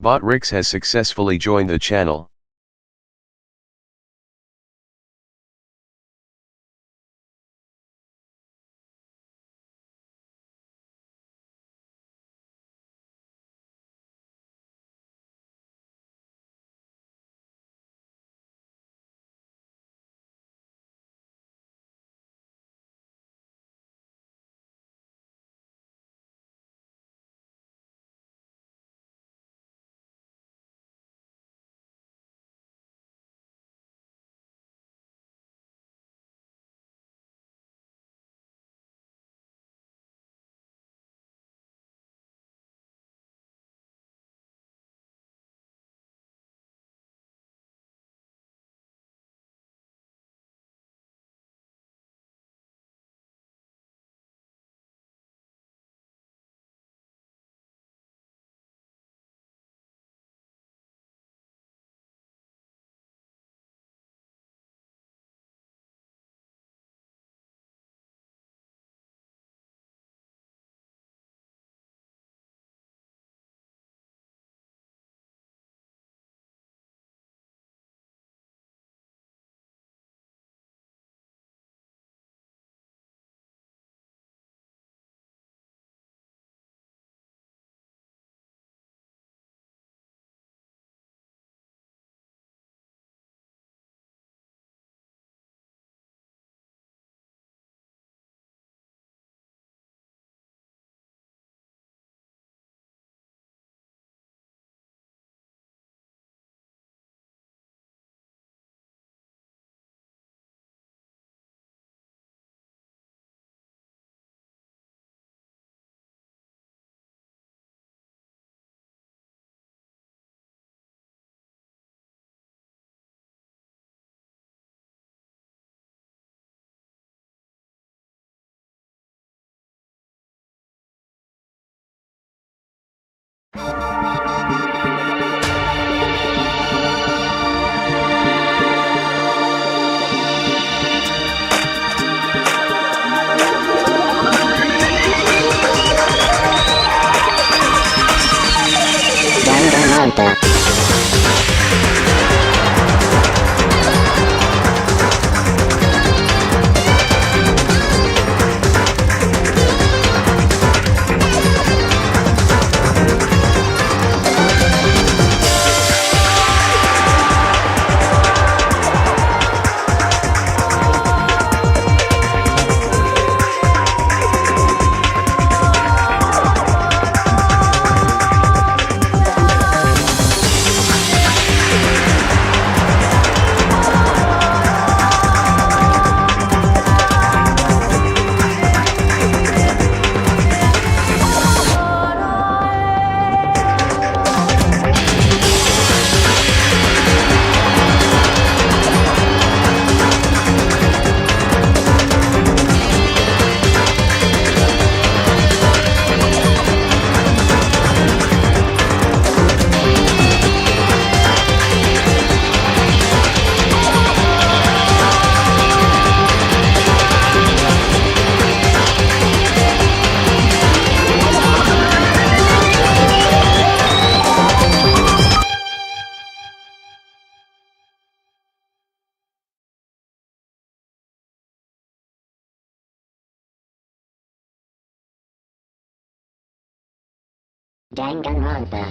Botrix has successfully joined the channel. Danganronpa. Danganronpa.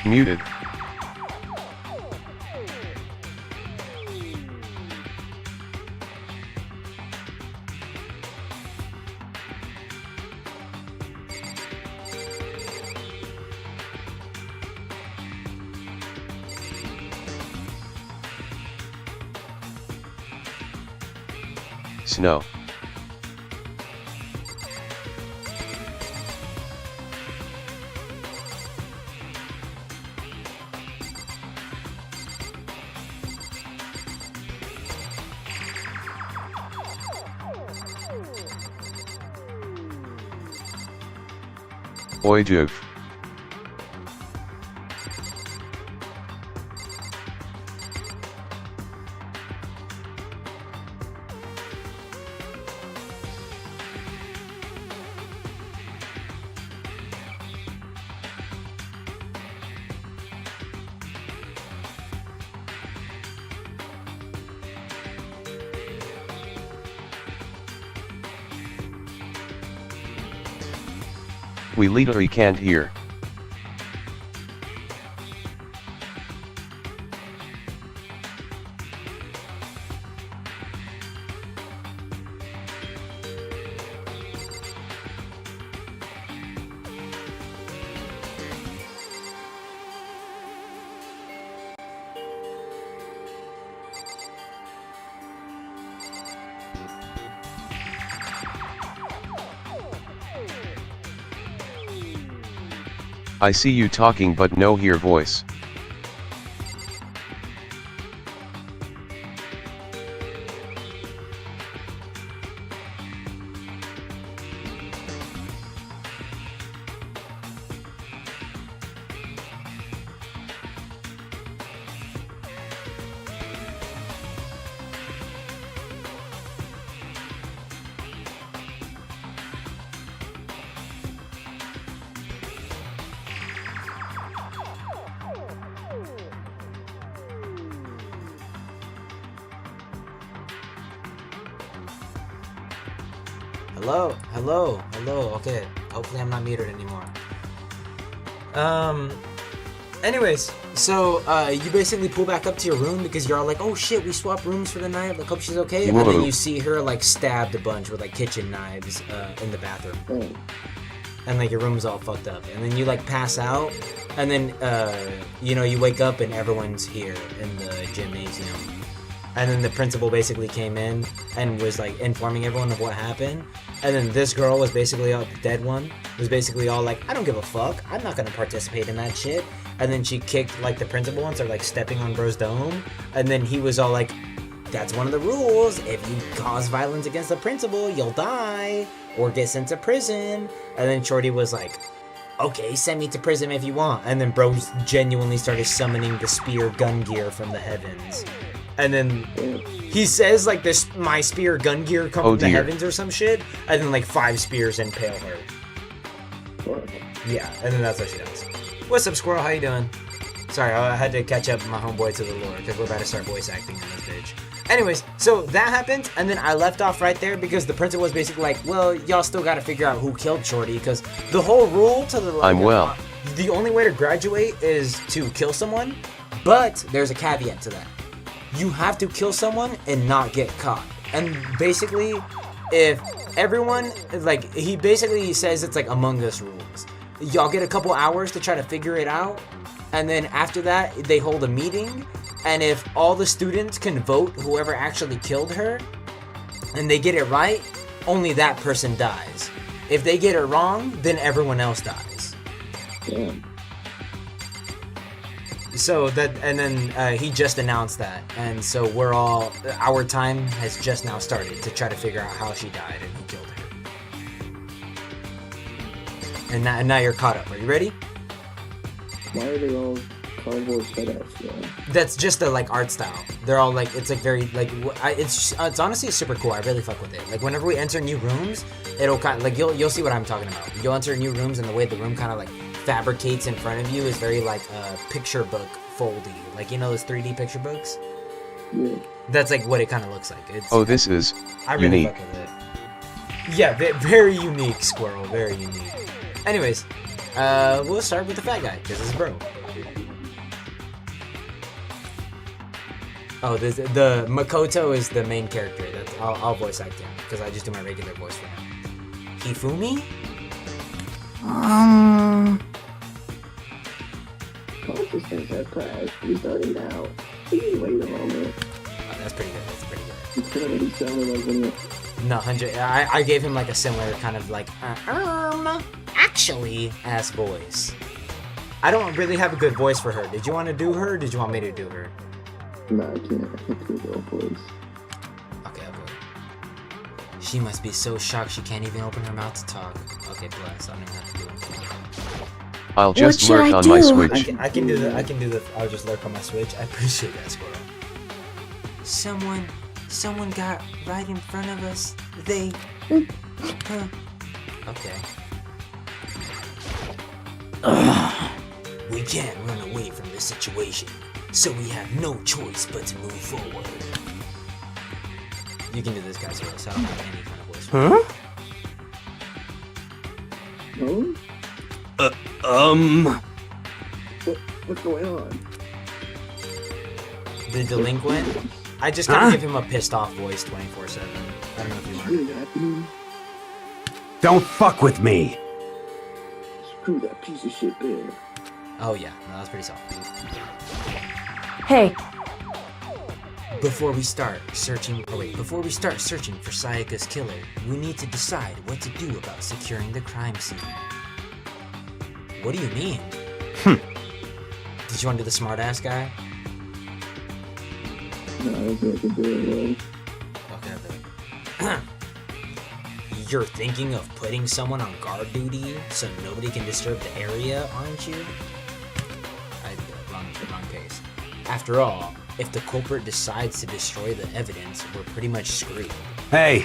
Muted. Snow. Oi doof. We literally can't hear. I see you talking but no hear voice. Hello. Okay, hopefully I'm not muted anymore. Anyways, so you basically pull back up to your room because you're all like, oh shit, we swapped rooms for the night. Like, hope she's okay. Whoa. And then you see her like stabbed a bunch with like kitchen knives in the bathroom. And like your room's all fucked up. And then you like pass out, and then you wake up and everyone's here in the gymnasium. And then the principal basically came in and was like informing everyone of what happened. And then this girl was basically the dead one, was basically all like, I don't give a fuck, I'm not gonna participate in that shit. And then she kicked like the principal and started like stepping on bro's dome. And then he was all like, that's one of the rules, if you cause violence against the principal, you'll die or get sent to prison. And then Shorty was like, okay, send me to prison if you want. And then bro genuinely started summoning the spear gun gear from the heavens. And then He says like this, my spear gun gear come from the dear. heavens or some shit, and then like 5 spears impale her. Yeah, and then that's what she does. What's up, Squirrel? How you doing? Sorry, I had to catch up my homeboy to the lore because we're about to start voice acting in this bitch. Anyways, so that happened, and then I left off right there because the principal was basically like, well, y'all still got to figure out who killed Shorty because the whole rule to the I'm well. The only way to graduate is to kill someone, but there's a caveat to that. You have to kill someone and not get caught. And basically, if everyone, like, he basically says it's like Among Us rules. Y'all get a couple hours to try to figure it out, and then after that, they hold a meeting, and if all the students can vote whoever actually killed her, and they get it right, only that person dies. If they get it wrong, then everyone else dies. Damn. So that, and then he just announced that, and so our time has just now started to try to figure out how she died and who killed her. And now you're caught up. Are you ready? Why are they all cardboard cutouts, though? That's just the like art style. They're all like, it's like very like it's honestly super cool. I really fuck with it. Like whenever we enter new rooms, it'll kind of like you'll see what I'm talking about. You'll enter new rooms and the way the room kind of like fabricates in front of you is very like picture book foldy. Like you know those 3D picture books. Yeah. That's like what it kind of looks like. It's, This is I really unique. fuck with it. Yeah, very unique, Squirrel. Very unique. Anyways, we'll start with the fat guy because it's bro. Oh, the Makoto is the main character. I'll voice act him because I just do my regular voice for him. Hifumi? Consciousness has crashed. Restarting now. Please wait a moment. Oh, that's pretty good. That's pretty good. It's gonna be sounding like when No, 100. I gave him like a similar kind of like actually ass voice. I don't really have a good voice for her. Did you want to do her? Or did you want me to do her? No, I can't. I can't do no voice. Okay, I'll go. She must be so shocked she can't even open her mouth to talk. Okay, bless. I don't even have to do it. I'll just should lurk I on my do? Switch. I can do the. I can do the. I'll just lurk on my Switch. I appreciate that, Squirrel. Someone got right in front of us. They. Okay. We can't run away from this situation, so we have no choice but to move forward. You can do this guy's voice. I don't have any kind of voice. Huh? What's going on? The delinquent? I just gotta give him a pissed off voice 24/7. I don't know if you want. Really happening? Don't fuck with me! Screw that piece of shit bear. Oh yeah, no, that's pretty soft. Hey, Before we start searching for Sayaka's killer, we need to decide what to do about securing the crime scene. What do you mean? Did you want to do the smart-ass guy? No, I don't think I can do it Okay, I'll do it. You're thinking of putting someone on guard duty so nobody can disturb the area, aren't you? Wrong case. After all, if the culprit decides to destroy the evidence, we're pretty much screwed. Hey!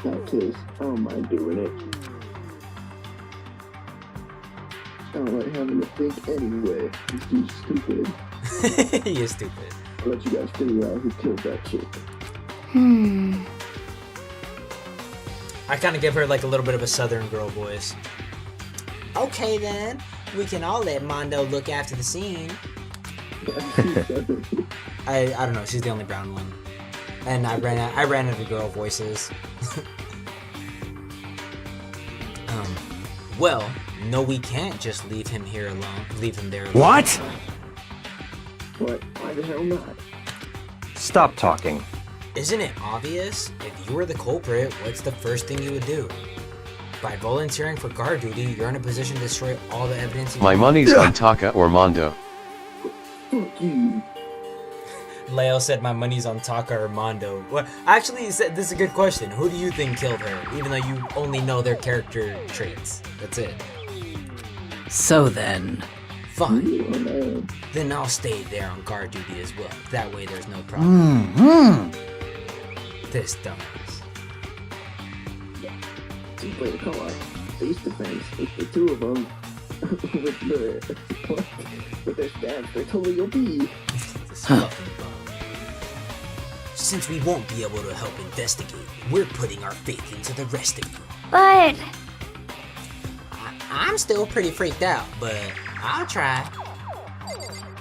well. That case, I don't mind doing it. I don't like having to think anyway. It's too stupid. You're stupid. I'll let you guys figure out who killed that chick. I kind of give her like a little bit of a southern girl voice. Okay then, we can all let Mondo look after the scene. I don't know, she's the only brown one. And I ran out of girl voices. Well, no we can't just leave him here alone. Leave him there alone. What? What? Why the hell not? Stop talking. Isn't it obvious? If you were the culprit, what's the first thing you would do? By volunteering for guard duty, you're in a position to destroy all the evidence. My money's on Taka or Mondo. Fuck you. Leo said my money's on Taka or Mondo. Well, actually, he said this is a good question. Who do you think killed her? Even though you only know their character traits. That's it. so then, Fine. Then I'll stay there on guard duty as well. That way there's no problem. This dumbass. You play the co-op face to face with the two of them with their stats. They're totally OP. This fucking bum. Since we won't be able to help investigate, we're putting our faith into the rest of you. But I'm still pretty freaked out, but I'll try.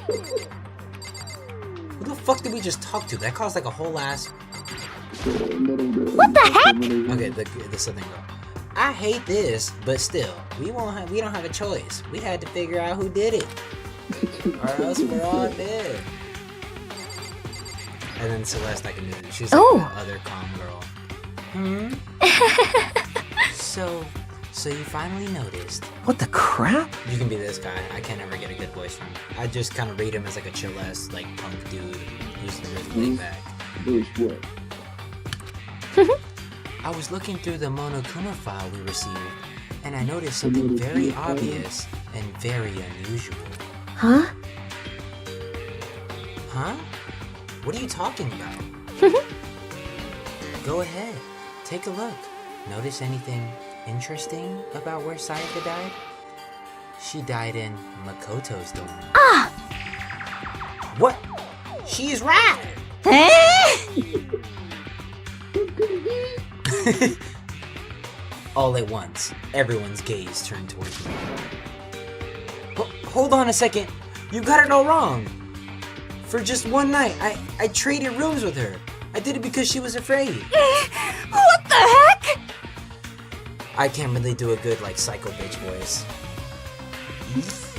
Who the fuck did we just talk to? That caused like a whole ass... What the heck? Okay, the Southern girl. I hate this, but still, we don't have a choice. We had to figure out who did it, or else we're all dead. And then Celeste, I can do it. She's like the other calm girl. So you finally noticed. What the crap? You can be this guy. I can't ever get a good voice from him. I just kind of read him as like a chill-ass, like, punk dude who's really laid back. what? I was looking through the Monokuma file we received, and I noticed something very obvious and very unusual. huh? Huh? What are you talking about? Go ahead. Take a look. Notice anything interesting about where Sayaka died? She died in Makoto's dorm. Ah! What? She's right! All at once, everyone's gaze turned towards me. Hold on a second. You got it all wrong. For just one night, I traded rooms with her. I did it because she was afraid. What the heck? I can't really do a good, like, psycho bitch voice.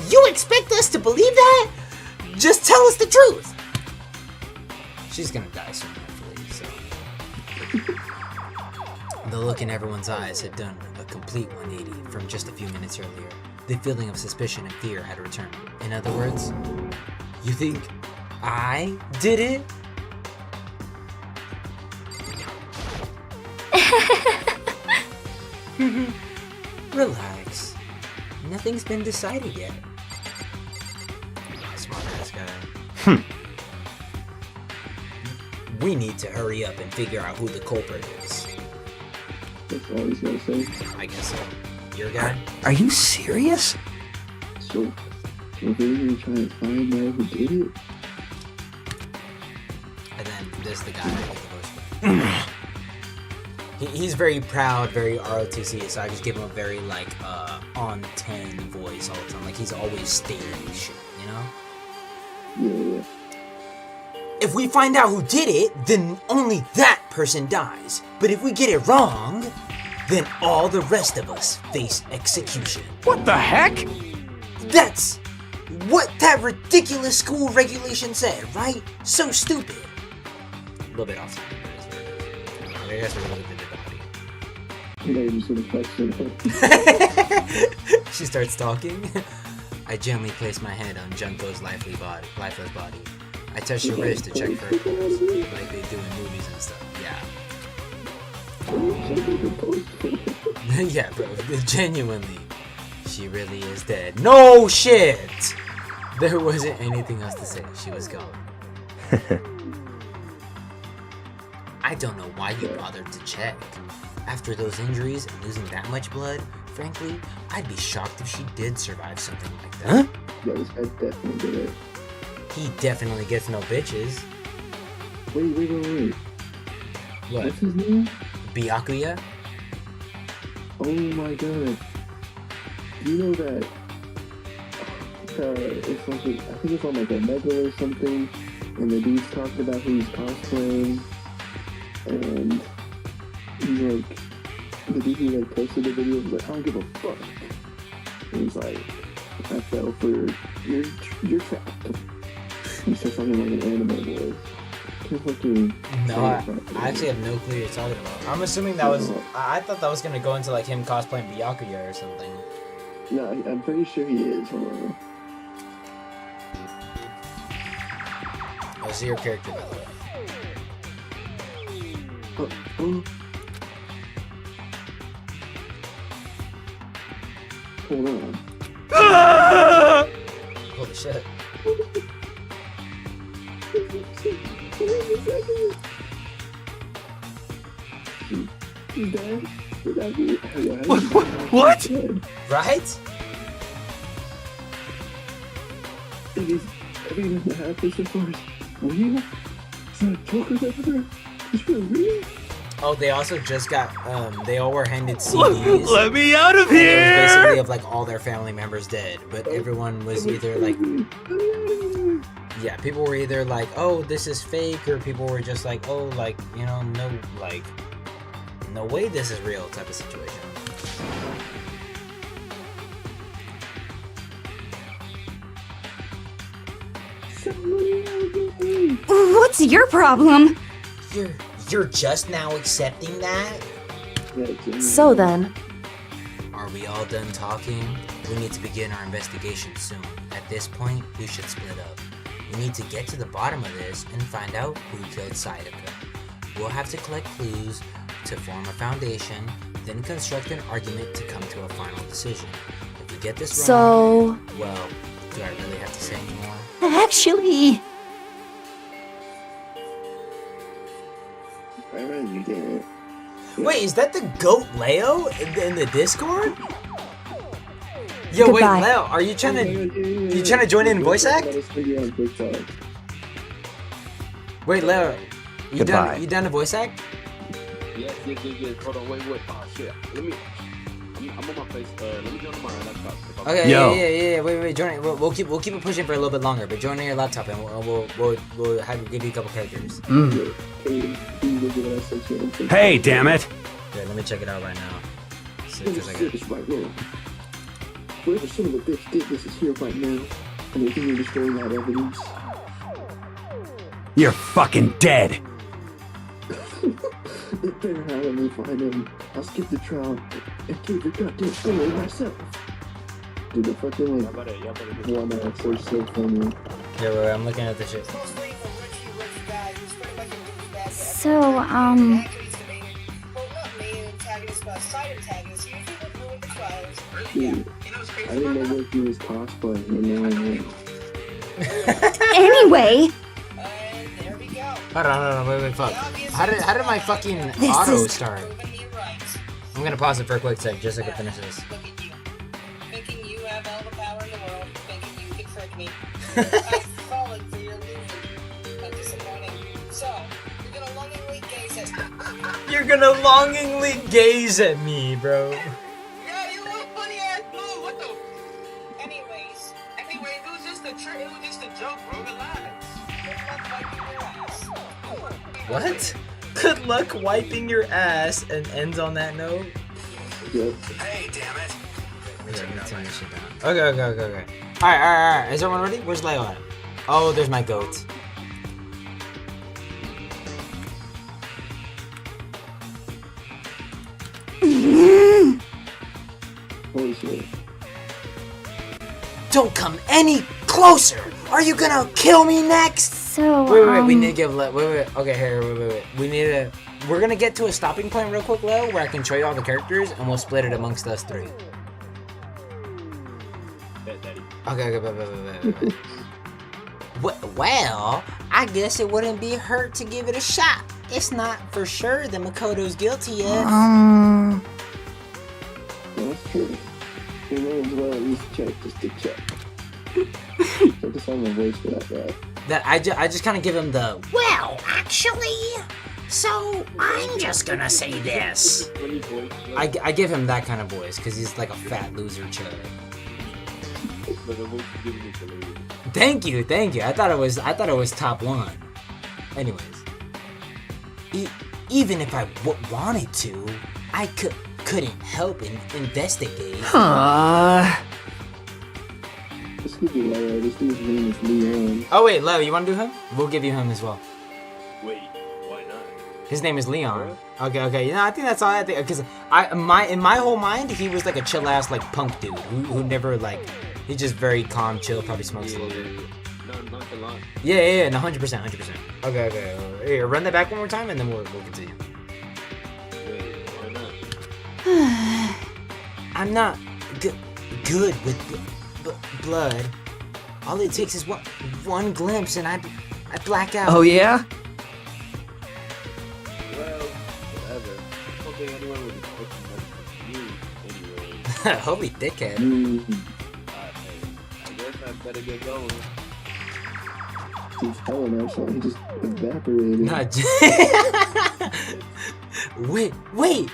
You expect us to believe that? Just tell us the truth. She's gonna die soon, hopefully, so. The look in everyone's eyes had done a complete 180 from just a few minutes earlier. The feeling of suspicion and fear had returned. In other words, you think I did it? Relax. Nothing's been decided yet. Smart ass guy. We need to hurry up and figure out who the culprit is. That's all he's gonna say. I guess so. Your guy? Are you serious? So they're gonna try and find out who did it? And then there's the guy with the voice. He's very proud, very ROTC, so I just give him a very, like, on 10 voice all the time. Like, he's always stating shit, you know? Yeah. If we find out who did it, then only that person dies. But if we get it wrong, then all the rest of us face execution. What the heck? That's what that ridiculous school regulation said, right? So stupid. A little bit off topic, but it's what it is. I guess we're looking at the body. You know, you just sort of question her. She starts talking. I gently place my hand on Junko's lifeless body. I touch your wrist to check for a pulse, like they do in movies and stuff. Yeah. Yeah, bro. Genuinely, she really is dead. No shit! There wasn't anything else to say. She was gone. I don't know why you bothered to check. After those injuries and losing that much blood, frankly, I'd be shocked if she did survive something like that. Huh? Yeah, this guy definitely did it. He definitely gets no bitches. Wait. What? What's his name? Byakuya? Oh my god. Do you know that? It's like I think it's on like a mega or something, and the dude's talking about who he's cosplaying, and he's like, the dude who like posted the video was like, I don't give a fuck. And he's like, I fell for your trap. He said something like an anime voice. No, I actually have no clue what you're talking about. I'm assuming that was... I thought that was going to go into like him cosplaying Byakuya or something. No, I'm pretty sure he is. Hold on. Oh, so your character, by the way. Hold on. shit. She's dead. Without me. What? Right? It is everything that happened so far is real. It's not a joke or whatever. It's real. Oh, they also just got, they all were handed CDs. Let me out of And it was basically here! of like all their family members dead, but everyone was either like, yeah, people were either like, oh, this is fake, or people were just like, oh, like, you know, no, like, no way this is real type of situation. What's your problem? You're just now accepting that? So then, Are we all done talking? We need to begin our investigation soon. At this point, we should split up. We need to get to the bottom of this and find out who killed Sayaka. We'll have to collect clues to form a foundation, then construct an argument to come to a final decision. If we get this wrong, so well, do I really have to say anymore? Actually, I really did. Wait, is that the goat Leo in the Discord? Yo, Goodbye. wait, Leo, are you trying to join in voice act? Wait, Leo, you Goodbye. done? You done a voice act? Yes. Hold on, wait. Oh shit. I'm on my face. Let me join my laptop. Okay, Yo. yeah. Wait. Join it. We'll keep it pushing for a little bit longer, but join on your laptop and we'll have give you a couple characters. Hey, damn it! Yeah, let me check it out right now. See, 'cause I got- This right now. Whoever son of a bitch did this is here right now, and they think you're destroying that evidence. You're fucking dead! They better have let me find him. I'll skip the trial and keep the goddamn story myself. Dude, the fucking like 1 hour first so funny. Yeah, wait, I'm looking at this shit. so, Dude, I didn't know what he was cosplaying, and now I know. anyway, Hold on, wait, fuck. How did my fucking This auto is- start? I'm gonna pause it for a quick sec, just so I can finish this. Look at you. Thinking you have all the power in the world, thinking you can trick me. I've fallen for your illusion. How disappointing. So, you're gonna longingly gaze at You're gonna longingly gaze at me, bro. Yeah, you little funny ass dude. What the? Anyways, it was just a trick. It was just a joke, bro. Relax. What? Good luck wiping your ass and ends on that note. Yep. Hey, damn it! Yeah, let me turn this shit down. Okay. Alright. Is everyone ready? Where's Leo at? Oh, there's my goat. Holy shit. Don't come any closer! Are you gonna kill me next? so, Wait, we need to give wait. Okay, here, wait. We're gonna get to a stopping point real quick, Leo, where I can show you all the characters and we'll split it amongst us three. Okay, wait. Well, I guess it wouldn't be hurt to give it a shot. It's not for sure that Makoto's guilty yet. That's true. You may as well at least check just to check. Check this on my voice for that guy. That I just kind of give him the well, actually. So I'm just gonna say this. I give him that kind of voice because he's like a fat loser chug. Thank you. I thought it was top one. Anyways, even if I wanted to, I couldn't help and investigate. This could be Leo. This dude's name is Leon. Oh wait, Leo, you want to do him? We'll give you him as well. Wait, why not? His name is Leon. Okay. You know, I think that's all I think because in my whole mind he was like a chill ass like punk dude who never like he's just very calm, chill, probably smokes a little bit. Nonchalant. Yeah, 100%. Okay. Here, run that back one more time and then we'll continue. Wait, why not? I'm not good with blood. All it takes is one glimpse and I black out. Oh, yeah? Well, whatever. Okay, anyone would be you anyway. Holy dickhead. I guess I better get going. He's telling us, so he just evaporated. Wait!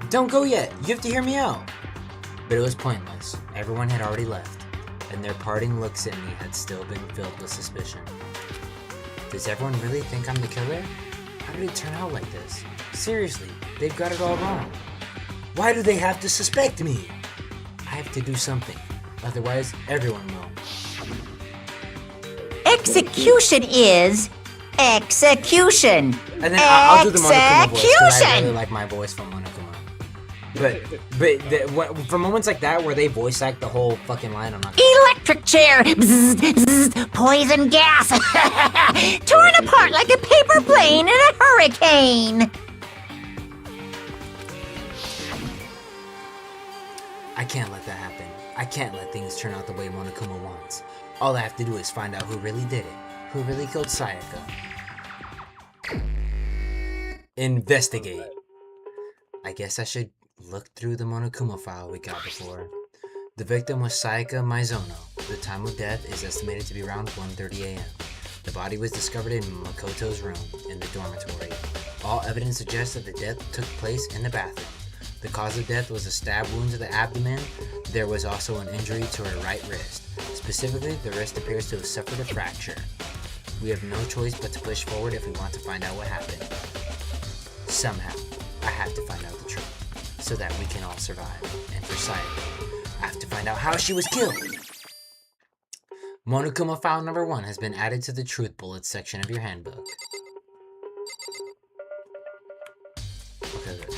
Don't go yet. You have to hear me out. But it was pointless. Everyone had already left, and their parting looks at me had still been filled with suspicion. Does everyone really think I'm the killer? How did it turn out like this? Seriously, they've got it all wrong. Why do they have to suspect me? I have to do something, otherwise everyone will. Execution is execution. And then I'll do the Monokuma voice, 'cause I really like my voice from Monokuma. But for moments like that where they voice act the whole fucking line, I'm not gonna... Electric chair. Bzz, bzz, poison gas. Torn apart like a paper plane in a hurricane. I can't let that happen. I can't let things turn out the way Monokuma wants. All I have to do is find out who really did it. Who really killed Sayaka. Investigate. I guess I should look through the Monokuma file we got before. The victim was Sayaka Maizono. The time of death is estimated to be around 1:30 a.m. The body was discovered in Makoto's room in the dormitory. All evidence suggests that the death took place in the bathroom. The cause of death was a stab wound to the abdomen. There was also an injury to her right wrist. Specifically, the wrist appears to have suffered a fracture. We have no choice but to push forward if we want to find out what happened. Somehow, I have to find out the truth, so that we can all survive. And for Sayaka, I have to find out how she was killed. Monokuma file number 1 has been added to the truth bullets section of your handbook. Okay, good.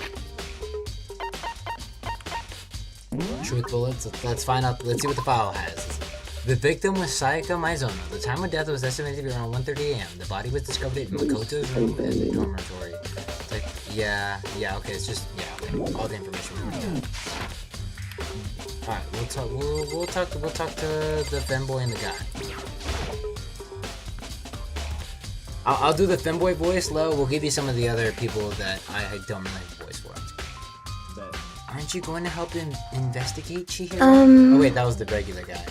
Truth bullets. Let's find out. Let's see what the file has. The victim was Sayaka Maizono. The time of death was estimated to be around 1:30 a.m. The body was discovered in Makoto's room in the dormitory. It's like, yeah, okay. It's just, okay. All the information we already got. All right, we'll talk to the femboy and the guy. I'll do the femboy voice. Lo, we'll give you some of the other people that I don't really have a voice for. Aren't you going to help him investigate, Chihiro? Oh wait, that was the regular guy.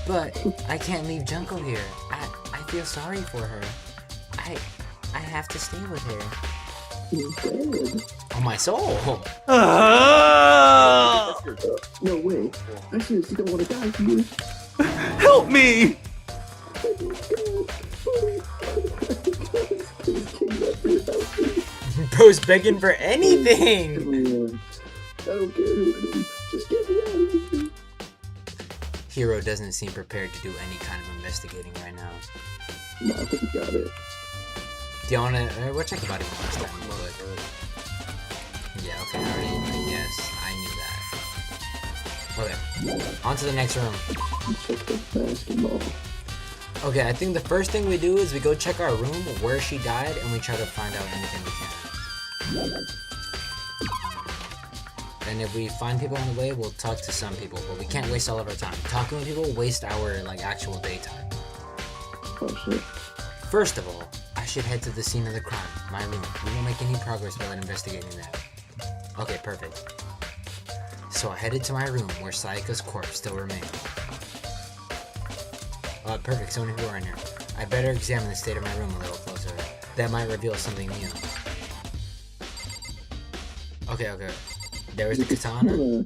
But I can't leave Junko here. I feel sorry for her. I have to stay with her. He's dead. Oh, my soul! No way. I seriously don't want to die here. Help me! Bro's begging for anything! Everyone. I don't care who it is. Just get me out of here. Hiro doesn't seem prepared to do any kind of investigating right now. No, I think he got it. Do you wanna... we'll check about it last time real quick. Yeah, okay, yes, I knew that. Okay, on to the next room. Check the basketball. Okay, I think the first thing we do is we go check our room where she died and we try to find out anything we can. And if we find people on the way, we'll talk to some people, but we can't waste all of our time. Talking to people waste our actual daytime. Oh shit. First of all, I should head to the scene of the crime, my room. We won't make any progress without investigating that. Okay, perfect. So I headed to my room where Sayaka's corpse still remained. Perfect, so many people are in here. I better examine the state of my room a little closer. That might reveal something new. Okay. There is the katana.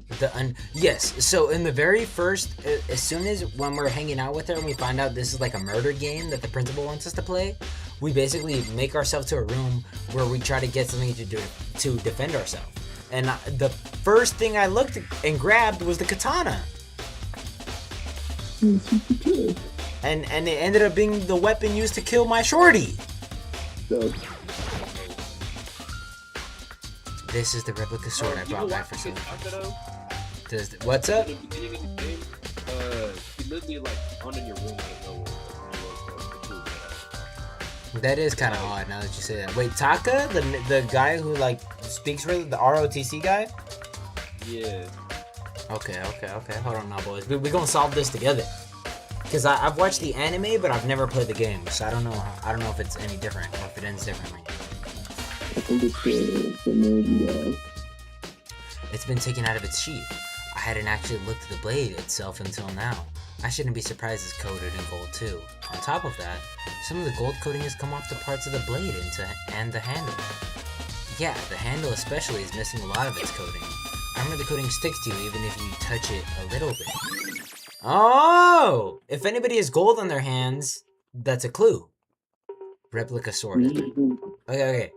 Yes, so in the very first, as soon as when we're hanging out with her and we find out this is like a murder game that the principal wants us to play, we basically make ourselves to a room where we try to get something to do to defend ourselves. And the first thing I looked and grabbed was the katana. And it ended up being the weapon used to kill my shorty. So, this is the replica sword I brought back for Silver. What's up? He literally under your room. That is kind of odd now that you say that. Wait, Taka, the guy who speaks for the ROTC guy? Yeah. Okay. Hold on now, boys. We gonna solve this together. Because I've watched the anime, but I've never played the game, so I don't know. I don't know if it's any different or if it ends differently. I think it's the nerdy, It's been taken out of its sheath. I hadn't actually looked at the blade itself until now. I shouldn't be surprised it's coated in gold too. On top of that, some of the gold coating has come off the parts of the blade and the handle. Yeah, the handle especially is missing a lot of its coating. I remember the coating sticks to you even if you touch it a little bit. Oh! If anybody has gold on their hands, that's a clue. Replica sword. Okay.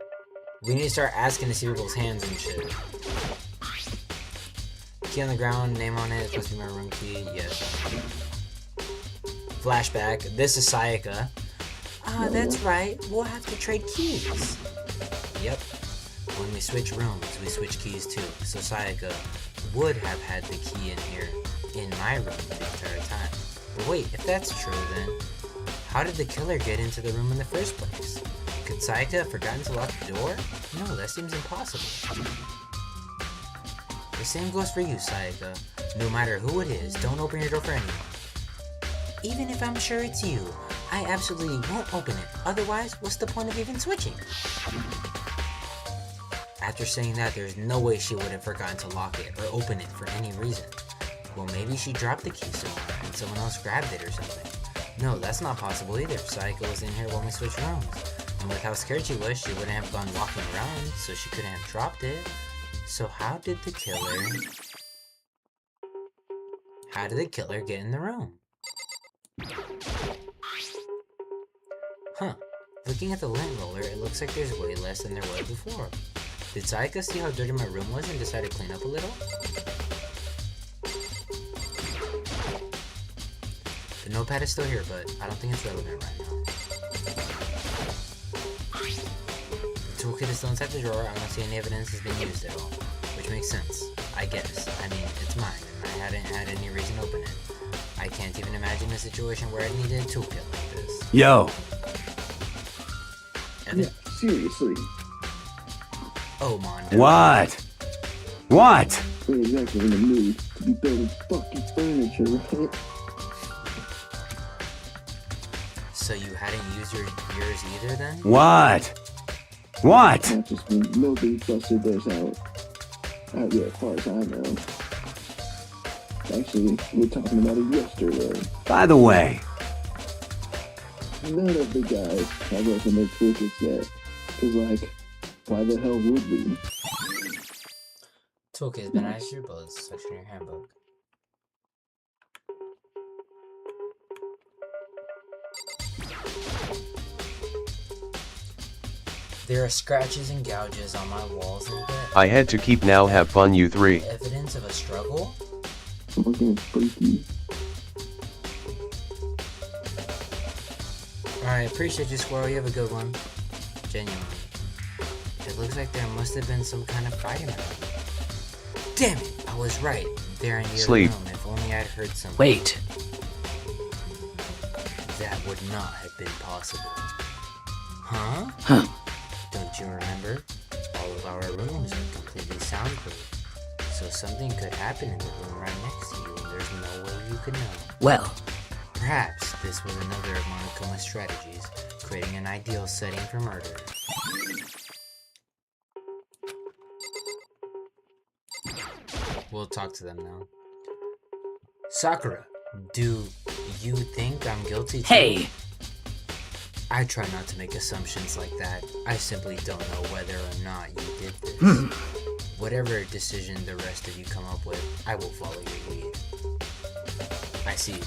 We need to start asking to see people's hands and shit. Key on the ground, name on it, supposed to be my room key, yes. Flashback, this is Sayaka. Ah, that's right, we'll have to trade keys. Yep. When we switch rooms, we switch keys too. So Sayaka would have had the key in here, in my room the entire time. But wait, if that's true then, how did the killer get into the room in the first place? Could Sayaka have forgotten to lock the door? No, that seems impossible. The same goes for you, Sayaka. No matter who it is, don't open your door for anyone. Even if I'm sure it's you, I absolutely won't open it. Otherwise, what's the point of even switching? After saying that, there's no way she would have forgotten to lock it or open it for any reason. Well, maybe she dropped the key somewhere and someone else grabbed it or something. No, that's not possible either. Sayaka was in here when we switched rooms. And with how scared she was, she wouldn't have gone walking around, so she couldn't have dropped it. So how did the killer get in the room? Huh. Looking at the lint roller, it looks like there's way less than there was before. Did Sayaka see how dirty my room was and decide to clean up a little? The notepad is still here, but I don't think it's relevant right now. The toolkit is still inside the drawer. I don't see any evidence has been used at all. Which makes sense, I guess. I mean, it's mine, and I hadn't had any reason to open it. I can't even imagine a situation where I needed a toolkit like this. Yo! Yeah, seriously. Oh, Mondo. What? What? We're exactly in the mood to be building fucking furniture, right? So you hadn't used yours either then? What? What? Not just me. Nobody busted theirs out here as far as I know. Actually, we were talking about it yesterday. By the way, None of the guys have opened their toolkits yet. Cause like, why the hell would we? Toolkit has been added to your bullets section in your handbook. There are scratches and gouges on my walls and bed. I had to keep now have fun you three. Evidence of a struggle? Fucking freaky. Alright, appreciate you, Squirrel. You have a good one. Genuinely. It looks like there must have been some kind of fight in my room. Damn it! I was right. There in your Sleep. room. If only I'd heard something. wait. That would not have been possible. Huh? Huh. Don't you remember? All of our rooms are completely soundproof. So something could happen in the room right next to you and there's no way you could know. Well, Perhaps this was another of Monokoma's strategies, creating an ideal setting for murder. We'll talk to them now. Sakura, do you think I'm guilty too? hey! I try not to make assumptions like that. I simply don't know whether or not you did this. Whatever decision the rest of you come up with, I will follow your lead. I see.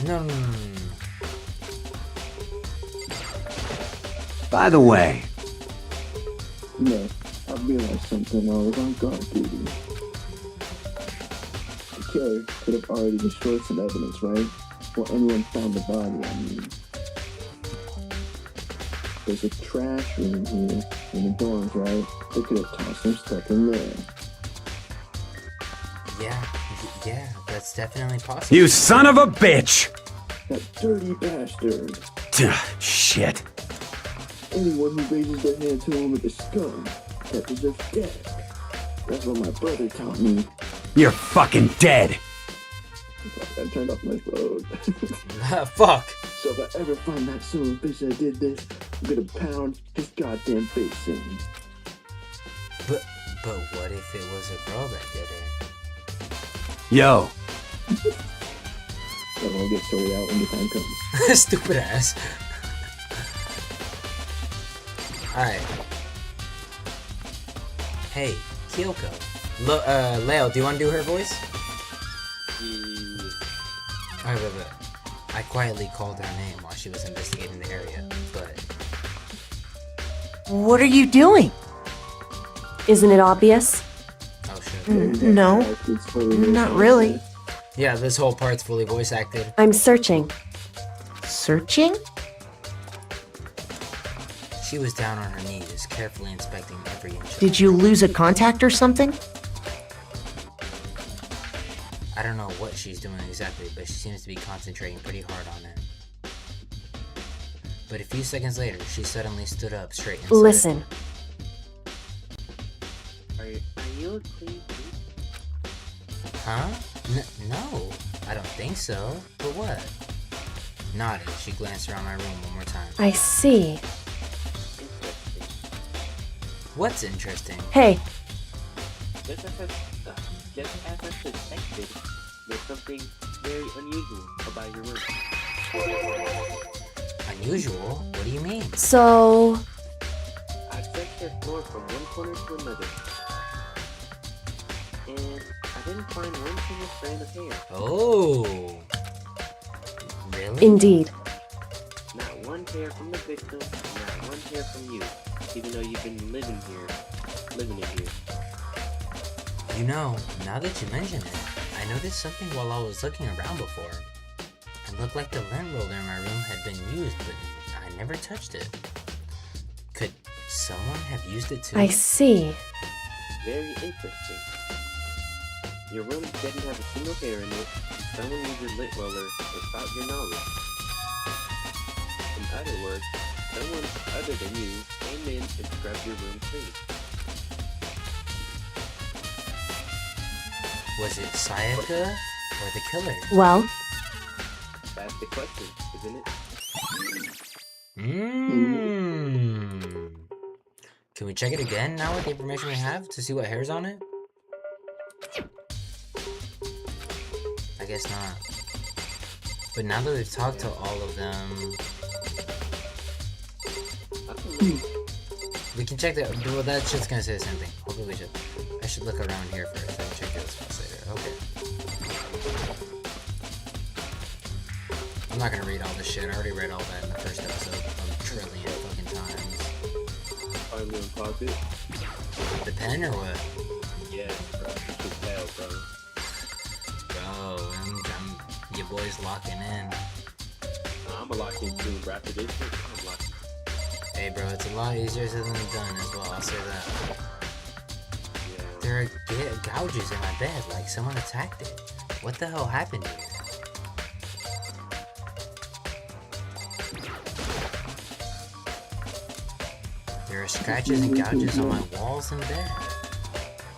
No. By the way, No, I realized something while I was on guard duty. The killer could have already destroyed some evidence, right? Well, anyone found the body, I mean. There's a trash room here in the dorms, right? They could have tossed some stuff in there. Yeah, that's definitely possible. you son of a bitch! That dirty bastard! Shit. Anyone who raises their hand to him with a scum, that deserves death. That's what my brother taught me. You're fucking dead. I turned off my phone. Fuck. So if I ever find that son of a bitch that did this, I'm gonna pound his goddamn face in. But what if it was a girl that did it? Yo. That won't get sorted out when the time comes. Stupid ass. Alright. Hey, Kyoko. Leo, do you want to do her voice? Alright, wait. I quietly called her name while she was investigating the area, but... What are you doing? Isn't it obvious? Oh, shit. No, not really. Yeah, this whole part's fully voice acted. I'm searching. Searching? She was down on her knees, carefully inspecting every inch of Did you lose a contact or something? I don't know what she's doing exactly, but she seems to be concentrating pretty hard on it. But a few seconds later, she suddenly stood up straight and said, Listen. Are you a clean freak? Huh? No, I don't think so. But what? Nodding, she glanced around my room one more time. I see. Interesting. What's interesting? Hey, Just as I suspected, there's something very unusual about your room. Unusual? What do you mean? so... I checked your floor from one corner to another, and I didn't find one single strand of hair. Oh. Really? Indeed. Not one hair from the victim, not one hair from you, even though you've been living in here. You know, now that you mention it, I noticed something while I was looking around before. It looked like the lint roller in my room had been used, but I never touched it. Could someone have used it too? I see. Very interesting. Your room didn't have a single hair in it. Someone used your lint roller without your knowledge. In other words, someone other than you came in and scrubbed your room clean. Was it Sayaka or the killer? Well, That's the question, isn't it? Can we check it again now with the information we have to see what hair's on it? I guess not. But now that we've talked to all of them, we can check that. Well, that's just gonna say the same thing. Hopefully we should. I should look around here first. I can check the other spots later. Okay. I'm not gonna read all this shit. I already read all that in the first episode a trillion fucking times. Are you in closet? The pen or what? Yeah, bro. You can tell, bro. Bro, your boy's locking in. I'm a lock in too. After this shit, I'm locking. Hey, bro, it's a lot easier said than done as well. I'll say that. Yeah. There are gouges in my bed, like someone attacked it. What the hell happened here? There are scratches and gouges on my walls and bed.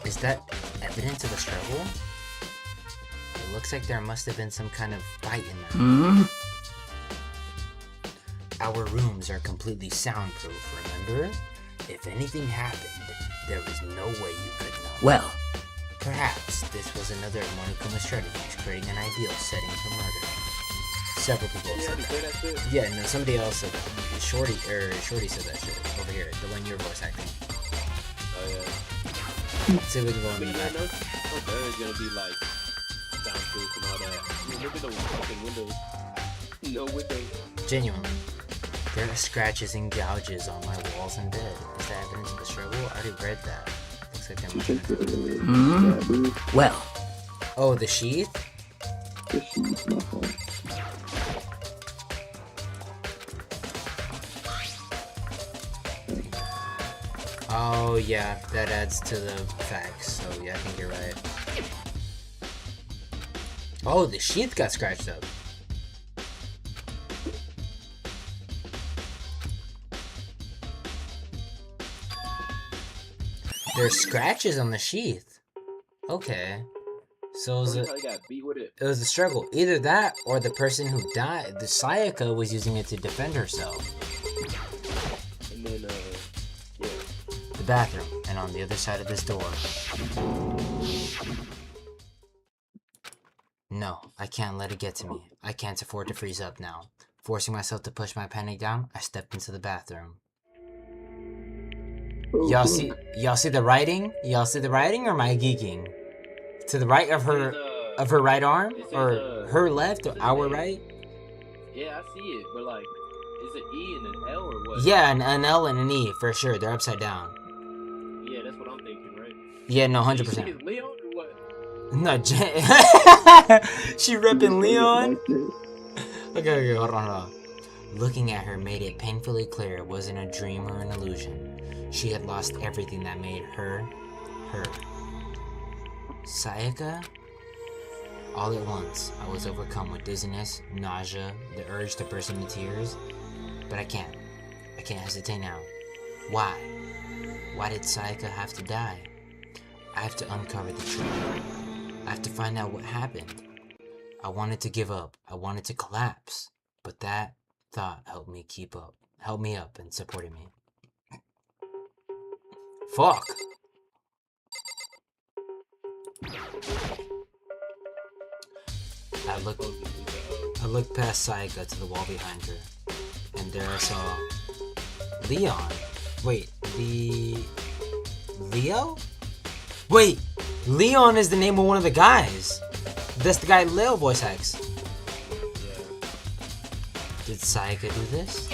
Is that evidence of a struggle? It looks like there must have been some kind of fight in there. Our rooms are completely soundproof, remember? If anything happened, there was no way you could know. Well, Perhaps this was another of Monokuma strategies, creating an ideal setting for murder. Several people have said that. Yeah, no, somebody else said that. Shorty said that shit over here. The one you were voice acting. Oh yeah. Let's see if we can go on But the you back. know, there is gonna be like soundproof and all that. I mean, look at those fucking windows. No windows. Genuinely. There are scratches and gouges on my walls and bed. Is that evidence of the struggle? I already read that. Looks like there must be. well, Oh, the sheath? The sheath, my fault. Oh, yeah, that adds to the facts. So, yeah, I think you're right. Oh, the sheath got scratched up. There's scratches on the sheath. Okay. So it was Tony probably got beat with it. it was a struggle. Either that or the person who died, the Sayaka, was using it to defend herself. And then, yeah. The bathroom, and on the other side of this door. No, I can't let it get to me. I can't afford to freeze up now. Forcing myself to push my panic down, I stepped into the bathroom. Y'all see the writing? Y'all see the writing, or am I geeking? To the right of her right arm, or her left, or our right? Yeah, I see it, but like, is it E and an L or what? Yeah, an L and an E for sure. They're upside down. Yeah, that's what I'm thinking, right? Yeah, no, You think 100%. it's Leon or what? No, she repping Leon. Okay, hold on. Looking at her made it painfully clear it wasn't a dream or an illusion. She had lost everything that made her, her. Sayaka? All at once, I was overcome with dizziness, nausea, the urge to burst into tears. But I can't hesitate now. Why? Why did Sayaka have to die? I have to uncover the truth. I have to find out what happened. I wanted to give up. I wanted to collapse. But that thought helped me up and supported me. Fuck. I looked past Sayaka to the wall behind her, and there I saw Leon. Wait, Leo? Wait, Leon is the name of one of the guys. That's the guy Leo voice acts. Did Sayaka do this?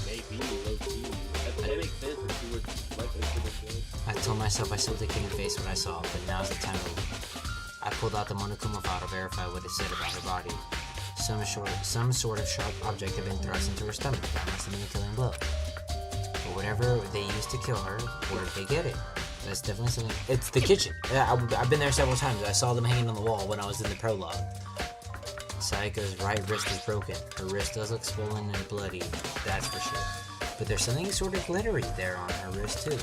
Maybe, low-key. That makes sense if she was like a super good. I told myself I still couldn't face what I saw, but now's the time to leave. I pulled out the Monokuma file to verify what it said about her body. Some sort of sharp object had been thrust into her stomach. That must have been a killing blow. But whatever they used to kill her, where did they get it? That's definitely something. It's the kitchen. I've been there several times. I saw them hanging on the wall when I was in the prologue. Sayaka's right wrist is broken. Her wrist does look swollen and bloody, that's for sure. But there's something sort of glittery there on her wrist too.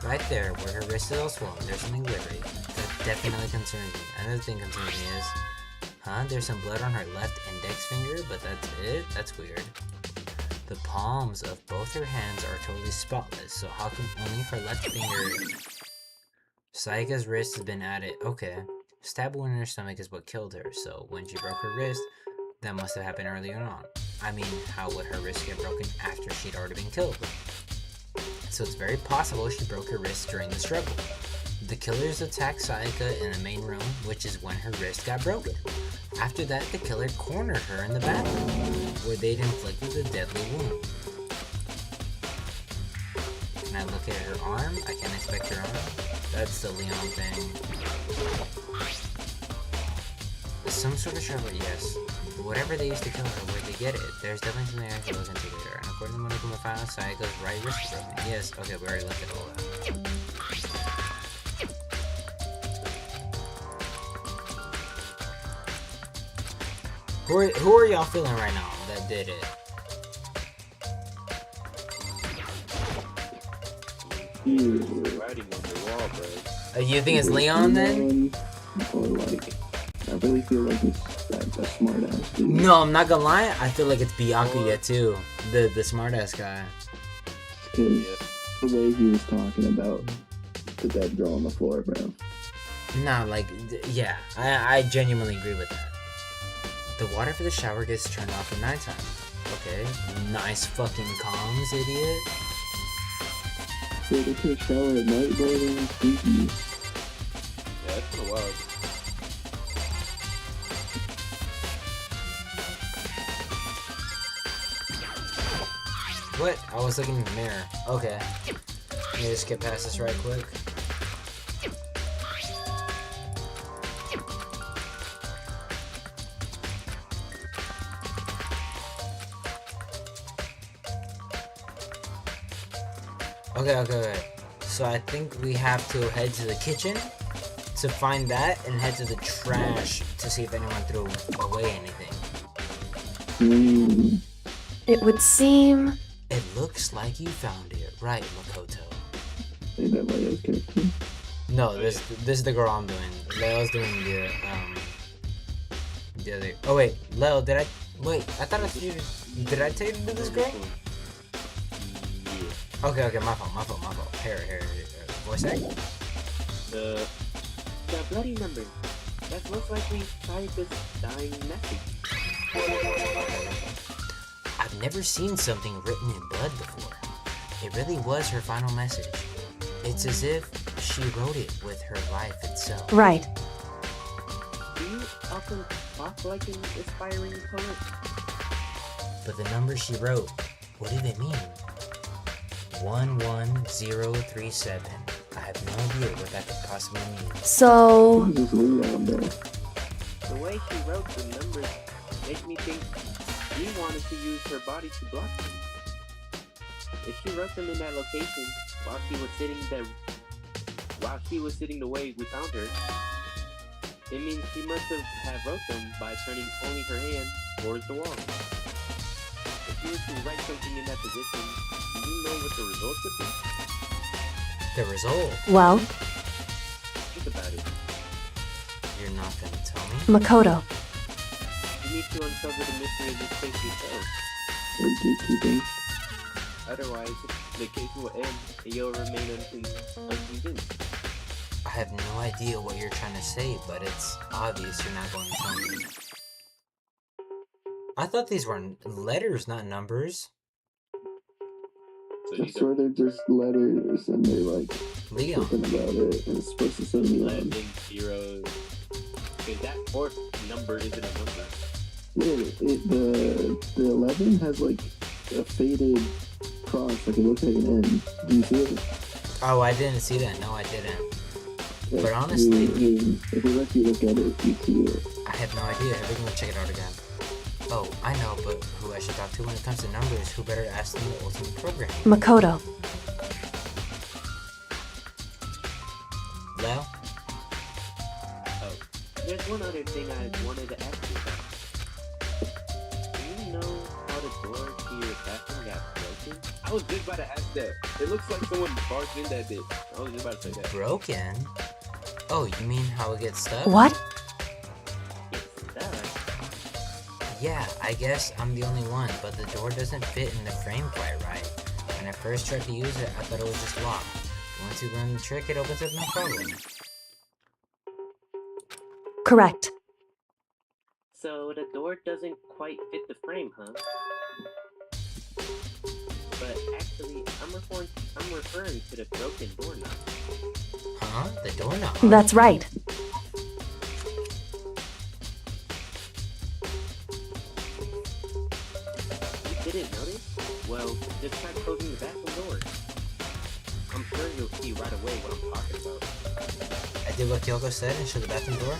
Right there, where her wrist is all swollen, there's something glittery. That definitely concerns me. Another thing concerns me is, there's some blood on her left index finger, but that's it? That's weird. The palms of both her hands are totally spotless, so how come only her left finger... Sayaka's wrist has been at it. Okay. Stab wound in her stomach is what killed her, so when she broke her wrist, that must have happened earlier on. I mean, how would her wrist get broken after she'd already been killed? So it's very possible she broke her wrist during the struggle. The killers attacked Sayaka in the main room, which is when her wrist got broken. After that, the killer cornered her in the bathroom, where they'd inflicted a deadly wound. Can I look at her arm? I can't expect her arm. That's the Leon thing. Some sort of sharper, yes. Whatever they used to kill her, where'd they get it? There's definitely something I should look into later. And according to Monokuma Final, Sayaka's right wrist is broken. Yes, okay, we already looked at all that. Who are y'all feeling right now that did it? Writing on the wall, bro. You think it's Leon then? Or like, I really feel like it's that smart ass dude. No, I'm not gonna lie. I feel like it's Byakuya too, the smart ass guy. Because the way he was talking about the dead girl on the floor, bro. Nah, like, yeah, I genuinely agree with that. The water for the shower gets turned off at nighttime. Okay, nice fucking comms, idiot. Dude, they could shower at night, bro. They're creepy. Yeah, that's kind of wild. What? I was looking in the mirror. Okay. Let me just get past this right quick. Okay. So I think we have to head to the kitchen to find that and head to the trash to see if anyone threw away anything. It would seem... It looks like you found it, right, Makoto? Is that Leo's character? No, this is the girl I'm doing. Leo's doing the other. Oh wait, Leo, did I? Wait, I thought I you. Did I tell you to do this girl? Okay, my fault. Here. Voice act. The bloody number. That's most likely Sayaka's dying message. I've never seen something written in blood before. It really was her final message. It's as if she wrote it with her life itself. Right. Do you often talk like an aspiring poet? But the number she wrote, what did it mean? 11037. I have no idea what that could possibly mean. So, Just leave that one there. The way she wrote the numbers made me think she wanted to use her body to block them. If she wrote them in that location while she was sitting the way we found her, it means she must have wrote them by turning only her hand towards the wall. If you were to write something in that position, do you know what the result would be? The result? well, Think about it. You're not gonna tell me? Makoto. You need to uncover the mystery of this case yourself. Or gatekeeping. Otherwise, the case will end and you'll remain unconvinced. I have no idea what you're trying to say, but it's obvious you're not going to tell me. I thought these were letters, not numbers. So I swear they're just letters and they're like Leon. talking about it and it's supposed to say Leon. 11, 0. Because that fourth number isn't a number. Yeah, the 11 has like a faded cross, like it looks like an N. Do you see it? Oh, I didn't see that. No, I didn't. Yeah, But honestly, if it lets you look at it, you see it. I have no idea. We're gonna check it out again. Oh, I know, but who I should talk to when it comes to numbers, who better ask them the ultimate program? Makoto. Leo? Oh, there's one other thing I wanted to ask you about. Do you know how the door to your bathroom got broken? I was just about to ask that. It looks like someone barged in that bit. I was just about to say that. Broken? Oh, you mean how it gets stuck? What? Yeah, I guess I'm the only one, but the door doesn't fit in the frame quite right. When I first tried to use it, I thought it was just locked. But once you learn the trick, it opens up no problem. Correct. So the door doesn't quite fit the frame, huh? But actually, I'm referring to the broken doorknob. Huh? The doorknob? That's right. Didn't notice? Well, just try closing the bathroom door. I'm sure you'll see right away what I'm talking about. I did what Kyoko said and shut the bathroom door?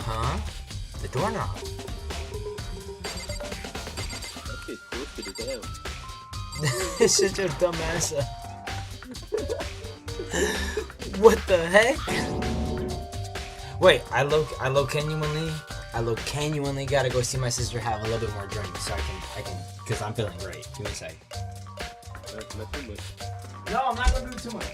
Huh? The doorknob. That shit's twisted as hell. It's such a dumbass. What the heck? Wait, I genuinely gotta go see my sister have a little bit more drink so I can, because I'm feeling great. Give me a sec. Not too much. No, I'm not gonna do too much.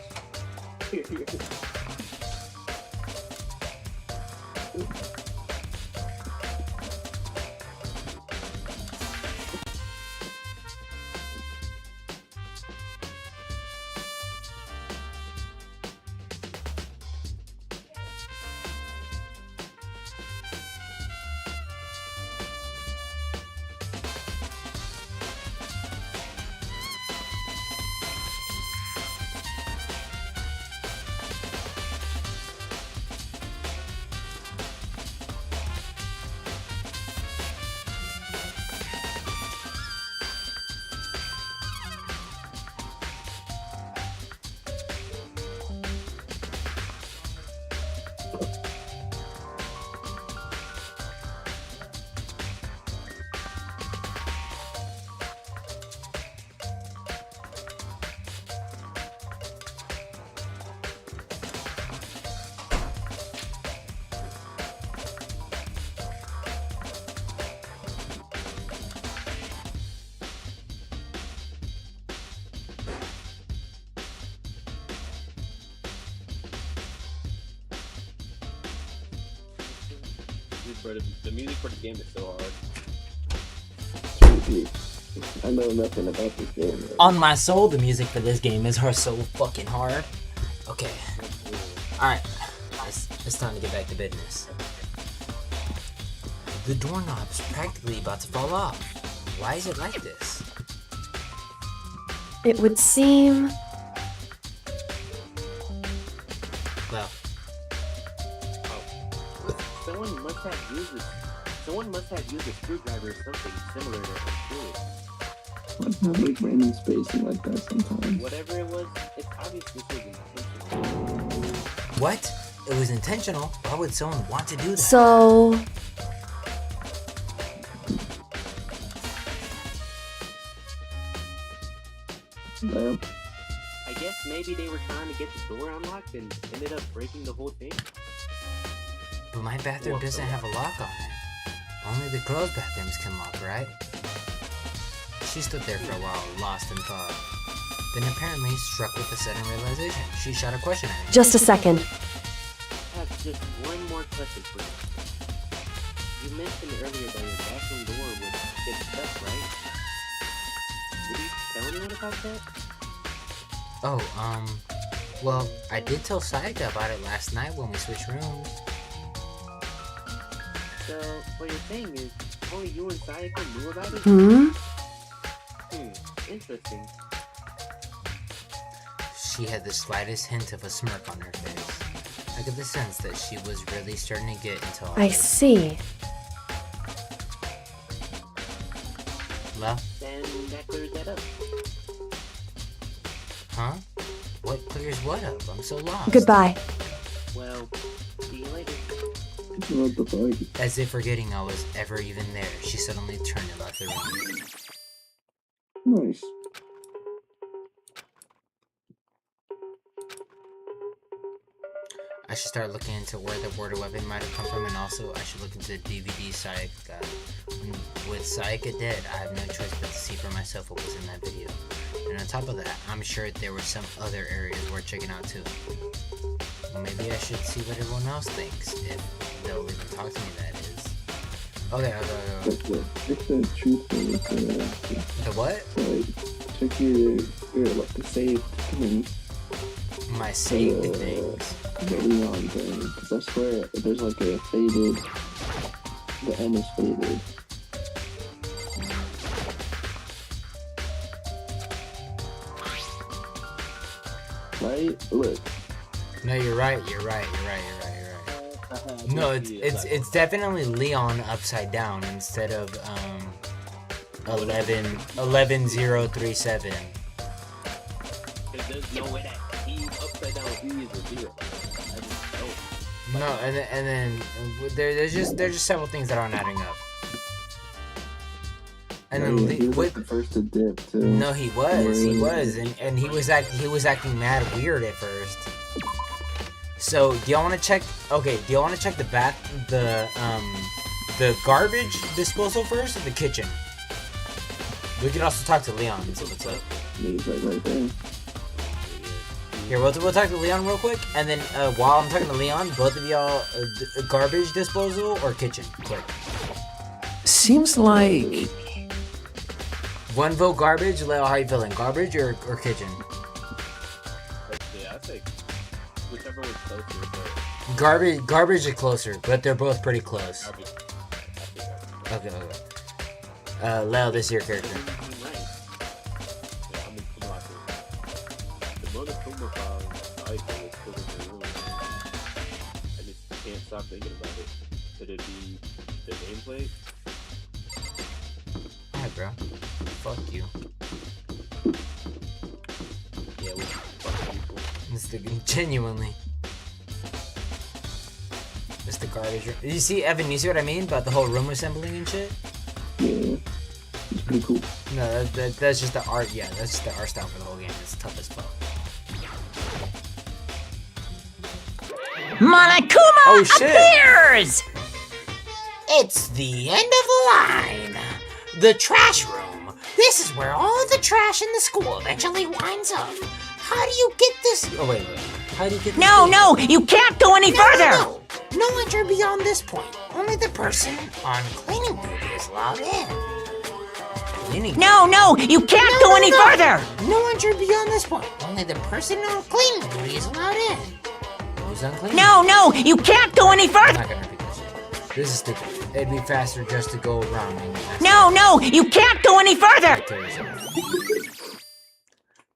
Bro, the music for the game is so hard. I know nothing about this game. On my soul, the music for this game is so fucking hard. Okay. Alright. It's time to get back to business. The doorknob's practically about to fall off. Why is it like this? It would seem. Well, Someone must have used a screwdriver or something similar to a screw. Let's have like random spacing like that sometimes. Whatever it was, it's obvious this was intentional. what? It was intentional. Why would someone want to do that? So. Well, I guess maybe they were trying to get the door unlocked and ended up breaking the whole thing. But my bathroom doesn't have a lock on it. Only the girls' bathrooms can lock, right? She stood there for a while, lost in thought. Then apparently struck with a sudden realization. She shot a question at me. Just a second. I have just one more question for you. You mentioned earlier that your bathroom door would get stuck, right? Did you tell anyone about that? Oh, well, I did tell Saika about it last night when we switched rooms. So, what you're saying is, only you and Sayaka knew about it? Interesting. She had the slightest hint of a smirk on her face. I get the sense that she was really starting to get into all I this. see. Well, Then that clears that up. huh? What clears what up? I'm so lost. Goodbye. Well, see you later. what the fuck? As if forgetting I was ever even there, she suddenly turned and left the room. Nice. I should start looking into where the water weapon might have come from, and also I should look into the DVD Sayaka got. With Sayaka dead, I have no choice but to see for myself what was in that video. And on top of that, I'm sure there were some other areas worth checking out too. Well, maybe I should see what everyone else thinks, if they'll even talk to me, that is. Okay. It's the truth thing. The what? So, like, check your like the saved things. My saved things. The Leon thing. Because I swear, there's like a faded. The end is faded. Right? Look. No, you're right. No, it's definitely Leon upside down instead of 11037. There's no way that he upside down he is a zero. I just don't. No, and then there's just several things that aren't adding up. And then he was the first to dip too. No, he was, and he was acting mad weird at first. So, do y'all want to check? Okay, do y'all want to check the garbage disposal first, or the kitchen? We can also talk to Leon and see what's up. He's like right there. Here, we'll talk to Leon real quick, and then while I'm talking to Leon, both of y'all, garbage disposal or kitchen, quick. Seems like... One vote garbage. Leo, how you feeling? Garbage or kitchen? Yeah, I think whichever was closer. But Garbage is closer, but they're both pretty close. garbage. Okay. Leo, this is your character. Right. Yeah, I'm in locker. The Monokuma file is still in the room. I just can't stop thinking about it. Could it be the nameplate? Alright, bro. Fuck you. Yeah, we fuck people. Genuinely. It's the garbage room. You see, Evan, you see what I mean about the whole room assembling and shit? Yeah. It's pretty cool. No, that's just the art. Yeah, that's just the art style for the whole game. It's tough as fuck. Monokuma appears! It's the end of the line. The trash room. This is where all the trash in the school eventually winds up. How do you get this? Oh, wait. How do you get this? No, you can't go any further! No. No entry beyond this point. Only the person on cleaning duty is allowed in. Cleaning. No, you can't go any further! No entry beyond this point. Only the person on cleaning duty is allowed in. Who's on clean? No, you can't go any I'm further! not gonna repeat this shit. This is stupid. It'd be faster just to go around. No, you can't go any further!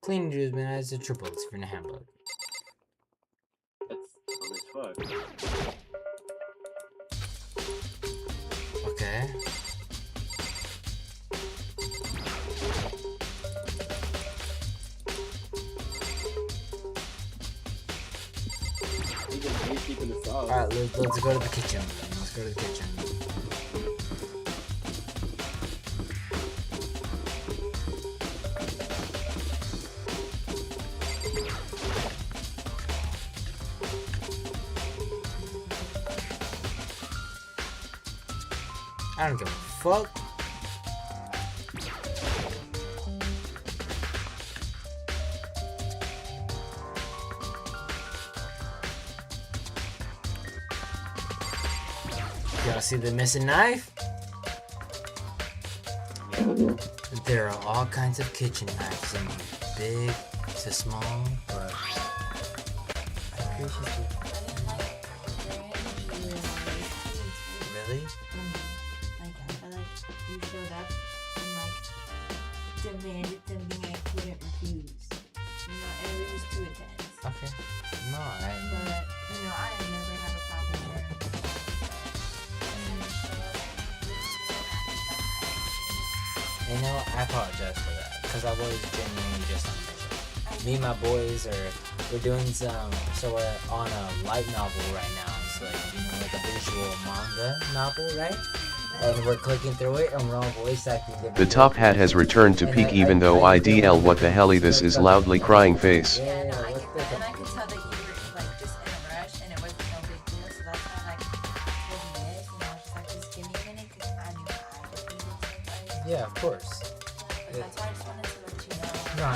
Cleaning duty has been added to triple. It's for the handbook. That's dumb as fuck. Okay. He just ain't keeping the sauce. Alright, let's go to the kitchen. Let's go to the kitchen. I don't give a fuck. Y'all see the missing knife? There are all kinds of kitchen knives, in big to small, but I appreciate you. Really? You showed up and demanded something I couldn't refuse. And it was too intense. Okay. No, But I never have a problem there. I apologize for that, because I was genuinely just on a mission. Me and my boys we're doing so we're on a light novel right now. It's like, like a visual manga novel, right? And we're clicking through it, and we're all voice acting. The top hat has returned to peak even though IDL what the helly this is loudly crying face. Yeah, no, I could tell that you were just in a rush and it was no big deal, so that's why I told you this, and I was just give me a minute because I knew I was needed to. Yeah, of course. But that's why I just wanted to let you know. No,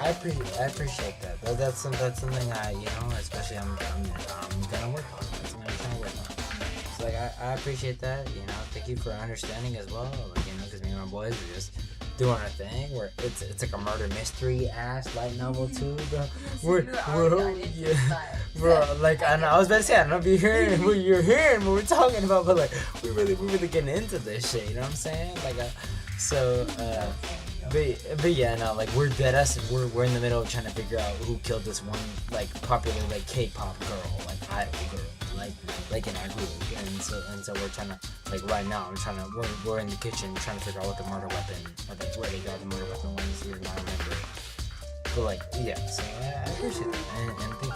I appreciate that. That's something especially I'm gonna work on. That's something I'm trying to work on. So I appreciate that. Thank you for understanding as well. Because me and my boys are just doing our thing. Where it's like a murder mystery ass light novel too, bro. Bro. And I was about to say, I don't know if you're hearing what we're talking about, but we're really getting into this shit. You know what I'm saying? But yeah, no, we're dead ass. We're in the middle of trying to figure out who killed this one popular K-pop girl, idol girl, in our group, and so we're trying to right now we're in the kitchen trying to figure out what the murder weapon or where they got the murder weapon was. We're not remember, but yeah. So I appreciate that and thank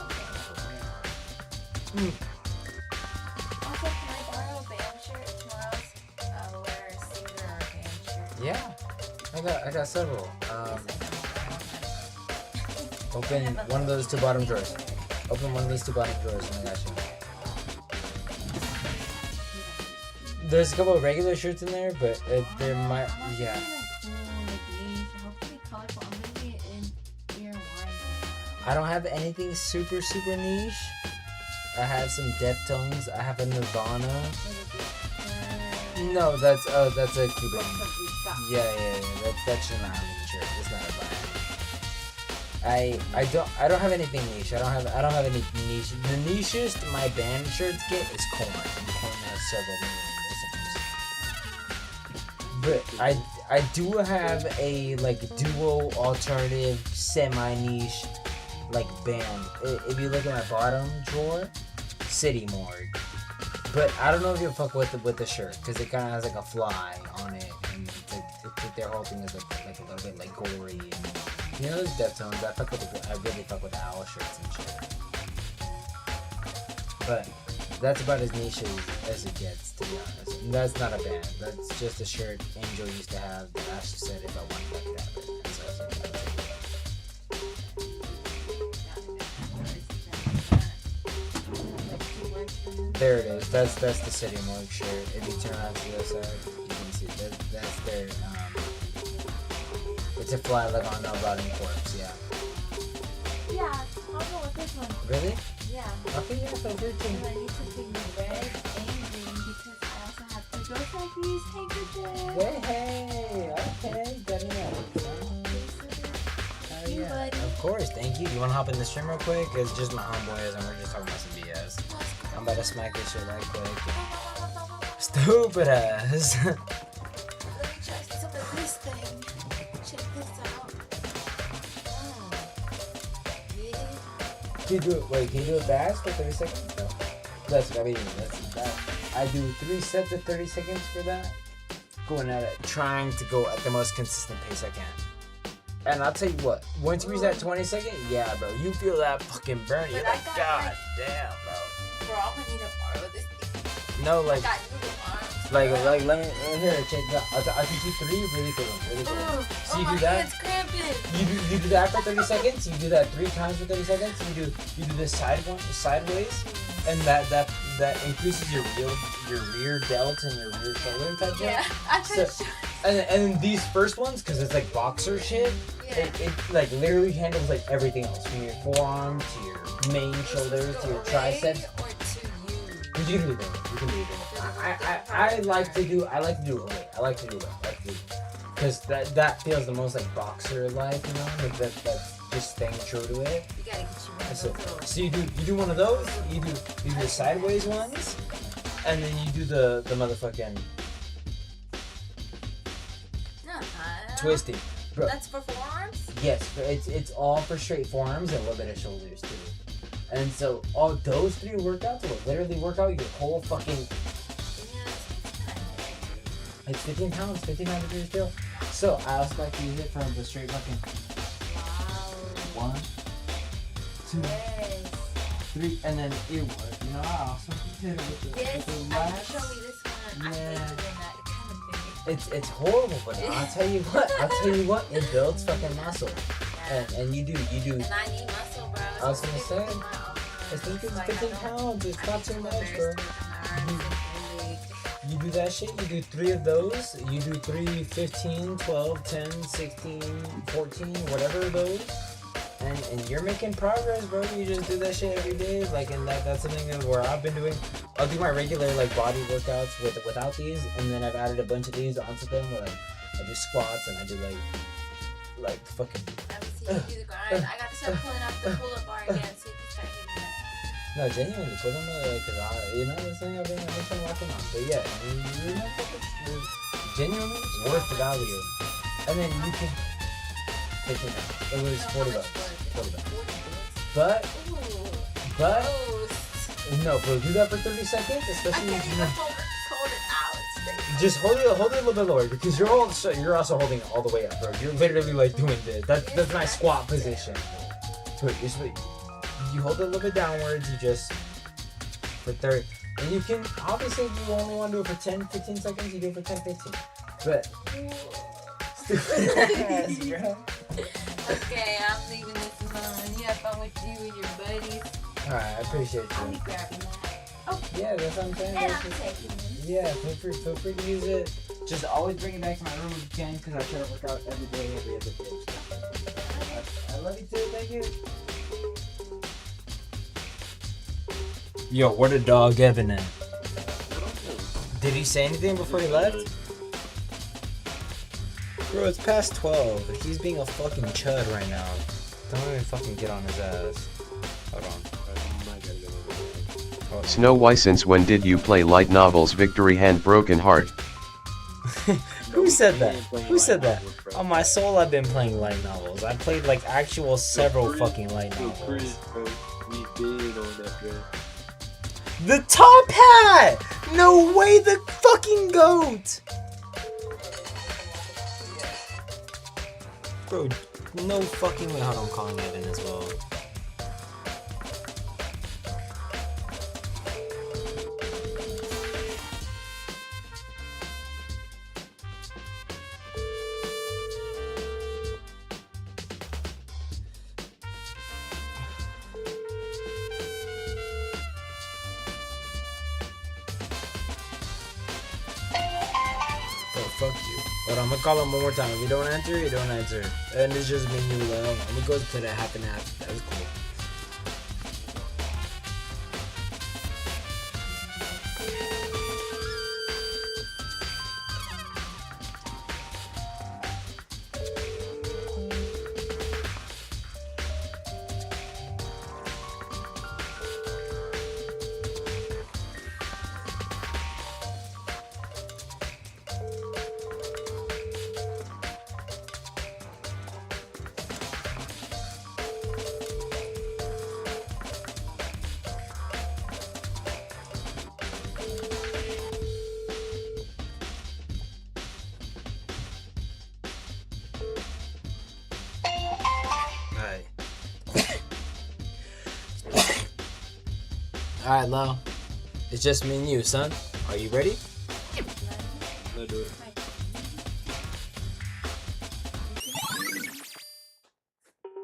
you. Also, can I borrow a band shirt tomorrow? Wear a singer or a band shirt. Yeah. I got several. Open one of those two bottom drawers. Open one of these two bottom drawers and I got you. There's a couple of regular shirts in there, but there might, yeah. I don't have anything super niche. I have some Deftones. I have a Nirvana. No, that's a Cuban. Yeah. That's an island shirt. It's not a band. I don't have anything niche. I don't have any niche. The nichest my band shirts get is Korn. Korn has several million listeners. But I do have a duo alternative semi niche band. If you look at my bottom drawer, City Morgue. But I don't know if you'll fuck with the shirt because it kind of has a fly on it, and their whole thing is a little bit gory. And, those Deftones. I really fuck with the owl shirts and shit. But that's about as niche as it gets, to be honest. And that's not a band. That's just a shirt Angel used to have that Ashley said if I wanted, I could have it. And so I said, yeah, there it is. That's the City Morgue shirt. If you turn around to the other side, you can see that's their it's a fly on a rotting corpse. Yeah. Yeah, I'll go with this one. Really? Yeah. Okay, yeah, so 13. And I need to pick red and green because I also have two ghost puppies. Hey, good day. Hey, okay, good enough. You, buddy. Of course, thank you. You wanna hop in the stream real quick? It's just my homeboys and we're just talking about some BS. I'm about to smack this shit right quick. Stupid ass. Let me try some of this thing. Check this out. Yeah. Can you do it? Wait, can you do it fast for 30 seconds? No. That's that. I do 3 sets of 30 seconds for that. Going at it, trying to go at the most consistent pace I can. And I'll tell you what, once you reach that 20 second, yeah, bro, you feel that fucking burn. You're like, God damn, bro. Bro, I'm gonna need to borrow this thing. No, like, I got noodle arms. let me here, check it out. I'll teach you 3 really good ones, really good ones. So you do that. It's cramping. You do that for 30 seconds. You do that 3 times for 30 seconds. You do this sideways, and that increases your rear delt and your rear shoulder type. Yeah, I so, and these first ones, because it's like boxer shit, it like literally handles like everything else, from your forearm to your main shoulders to your triceps. You can do that. You can do that. I like to do it. I like to do it. Because that feels the most like boxer like, you know, like that's just staying true to it. You gotta get you one of those. So you do one of those. You do the sideways ones, and then you do the motherfucking twisting. Bro. That's for forearms? Yes, it's all for straight forearms and a little bit of shoulders too. And so all those 3 workouts will literally work out your whole fucking. It's 15 pounds, 15 pounds of your still. So I also like to use it from the straight fucking. Wow. 1, 2, 3, and then it worked. You know, I also did it with the lats. Show me this one. Yeah. I hate doing that. It's horrible, but I'll tell you what, it builds fucking muscle. And you do. And I need muscle, bro. I was gonna say, it's 15 pounds, it's not too much, bro. You do that shit, you do 3 of those, you do 3, 15, 12, 10, 16, 14, whatever of those. And you're making progress, bro. You just do that shit every day. Like, and that's something where I've been doing. I'll do my regular like body workouts without these, and then I've added a bunch of these onto them. Where like I do squats and I do like fucking. Let me see you do the grind. I got to start pulling up the pull-up bar again, so you can start hitting that. No, genuinely, put them cause you know this thing I've been trying to watch them on. But yeah, you know, genuinely worth the value. And then you can. It was $40. But no, bro, do that for 30 seconds, especially if you just hold it a little bit lower because you're also holding it all the way up, bro. You're literally like doing this. That's my squat position. But you hold it a little bit downwards. You just for 30, and you can obviously if you only want to do it for 10-15 seconds, you do it for 10-15. But stupid ass, bro. Okay, I'm leaving this alone. You have fun with you and your buddies. Alright, I appreciate I'll you. be grabbing that. Oh. Yeah, that's what I'm saying. And I'm taking it. Yeah, feel free to use it. Just always bring it back to my room if you can, because I try to work out every day, every other day. I love you too, thank you. Yo, where the dog Evan at? Did he say anything before he left? Bro, it's past 12. He's being a fucking chud right now. Don't even fucking get on his ass. Hold on. Snow, why since when did you play light novels Victory Hand Broken Heart? Who said that? Who said that? On my soul, I've been playing light novels. I played like actual several fucking light novels. The top hat! No way, the fucking goat! Bro, no fucking way. Hold on, I'm calling Evan as well. Fuck you. But I'm gonna call him one more time. If you don't answer, you don't answer. And it's just me and you alone. I'm gonna go to that half and half. That's cool. Alright, Lo. It's just me and you, son. Are you ready? Let's do it.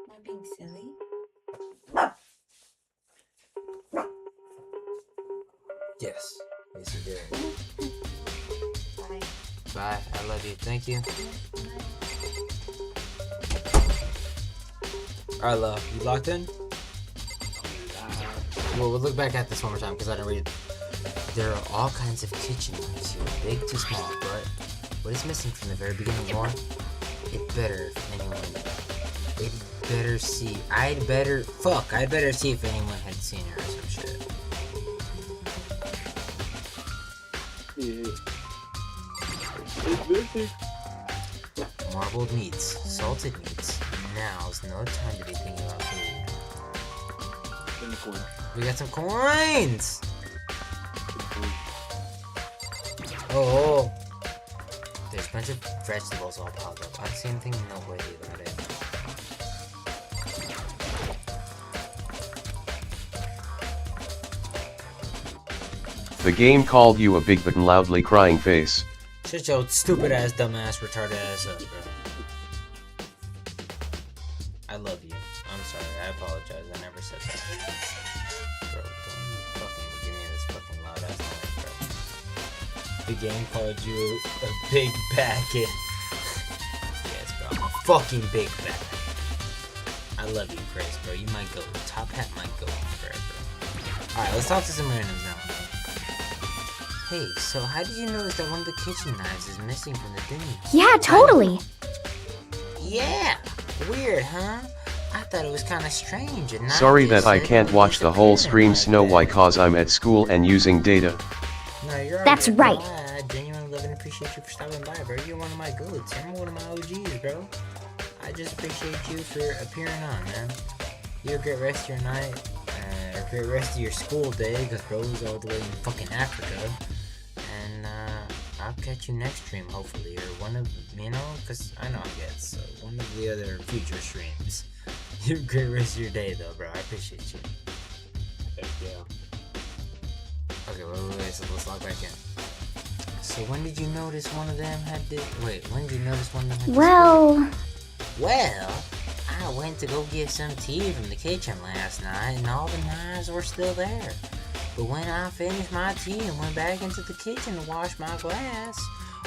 Not being silly. Yes. Yes, you did. Bye. Bye. I love you. Thank you. Alright, Lo. You locked in? Well, we'll look back at this one more time because I didn't read it. There are all kinds of kitchen knives here, big to small, but what is missing from the very beginning of war? I'd better see if anyone had seen her or some shit. Yeah. It's missing. Marbled meats, salted meats. Now's no time to be thinking about food. In the corner. We got some coins! Oh, there's a bunch of vegetables all piled up. I don't see anything noteworthy about it. The game called you a big but loudly crying face. Shut your stupid ass, dumbass, retarded ass up, bro. I love you. I'm sorry. I apologize. I never said that. Bro, don't you fucking give me this fucking loud ass noise, bro. The game called you a big bad kid. Yes, bro. I'm a fucking big bad. I love you, Chris, bro. You might go. Top hat might go forever. Alright, let's talk to some randoms now. Hey, so how did you notice that one of the kitchen knives is missing from the dinner? Yeah, totally. Yeah! Weird, huh? I thought it was kind of strange. And Sorry that I can't watch the whole stream Snow White cause I'm at school and using data. No, you're That's alright, right. bro. I genuinely love and appreciate you for stopping by, bro. You're one of my goats. You're one of my OGs, bro. I just appreciate you for appearing on, man. You have a great rest of your night. A great rest of your school day, because bro is all the way in fucking Africa. And I'll catch you next stream, hopefully, or one of, you know, because I know I get, so one of the other future streams. You have a great rest of your day, though, bro. I appreciate you. Heck yeah. Okay, wait, so let's log back in. So when did you notice one of them had when did you notice one of them had Well, I went to go get some tea from the kitchen last night, and all the knives were still there. But when I finished my tea and went back into the kitchen to wash my glass,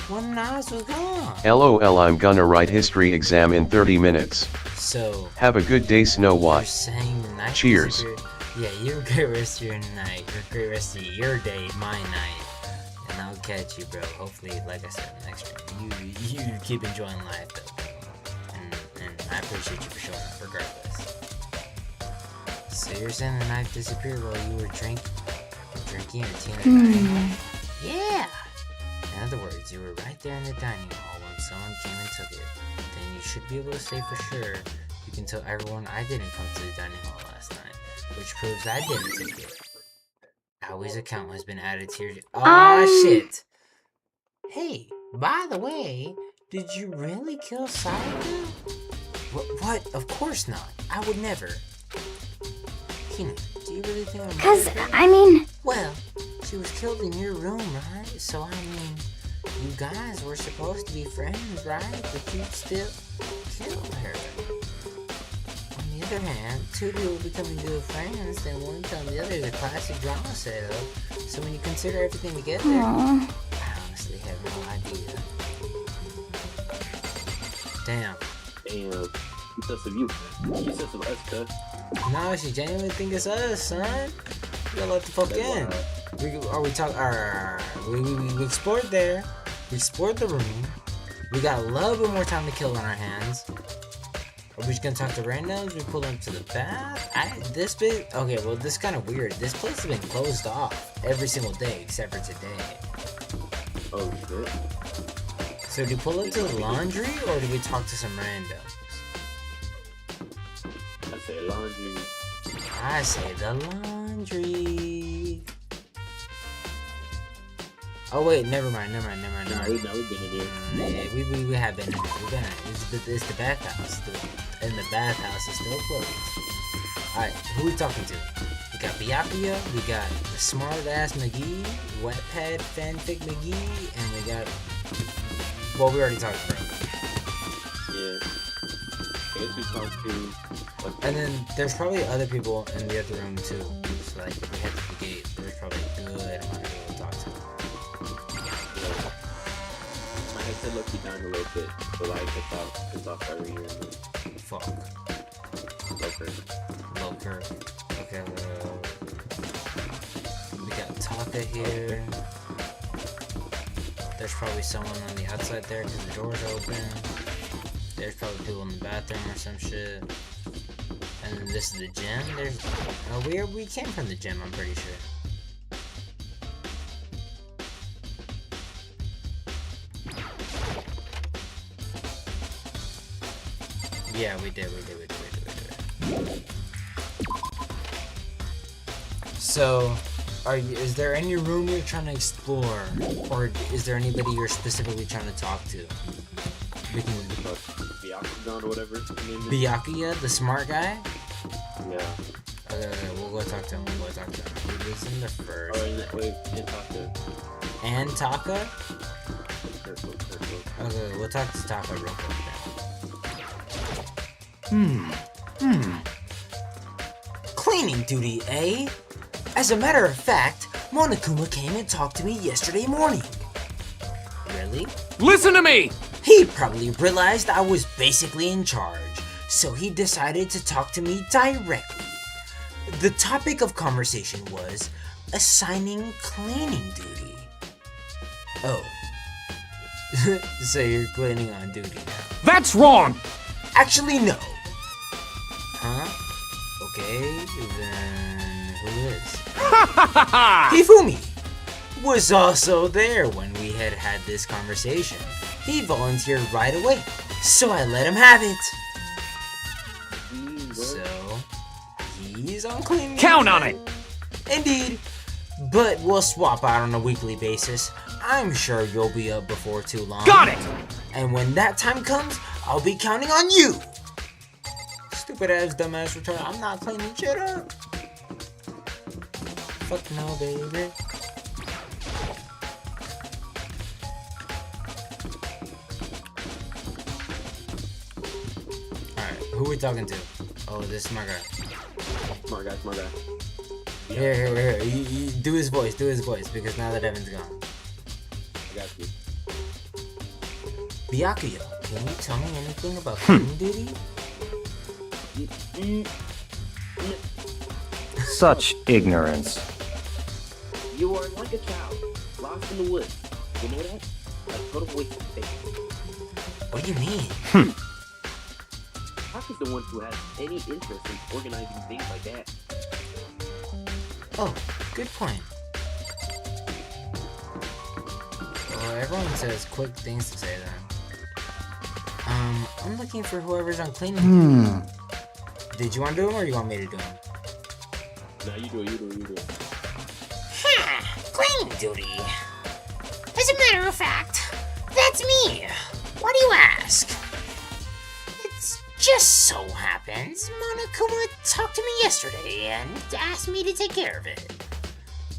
one of the knives was gone. LOL, I'm gonna write history exam in 30 minutes. So, Have a good day, Snow you're White. saying the night Cheers. disappeared? Yeah, you have a great rest of your night, or a great rest of your day, my night. And I'll catch you, bro. Hopefully, like I said, next stream. You keep enjoying life, though. And I appreciate you for showing up, regardless. So you're saying the knife disappeared while you were drinking your tea in the dining hall? Yeah! In other words, you were right there in the dining hall when someone came and took it. Then you should be able to say for sure you can tell everyone I didn't come to the dining hall last night, which proves I didn't take it. Aoi's account has been added to your... Aw, shit! Hey, by the way, did you really kill Sayaka? What? Of course not. I would never. Hina, do you really think I'm... 'cause, I mean... Well, she was killed in your room, right? So, I mean, you guys were supposed to be friends, right? But you still killed her. On the other hand, two people becoming good friends, then one telling the other is a classic drama setup. So when you consider everything together, Aww. I honestly have no idea. Damn. Damn. You sus of you. You sus of us, cuz. No, she genuinely think it's us, son. You gotta let the fuck in. We explored there. We explored the room. We got a little bit more time to kill on our hands. Are we just gonna talk to randoms? We pull them to the bath? This is kind of weird. This place has been closed off every single day except for today. Oh, shit. So do we pull up to the laundry or do we talk to some randoms? I say laundry. I say the laundry. Oh wait, never mind. No, we've been in here. Yeah, we have been in there. We've been in it. It's the bathhouse. And the bathhouse is still closed. Alright, who we talking to? We got Byakuya, we got the smart ass McGee, Wetpad Fanfic McGee, and we got. Well, we already talked about. Yeah. I guess we talked to. And then there's probably other people in the other room too. So like, if we head to the gate, there's probably a good amount of people to talk to. My headset looked me down a little bit, so like it's off every year. Fuck. Loker. Okay, we got Taka here. There's probably someone on the outside there because the door's open. There's probably people in the bathroom or some shit. And then this is the gym. There's we came from the gym, I'm pretty sure. Yeah, we did. So, is there any room you're trying to explore? Or is there anybody you're specifically trying to talk to? We can... Byakuya or whatever his name is. Byakuya, the smart guy? Yeah. Okay, we'll go talk to him. He was in the first. Oh, wait, and Taka. And Taka? Careful. Okay, we'll talk to Taka real quick then. Cleaning duty, eh? As a matter of fact, Monokuma came and talked to me yesterday morning. Really? Listen to me! He probably realized I was basically in charge, so he decided to talk to me directly. The topic of conversation was assigning cleaning duty. Oh. So you're cleaning on duty now. That's wrong! Actually, no. Huh? Okay, then who is? Hifumi was also there when we had this conversation. He volunteered right away, so I let him have it. So, he's on cleaning. Count on it! Indeed. But we'll swap out on a weekly basis. I'm sure you'll be up before too long. Got it! And when that time comes, I'll be counting on you. Stupid ass, dumbass retard. I'm not cleaning shit up. Fuck no, baby. Alright, who we talking to? Oh, this is my guy. Smart guy. Here. You do his voice, because now that Evan's gone. I got you. Byakuya, can you tell me anything about cleaning duty? Such ignorance. You are like a child, lost in the woods. You know that? A total waste of space. What do you mean? Taka's the one who has any interest in organizing things like that. Oh, good point. Well, everyone says quick things to say then. I'm looking for whoever's on cleaning. Did you want to do them or you want me to do them? No, you do it. Cleaning duty. As a matter of fact, that's me. Why do you ask? It's just so happens Monokuma talked to me yesterday and asked me to take care of it.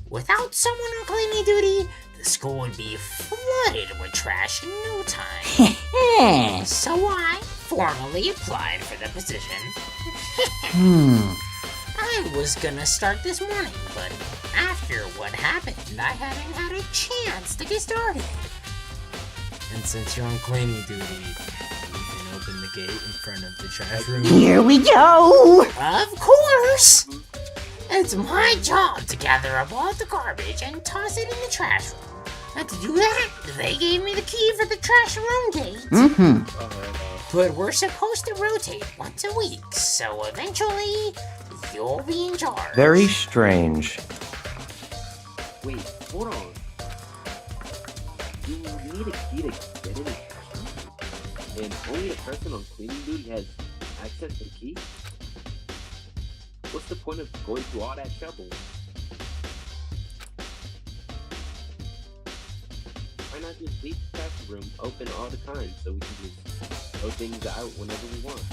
Without someone on cleaning duty, the school would be flooded with trash in no time. So I formally applied for the position. I was gonna start this morning, but after what happened, I hadn't had a chance to get started. And since you're on cleaning duty, you can open the gate in front of the trash room. Here we go! Of course! It's my job to gather up all the garbage and toss it in the trash room. And to do that, they gave me the key for the trash room gate. But we're supposed to rotate once a week, so eventually, you'll be in charge. Very strange. Wait, hold on. You need a key to get in the trash room? And only the person on cleaning duty has access to the key? What's the point of going through all that trouble? Why not just leave the trash room open all the time so we can just throw things out whenever we want?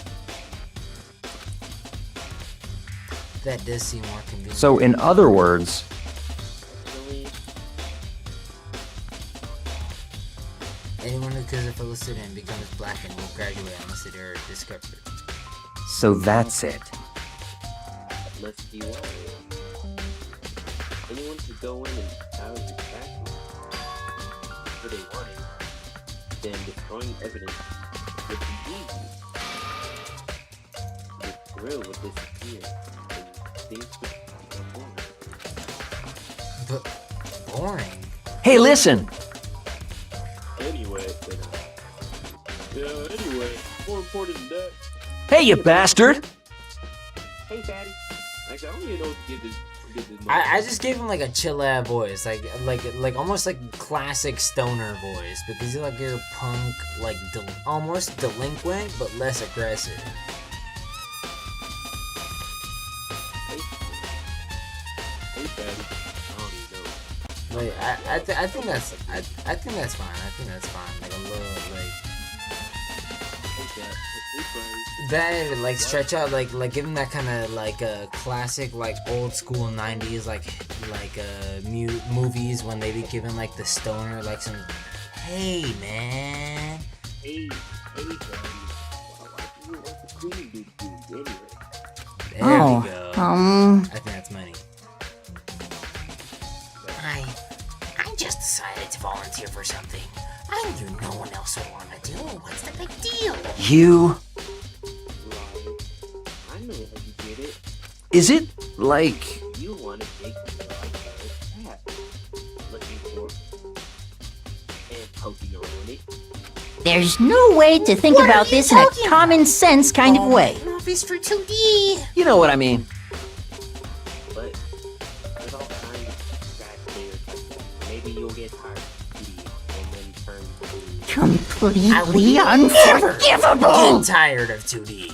That does seem more convenient. So, in other words, Really? Anyone who kills a fellow student becomes black and will graduate unless they are discovered. so that's it. Unless you are. Anyone could go in and out of the classroom whenever they wanted, then destroying evidence would be easy. The thrill would disappear, and things would become boring. But boring. Hey, listen. Anyway, anyway, more important than that. Hey, you bastard. Hey, Fatty. Actually, I don't even know what to give this. I just gave him like a chill out voice, like almost like classic stoner voice, because he's like your punk, like almost delinquent but less aggressive. Hey, Fatty. I don't even know. Like I think that's fine. I think that's fine. Like a little like that, like stretch out, like give him that kind of like a classic, like old school '90s, like movies when they be giving like the stoner, like some, hey man. Hey, Fatty. What's the cleaning dude doing anyway? There we go. I think that's money. I just decided to volunteer for something I knew no one else would want to do. What's the big deal? You? I know how you did it. Is it like... You want to take the hat, looking for and poking around it. There's no way to think What about are you this in a talking common sense kind of way. Movies for 2D. You know what I mean. But there's all kinds of scratch layers. Maybe you'll get tired of 2D and then turn to... Completely unforgivable! Get tired of 2D.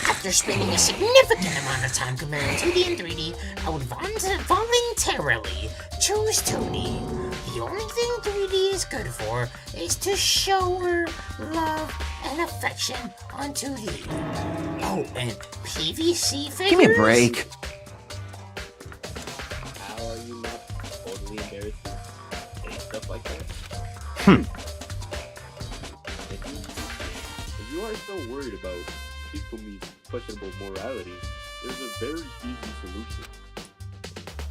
After spending a significant amount of time comparing 2D and 3D, I would voluntarily choose 2D. The only thing 3D is good for is to show her love and affection on 2D. Oh, and PVC figures? Give me a break. How are you not totally embarrassed to say stuff like that? If you are so worried about Hikumi's questionable morality, there's a very easy solution.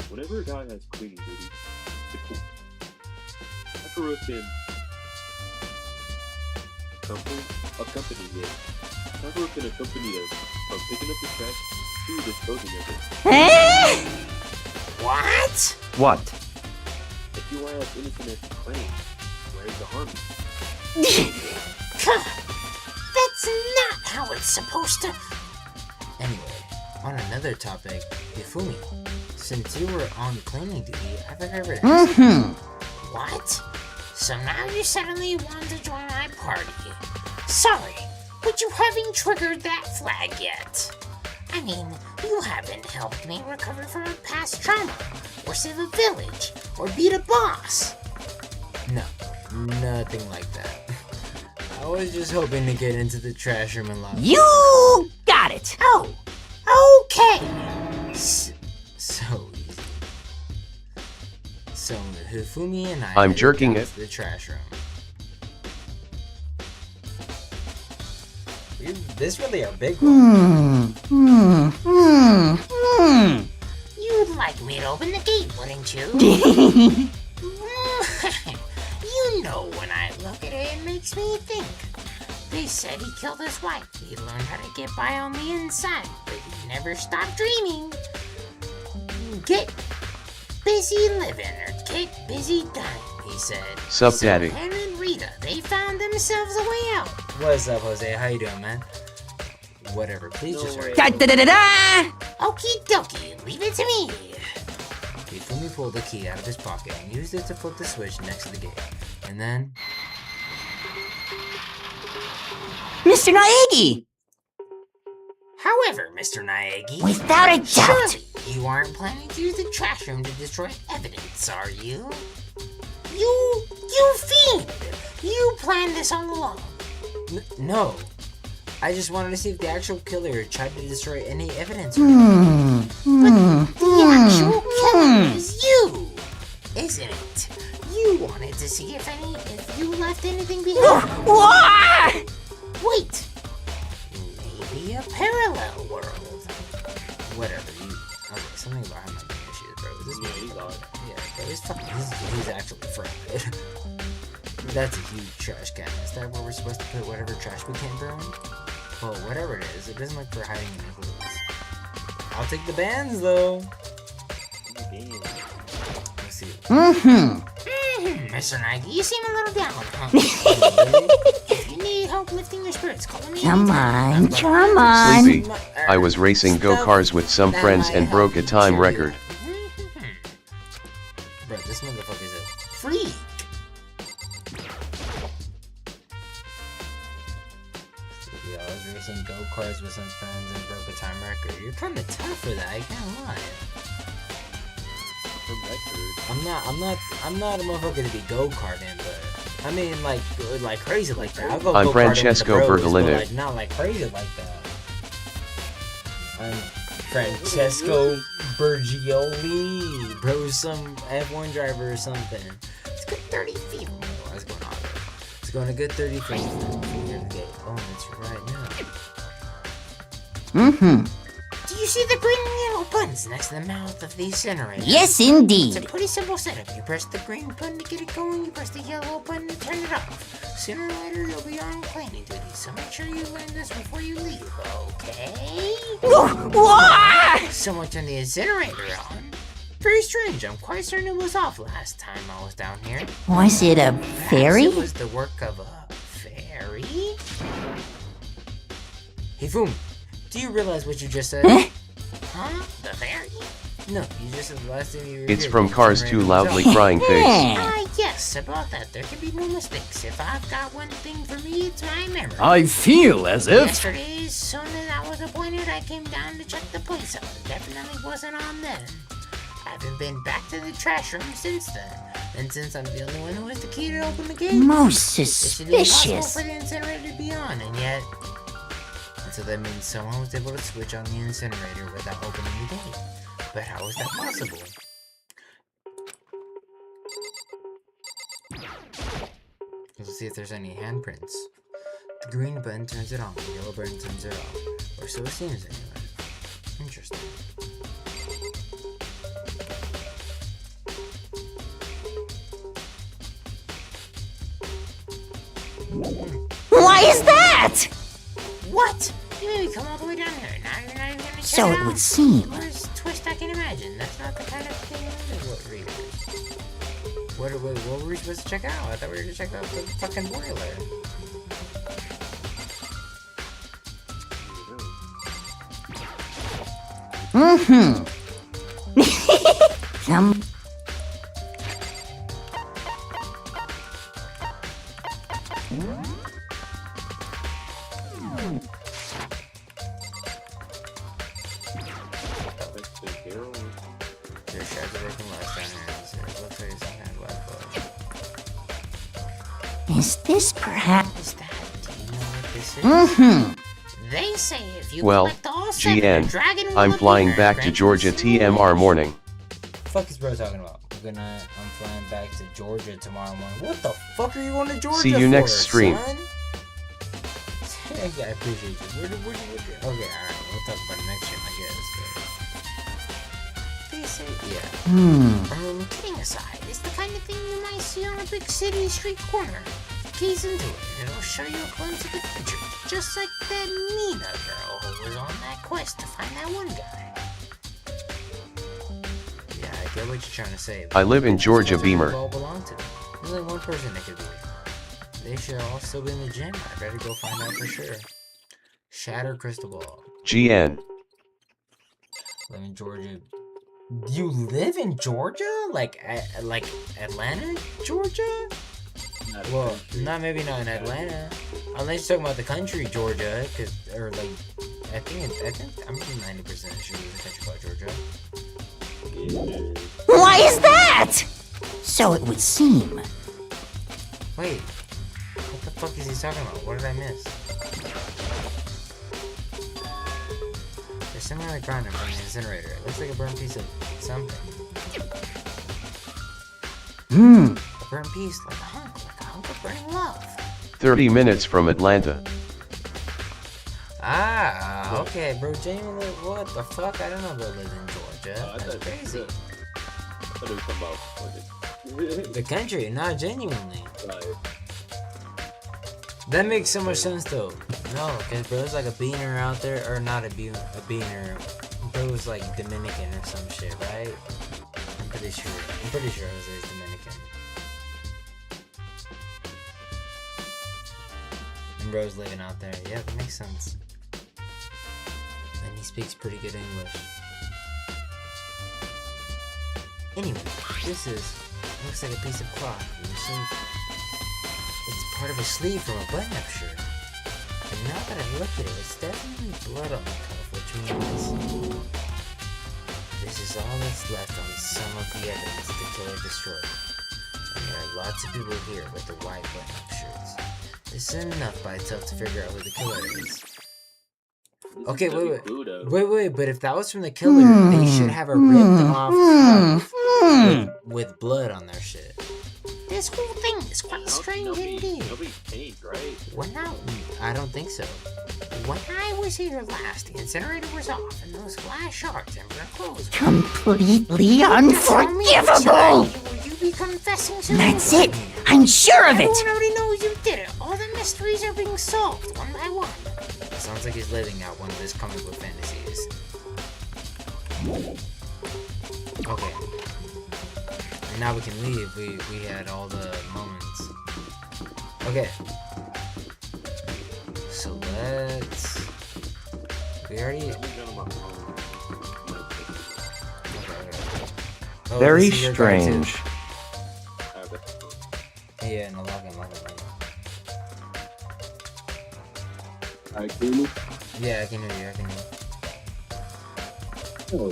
Whenever a guy has cleaning duty, Sakura can accompany him. Sakura can accompany him from picking up the trash to disposing of it. What? What? If you are as innocent as you claim, where's the harm? That's not how it's supposed to... Anyway, on another topic, Yufumi, since you were on cleaning duty, have I ever asked you? What? So now you suddenly want to join my party. Sorry, but you haven't triggered that flag yet. I mean, you haven't helped me recover from a past trauma, or save a village, or beat a boss. No, nothing like that. I was just hoping to get into the trash room and lock. You got it! Oh, okay. So easy. So Hifumi and I I'm headed jerking down it. to the trash room. This really a big one. You'd like me to open the gate, wouldn't you? You know, when I look at it, it makes me think. They said he killed his wife. He learned how to get by on the inside, but he never stopped dreaming. Get busy living or get busy dying, he said. Sup, So daddy? Hannah and Rita, they found themselves a way out. What's up, Jose? How you doing, man? Whatever, please just hurry. Da-da-da-da-da! Okie dokie, leave it to me. Hifumi pulled the key out of his pocket and used it to flip the switch next to the gate. And then... Mr. Naegi! However, Mr. Naegi, Without a doubt! surely you aren't planning to use the trash room to destroy evidence, are you? You fiend! You planned this all along. No. I just wanted to see if the actual killer tried to destroy any evidence. The actual killer is you, isn't it? You wanted to see if you left anything behind. Wait! Maybe a parallel world. Whatever, okay, something about him might be issues, bro. This yeah, bro, he's actually fried. That's a huge trash can. Is that where we're supposed to put whatever trash we can burn? Well, whatever it is, it doesn't look for hiding any clues. I'll take the bands, though. Let's see. Mr. Nike, you seem a little down. If you need help lifting your spirits, call me. Come on, come on. Sleepy. I was racing go-karts with some friends and broke a time record. Bro, this motherfucker's a freak. Sleepy, I was racing go-karts with some friends and broke a time record. You're kind of tough for that, I can't lie. I'm not a motherfucker to be go-karting, but I mean like crazy like that. I'll go I'm go-karting Francesco with the bros, Bertolini. but, like, not like crazy like that. I'm Francesco Bergioli, bro, some F1 driver or something. It's good 30 feet. Oh, what's going on? It's going a good 30 feet from here to the gate. Oh, it's right now. Do you see the green and yellow buttons next to the mouth of the incinerator? Yes, indeed. It's a pretty simple setup. You press the green button to get it going, you press the yellow button to turn it off. Sooner or later, you'll be on cleaning duty, so make sure you learn this before you leave, okay? Someone turned the incinerator on. Very strange. I'm quite certain it was off last time I was down here. Was it a fairy? Perhaps it was the work of a fairy? Hey, Foom, do you realize what you just said? Huh? The fairy? No, you just said the last thing you It's from Cars 2 loudly crying face. Yes, about that. There can be no mistakes. If I've got one thing for me, it's my memory. I feel as if... Yesterday, as soon as I was appointed, I came down to check the place out. It definitely wasn't on then. I haven't been back to the trash room since then. And since I'm the only one who has the key to open the gate... Most It's suspicious. impossible for the incinerator to be on, and yet... And so that means someone was able to switch on the incinerator without opening the gate. But how is that possible? Let's see if there's any handprints. The green button turns it on, the yellow button turns it off. Or so it seems anyway. Interesting. Why is that? What? You made me come all the way down here. Now you're not even gonna check So it it out? would seem. Worst twist I can imagine. That's not the kind of thing I What were we supposed to check out? I thought we were gonna check out the fucking boiler. Come. Is this perhaps... Do you know what this is? They say if you Well, collect all seven, GN, dragon will I'm appear flying and back to grant Georgia you some TMR morning. Fuck is bro talking about? I'm flying back to Georgia tomorrow morning. What the fuck are you going to Georgia See you for, next stream. son? Yeah, I appreciate you. Okay, alright, we'll talk about it next stream, I guess. They say, Yeah. kidding aside, it's the kind of thing you might see on a big city street corner. Gaze into it, and it'll show you a glimpse of the future. Just like that Mina girl who was on that quest to find that one guy. Yeah, I get what you're trying to say. I live in Georgia That's what Beamer. they all belong to. There's only one person that could be. They should all still be in the gym. I better go find out for sure. Shatter crystal ball. GN. Live in Georgia. You live in Georgia? Like Atlanta, Georgia? Well, maybe not in Atlanta. Unless you're talking about the country Georgia, I think I'm 90% sure there's a country called Georgia. Why is that? So it would seem. Wait, what the fuck is he talking about? What did I miss? similarly grounded from the incinerator. It looks like a burnt piece of something. A burnt piece, like a hunk of burning love. 30 minutes from Atlanta. Ah, okay, bro. Genuinely, what the fuck? I don't know about living in Georgia. That's crazy. I thought it was talking about The country, not genuinely. That makes so much sense though. No, because bro, there's like a beaner out there, or not a beaner. Bro was like Dominican or some shit, right? I'm pretty sure Jose's Dominican. And bro's living out there. Yeah, that makes sense. And he speaks pretty good English. Anyway, this looks like a piece of cloth. It's part of a sleeve from a button-up shirt. And now that I've looked at it, it's definitely blood on the cuff, which means this is all that's left on some of the evidence the killer destroyed. And there are lots of people here with the white button-up shirts. This isn't enough by itself to figure out who the killer is. Okay, wait, but if that was from the killer, they should have a ripped off cuff with blood on their shit. This whole thing is quite strange indeed. Nobody's paid, right? I don't think so. When I was here last, the incinerator was off, and those glass shards and burnt clothes. Completely unforgivable! Will you be confessing to? That's it! I'm sure of it! Everyone already knows you did it. All the mysteries are being solved one by one. It sounds like he's living out one of his comic book fantasies. Okay. And now we can leave. We had all the moments. Okay. So let's... We already... Oh, Very strange. Yeah, no, log in. Alright, can you hear me? Yeah, I can hear you. Oh,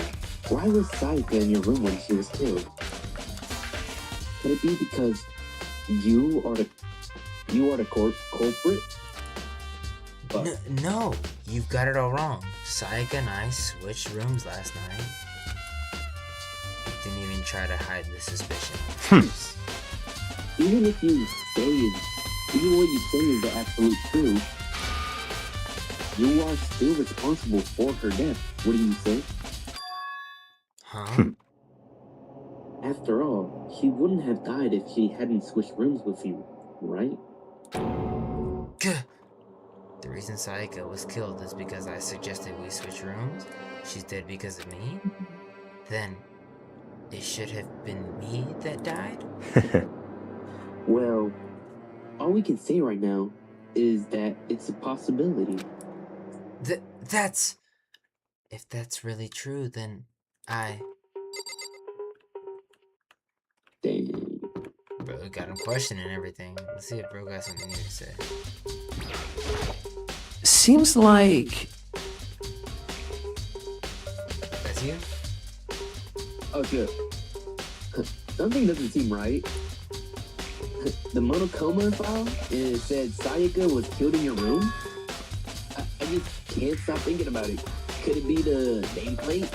why was Sayaka in your room when she was killed? Could it be because you are the culprit? But No, you've got it all wrong. Sayaka and I switched rooms last night. Didn't even try to hide the suspicion. even what you say is the absolute truth, you are still responsible for her death. What do you say? Huh? After all, she wouldn't have died if she hadn't switched rooms with you, right? The reason Sayaka was killed is because I suggested we switch rooms. She's dead because of me. Then, it should have been me that died? Well, all we can say right now is that it's a possibility. If that's really true, then Dang. Bro, got him questioning everything. Let's see if bro got something new to say. Seems like... That's you? Oh, shit. Something doesn't seem right. The monochroma file, it said Sayaka was killed in your room? I just can't stop thinking about it. Could it be the nameplate?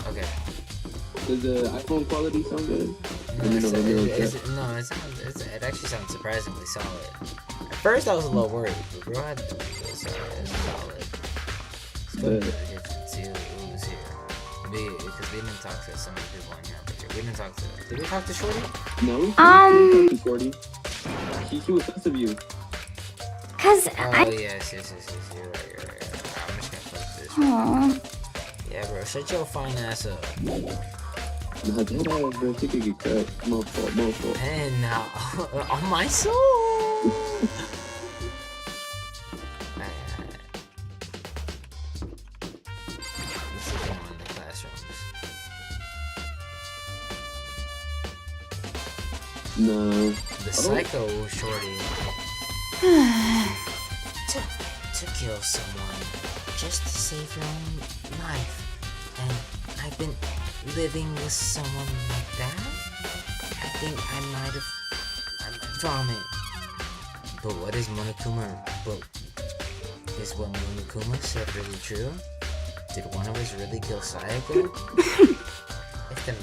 Okay. Does the iPhone quality sound good? It actually sounds surprisingly solid. At first I was a little worried, but bro had to it's solid. It's good. See who was here. Because we didn't talk to some of the people in here. Did we talk to Shorty? No, we didn't talk to Shorty. She was sus of you. Cause Yes, you're right. I'm just gonna post this. Aww. Yeah, bro, shut your fine ass up. Nah, that ass, bro, she could get cut. My fault. And now, on my soul! Let's see them in the classrooms. No. The psycho Shorty. to kill someone just to save your own life. And I've been living with someone like that? I think I might vomit. But what is Monokuma? But Is what Monokuma said really true? Did one of us really kill Sayaka? If the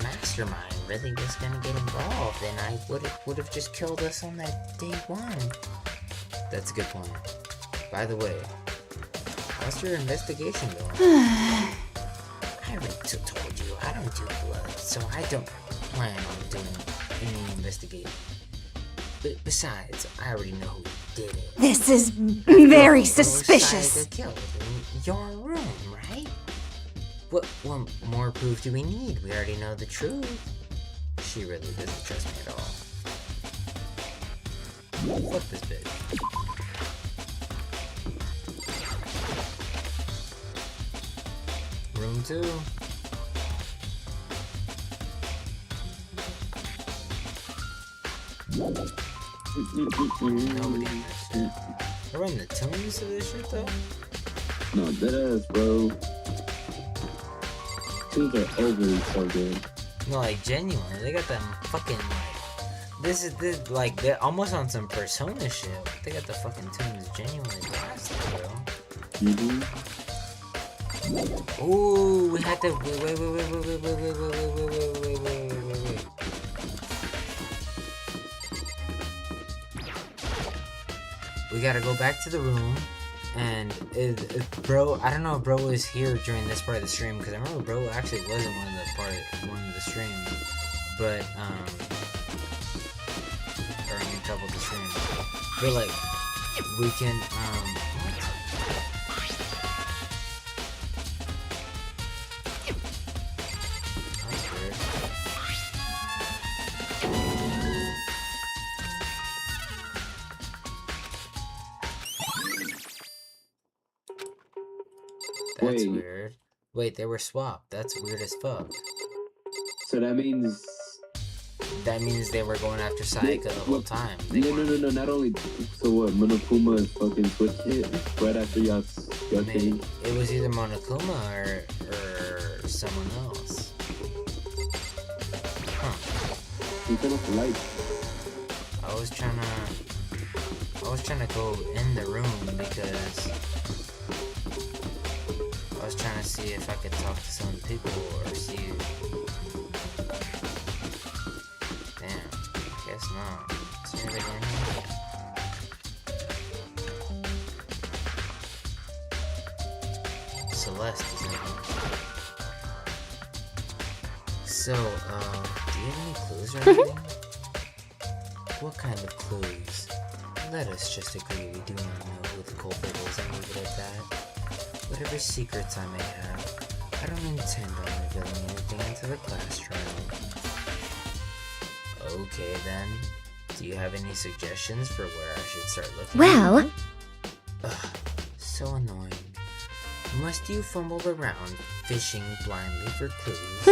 mastermind really was gonna get involved, then I would have just killed us on that day one. That's a good point. By the way, how's your investigation going? I already told you, I don't do blood, so I don't plan on doing any investigating. But besides, I already know who did it. This is very suspicious. Sayaka killed in your room, right? What more proof do we need? We already know the truth. She really doesn't trust me at all. Fuck this bitch. Room 2. Nobody understood. They're running the tunes to this shit though? No, deadass, bro. Tunes are overly so good. No, like genuinely, they got them fucking like this like they're almost on some Persona shit. They got the fucking tunes genuinely blasted, bro. Ooh, we had to wait. We gotta go back to the room, and bro, I don't know if bro was here during this part of the stream, because I remember bro actually wasn't one of the stream, but or in a couple of the streams, but like we can that's weird. That's weird. Wait, they were swapped. That's weird as fuck. So that means they were going after Sayaka the whole time. No. Not only. So what? Monokuma fucking switched it right after y'all came. It was either Monokuma or someone else. Huh. You turned off the light. I was trying to go in the room because I was trying to see if I could talk to some people or see. Damn, I guess not. Is there anybody in here? Celeste is in here. So, do you have any clues or anything? What kind of clues? Let us just agree we do not know who the culprit is and leave it at that. Whatever secrets I may have, I don't intend on revealing anything until the class trial. Okay then. Do you have any suggestions for where I should start looking? Well... Ugh, so annoying. Must you fumble around, fishing blindly for clues?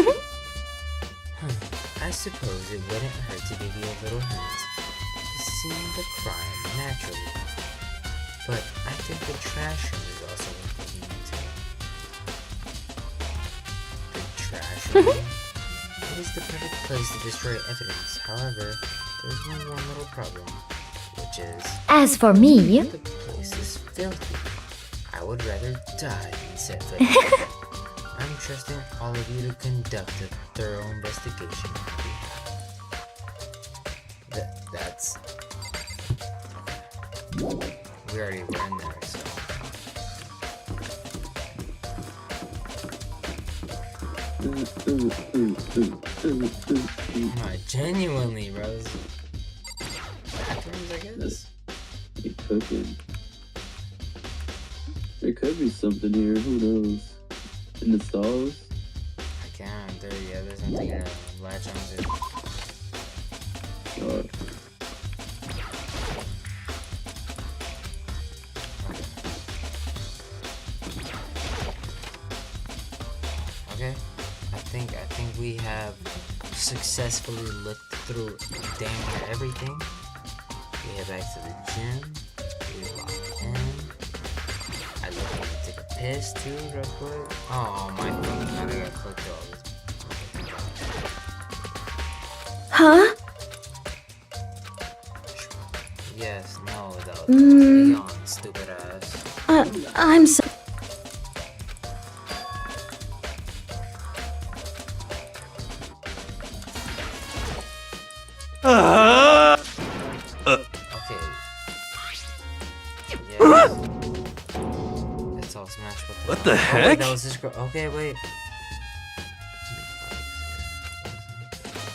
I suppose it wouldn't hurt to give you a little hint. Seeing the crime naturally. But I think the trash room is also worth looking into. The trash room? It is the perfect place to destroy evidence. However, there's one little problem, which is... As for me... The place is filthy. I would rather die than set foot. I'm trusting all of you to conduct a thorough investigation on my behalf. That's... We already were in there, so... No, genuinely, bros. Bathrooms, I guess? You cooking. There could be something here, who knows? In the stalls? I can't, there's nothing to latch onto. God. Okay, I think we have successfully looked through damn near everything. We head back to the gym. We lock in. I look like to take a piss too, real quick. Oh my god, I gotta click all this. Huh? Yes, no, though. Leon's stupid ass. I'm so. Okay. Yes. It's all smashed. What the Oh, wait, heck? that was this girl. Okay, wait.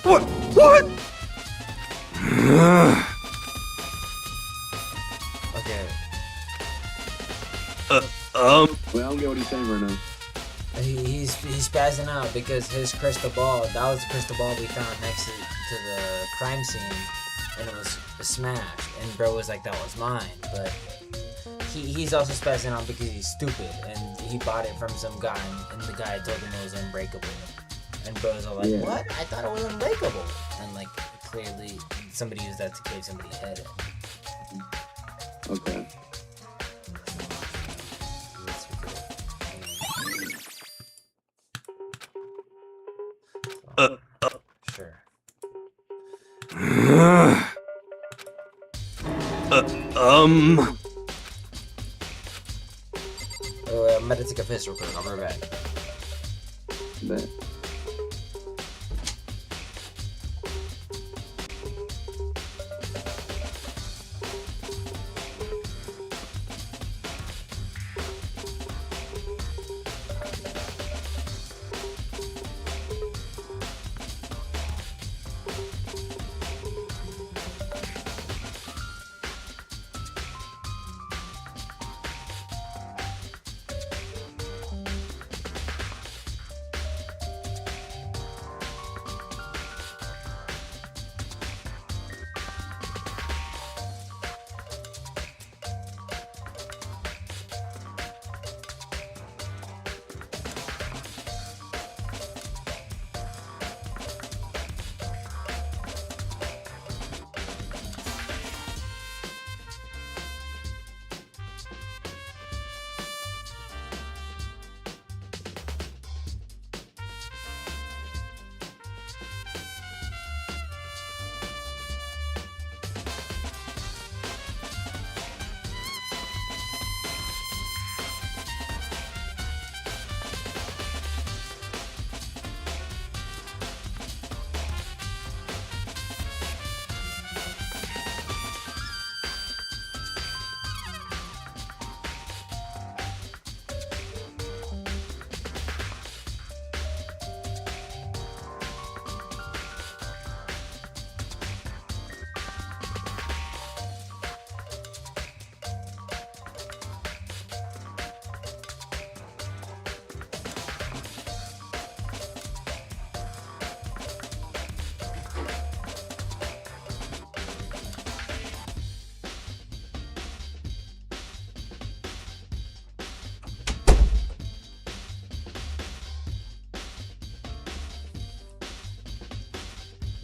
What? What? Okay. Wait, I don't get what he's saying right now. He's spazzing out because his crystal ball, that was the crystal ball we found next to the crime scene, and it was smashed, and bro was like, that was mine, but he's also spazzing out because he's stupid, and he bought it from some guy, and the guy told him it was unbreakable, and bro's all like, what? I thought it was unbreakable, and like, clearly, somebody used that to cave somebody's head in. Okay. Sure. Oh, I'm gonna take a piss real quick. I'll be right back. Bet.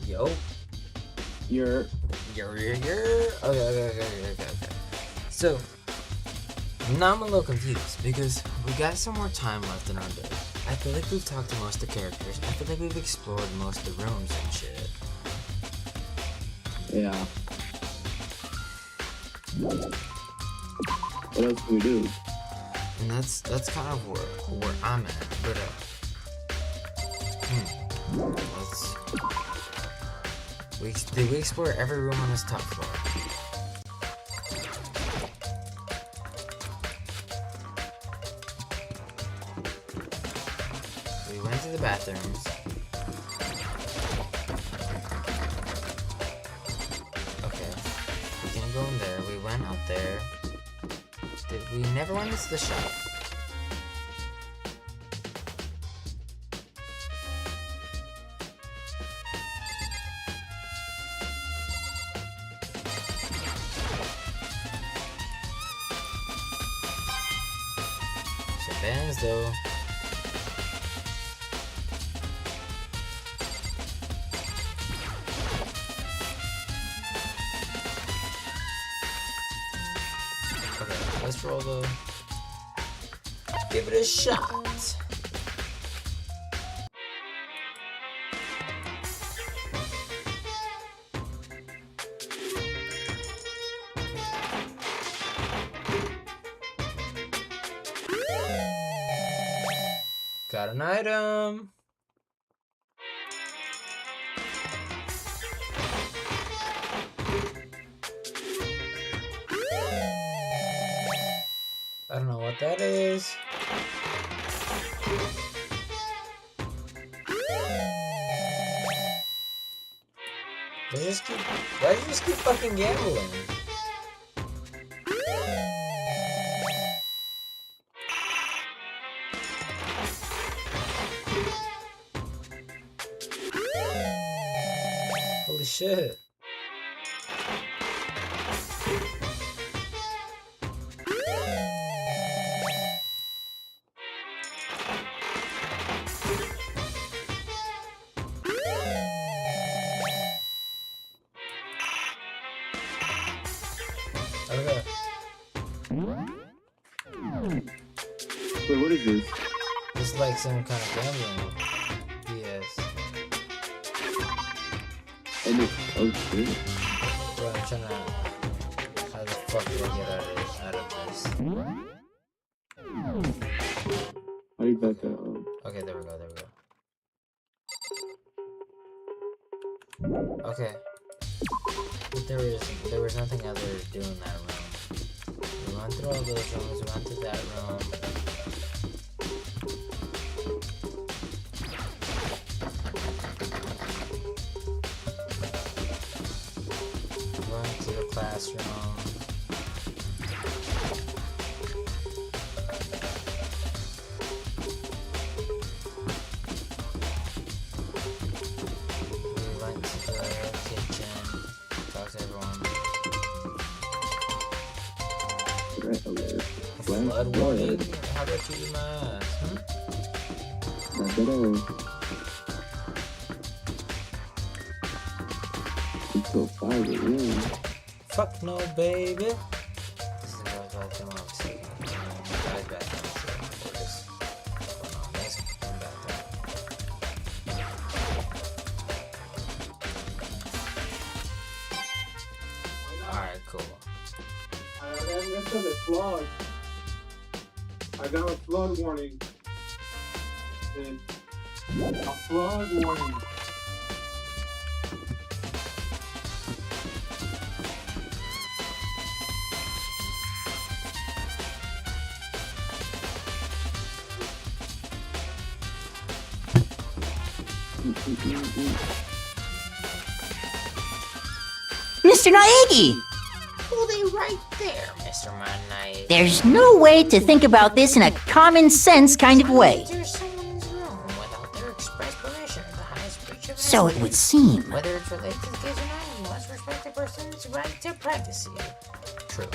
Yo. You're. Okay. So, now I'm a little confused because we got some more time left in our day. I feel like we've talked to most of the characters. I feel like we've explored most of the rooms and shit. Yeah. What else can we do? And that's kind of where I'm at. But did we explore every room on this top floor? We went to the bathrooms. Okay, we can't go in there. We went out there. We never went into the shop. Bands though. Okay, let's roll though. Give it a shot. Got an item. I don't know what that is. Why do you just keep fucking gambling? Holy shit. Okay. Wait, what is this? It's like some kind of gambling. BS. And it, oh shit. Bro, I'm trying to... How the fuck do I get out of this? How do you back up? Okay, there we go, Okay. But there was nothing other to do in that room. We went through all those rooms, we went to that room. We went to the classroom. We went to the kitchen, talked to everyone. Red alert. Blood warning? How about you do my ass, huh? Not better. Until 5 a.m. Fuck no, baby. This is the bathroom obviously. Guys bathroom before this. Going on this bathroom. Alright, cool. That's because it's flawed. I got a flood warning. And a flood warning. Mr. Naegi! Well, they right there, Mr. Knight. There's no way to think about this in a common sense kind of way. Enter someone's room without their express permission, the highest breach of So it would seem. Whether it's related to the case or not, you must respect the person's right to privacy. True.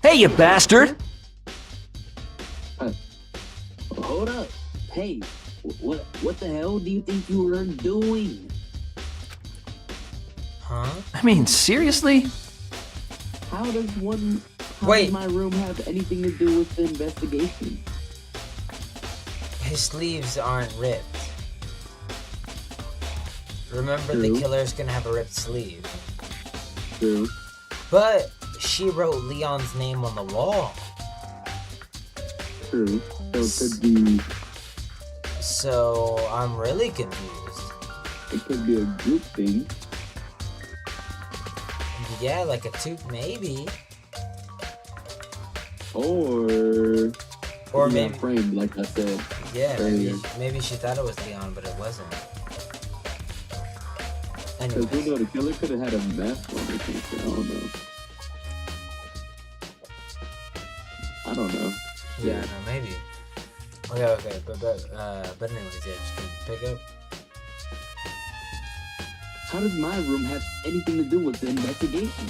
Hey, you bastard! Hold up. Hey, what the hell do you think you were doing? Huh? I mean, seriously? How does my room have anything to do with the investigation? His sleeves aren't ripped. Remember, the killer's gonna have a ripped sleeve. True. But she wrote Leon's name on the wall. True. So it could be. So I'm really confused. It could be a group thing. Yeah, like a tooth, maybe. Or maybe framed, like I said. Yeah, earlier. maybe she thought it was Leon, but it wasn't. Because who knows, the killer could have had a mask on or something. I don't know. Yeah, no, maybe. Okay, but anyways, yeah, just gonna pick up. How does my room have anything to do with the investigation?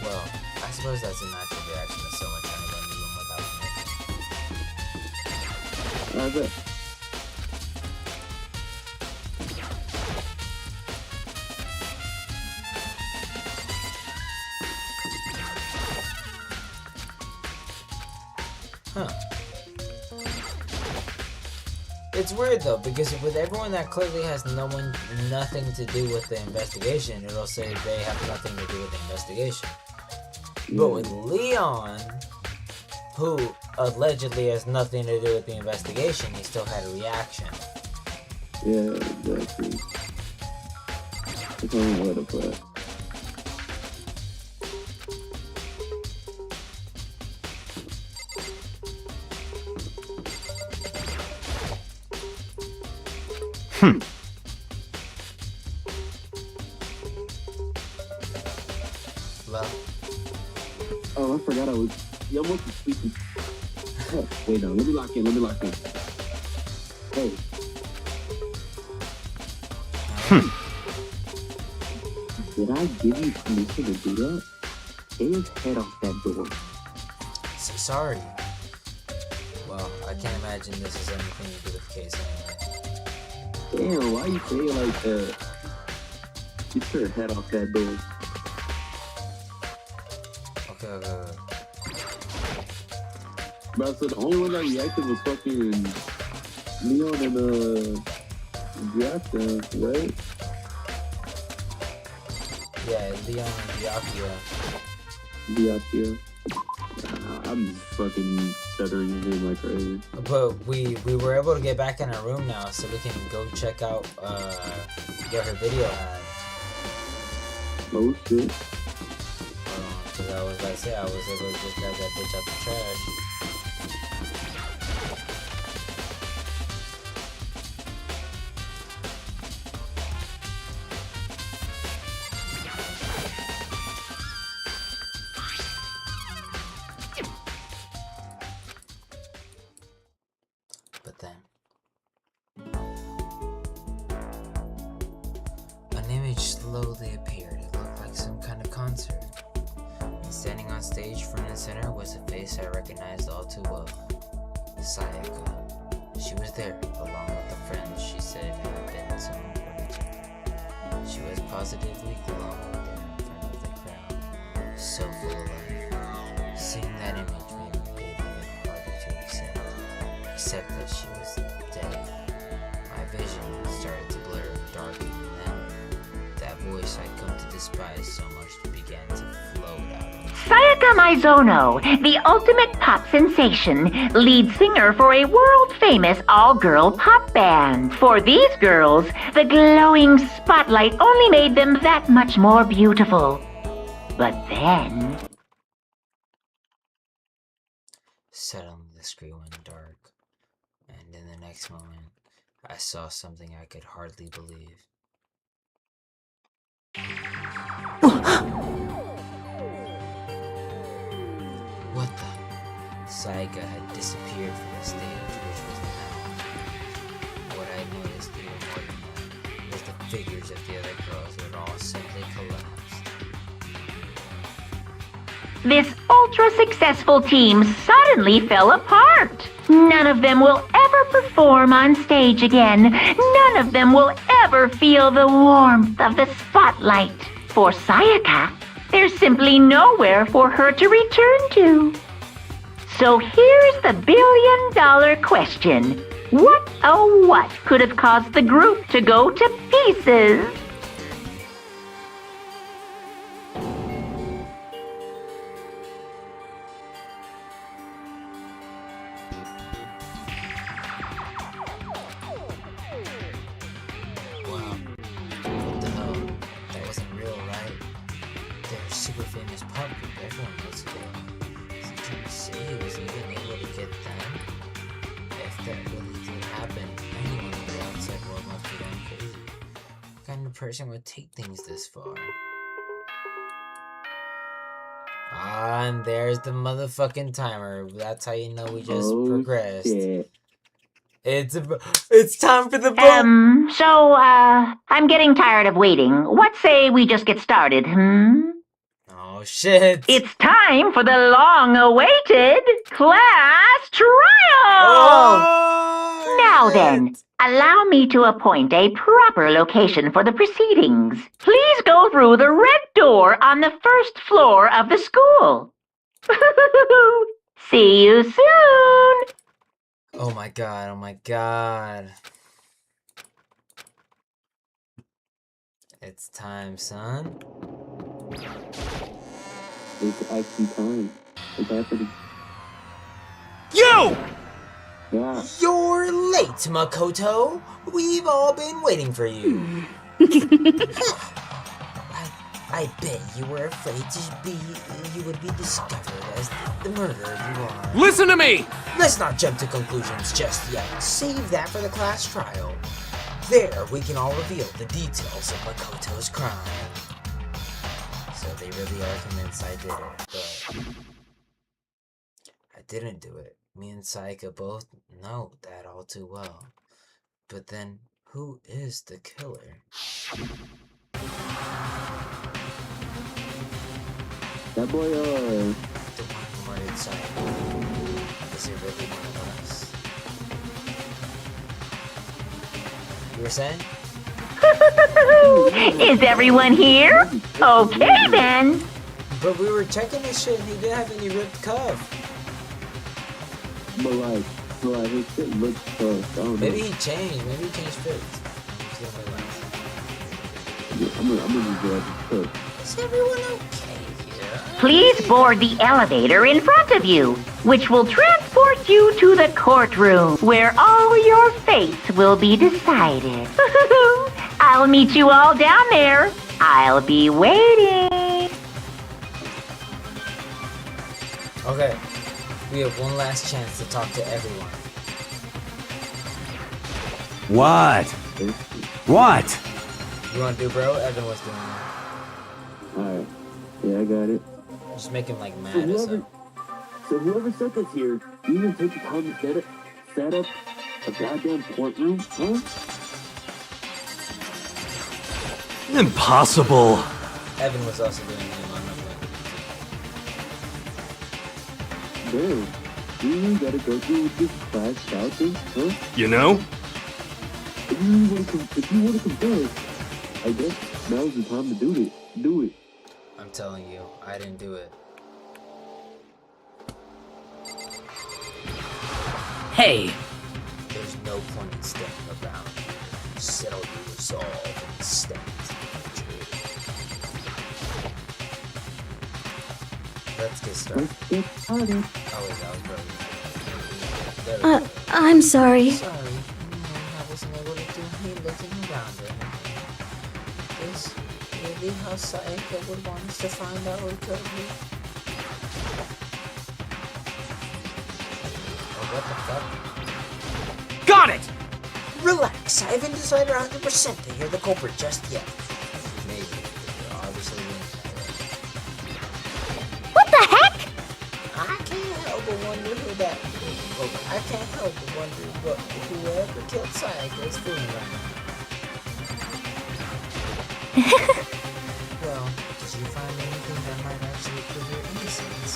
Well, I suppose that's a natural reaction to someone trying to go in the room without permission. I bet. it's weird though, because with everyone that clearly has nothing to do with the investigation, it'll say they have nothing to do with the investigation. But with Leon, who allegedly has nothing to do with the investigation, he still had a reaction. Yeah, exactly. I don't know where to put it. Well. Oh, I forgot I was. Yeah, I'm supposed to speak. Oh, wait, no. Let me lock in. Hey. Did I give you permission to do that? Get his head off that door. Sorry. Well, I can't imagine this is anything to do with the case anyway. Damn, why you say it like that? Get your head off that door. Okay. Bro, so the only one that reacted was fucking Leon and Jack, right? Yeah, Leon and Diakio. I'm fucking stuttering your name like crazy. But we were able to get back in our room now, so we can go check out what her video had. Oh shit. Because I was about to say, I was able to just grab that bitch out the trash. But then an image slowly appeared. It looked like some kind of concert. And standing on stage front and center was a face I recognized all too well. Sayaka. She was there, along with the friends she said had been so important to her. She was positively glowing there in front of the crowd, so full of life. Seeing that image made me even harder to accept that she was dead. My vision started to blur and darken, and then that voice I'd come to despise so much began to float out of me. Sayaka Maizono, the ultimate pop sensation, lead singer for a world-famous all-girl pop band. For these girls, the glowing spotlight only made them that much more beautiful. But then... Suddenly the screen went dark, and in the next moment, I saw something I could hardly believe. What the? Sayaka had disappeared from the stage, which was now. What I noticed even more than that was the figures of the other girls had all simply collapsed. This ultra-successful team suddenly fell apart. None of them will ever perform on stage again. None of them will ever feel the warmth of the spotlight. For Sayaka, there's simply nowhere for her to return to. So here's the billion-dollar question. What, oh what, could have caused the group to go to pieces? Wow. What the hell? That wasn't real, right? They're a super famous pop group. Everyone knows who they are. Is he trying to say he was even able to get them? If that really did happen, anyone in the outside world must be going crazy. What kind of person would take things this far? Ah, and there's the motherfucking timer. That's how you know we just progressed. Shit. It's time for the vote. So, I'm getting tired of waiting. What say we just get started, Oh, shit. It's time for the long-awaited class trial! Oh, now then, allow me to appoint a proper location for the proceedings. Please go through the red door on the first floor of the school. See you soon! Oh my god, oh my god. It's time, son. It's actually time. It's happening. You! Yeah. You're late, Makoto. We've all been waiting for you. I bet you were afraid you would be discovered as the murderer you are. Listen to me! Let's not jump to conclusions just yet. Save that for the class trial. There, we can all reveal the details of Makoto's crime. So they really are convinced I did it, but I didn't do it. Me and Saika both know that all too well. But then, who is the killer? That boy, The one who murdered Saika. Is it really one of us? You were saying? Is everyone here? Okay then. But we were checking this shit and he didn't have any ripped cuff. but like his shit looks tough. I don't know. Maybe he changed fits. I'm gonna just go ahead and cook. Is everyone okay here? Please board the elevator in front of you, which will transport you to the courtroom, where all your fates will be decided. I'll meet you all down there. I'll be waiting. Okay, we have one last chance to talk to everyone. What? What? You want to do, bro? Evan was doing it. Alright. Yeah, I got it. Just make him like mad or something. So whoever sent us here, you even took the time to set up a goddamn courtroom, huh? Impossible. Evan was also doing it on Damn. You really gotta go through with this class style thing, huh? You know? If you want to compare, I guess now's the time to do it. I'm telling you, I didn't do it. Hey. There's no point in standing around. Settle your resolve and stand. Let's get started. Let's get started. Oh wait, that was brilliant. I'm sorry. Sorry, I wasn't able to do any looking around or anything. Is really how Saika would want us to find out what could be? Oh, what the fuck? Got it! Relax, I haven't decided 100% that you're the culprit just yet. Maybe. Obviously. What the heck? I can't help but wonder who that. Oh, I can't help but wonder what whoever killed Saika is doing right now. Well, did you find anything that might actually prove your innocence?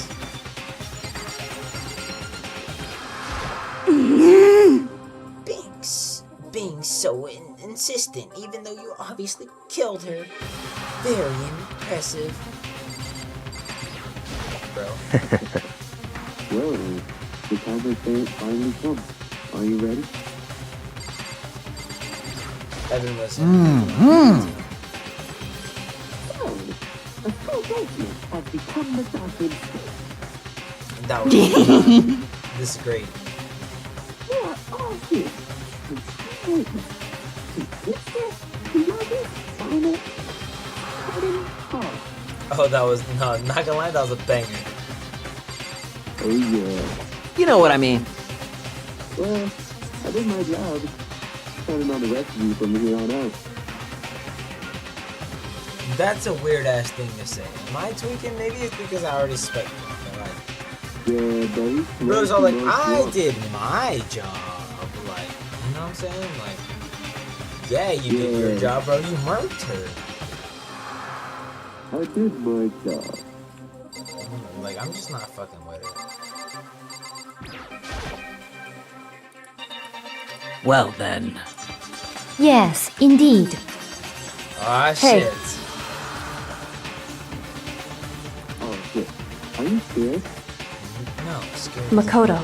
Being so insistent, even though you obviously killed her. Very impressive. Bro. Well, the time has finally come. Are you ready? Evan was. A pro-basement has become the sausage. That was. This is great. We are all here. Oh, that was not gonna lie, that was a banger. Oh yeah. You know what I mean. Well, I did my job. Counting on the rest of you from here on out. That's a weird ass thing to say. Am I tweaking? Maybe it's because I already expected it. Like, yeah, buddy. Bro's all like, I did my job. Like, you know what I'm saying? Like, yeah, you did your job, bro. You murked her. I did my job. Like, I'm just not fucking with her. Well then. Yes, indeed. Ah, Hey. shit. Oh shit. Are you scared? No, scared. Makoto.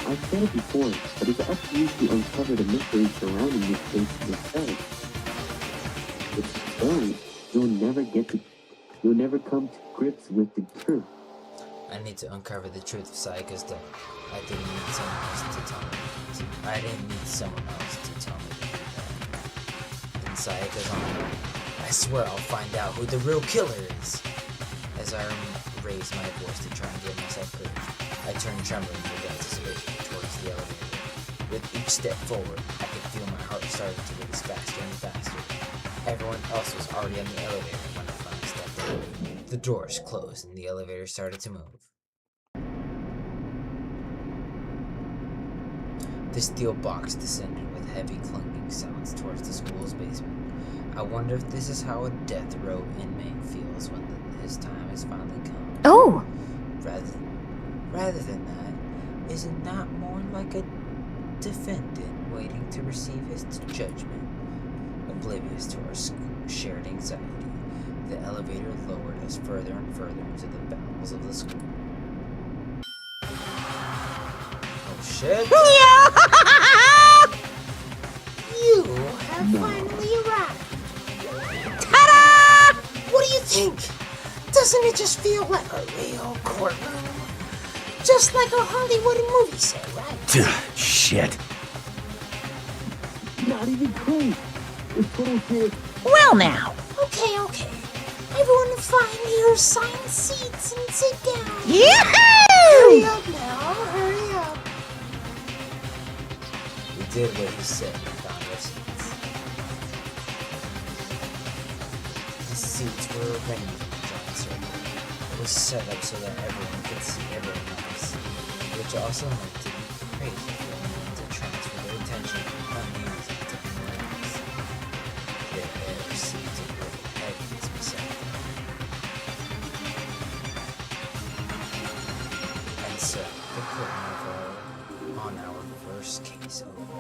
I've said it before, but it's up to you to uncover the mystery surrounding this case yourself. If you don't, you'll never come to grips with the truth. I need to uncover the truth of Sayaka's death. I didn't need someone else to tell me. I didn't need someone else to tell me to do that. In Sayaka's honor, I swear I'll find out who the real killer is. As I raised my voice to try and give myself courage, I turned trembling with anticipation towards the elevator. With each step forward, I could feel my heart starting to race faster and faster. Everyone else was already in the elevator when I finally stepped out. The doors closed and the elevator started to move. The steel box descended with heavy clunking sounds towards the school's basement. I wonder if this is how a death row inmate feels when his time has finally come. Oh! Rather than that, is it not more like a defendant waiting to receive his judgment? Oblivious to our shared anxiety, the elevator lowered us further and further into the bowels of the school. Oh shit! You have finally arrived. Ta-da! What do you think? Doesn't it just feel like a real courtroom? Just like a Hollywood movie set, right? Shit. Not even close. It's total chaos. Well now. Okay. Everyone find your assigned seats and sit down. Yahoo! Hurry up now, hurry up. We did what he said and found our seats. The seats were arranged in a giant circle. It was set up so that everyone could see everyone else, which also meant to be crazy for anyone to transfer their attention from music to anyone else. Their air seemed to grow heavy as we sat there. And so, the curtain on our first case opened.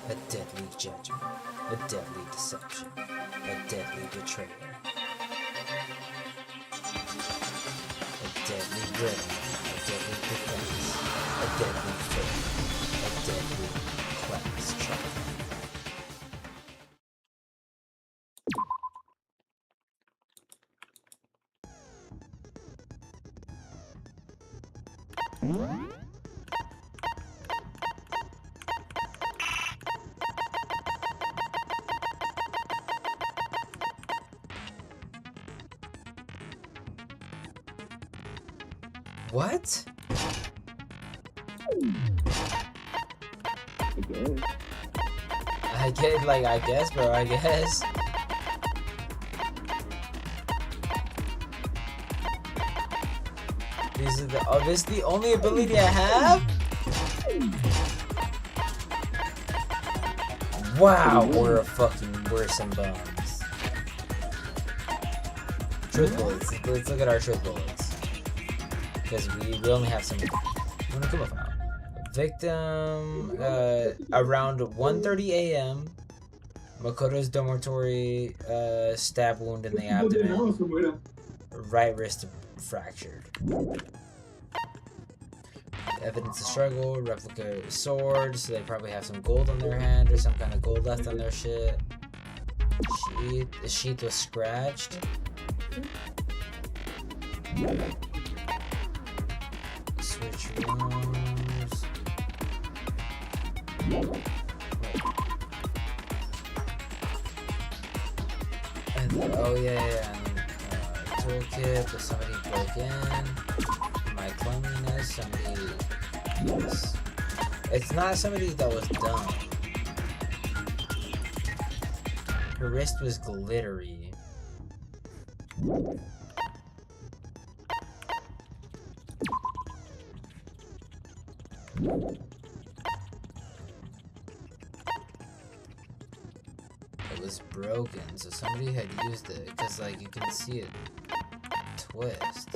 A deadly judgment, a deadly deception, a deadly betrayal. A deadly rhythm, a deadly defense, a deadly faith, a deadly class trial. What? I guess, bro, I guess. This is the only ability I have? Wow, we're some bums. Truth bullets. Let's look at our truth bullets. Because we only have some. Victim, around 1:30 a.m. Makoto's dormitory, stab wound in the abdomen. Right wrist fractured. Evidence of struggle, replica sword, so they probably have some gold on their hand or some kind of gold left on their shit. The sheath was scratched. Switch rooms. And then, oh yeah. Toolkit, but somebody broke in. My cleanliness, somebody. Yes. It's not somebody that was dumb. Her wrist was glittery. It was broken, so somebody had used it, because like you can see it twist.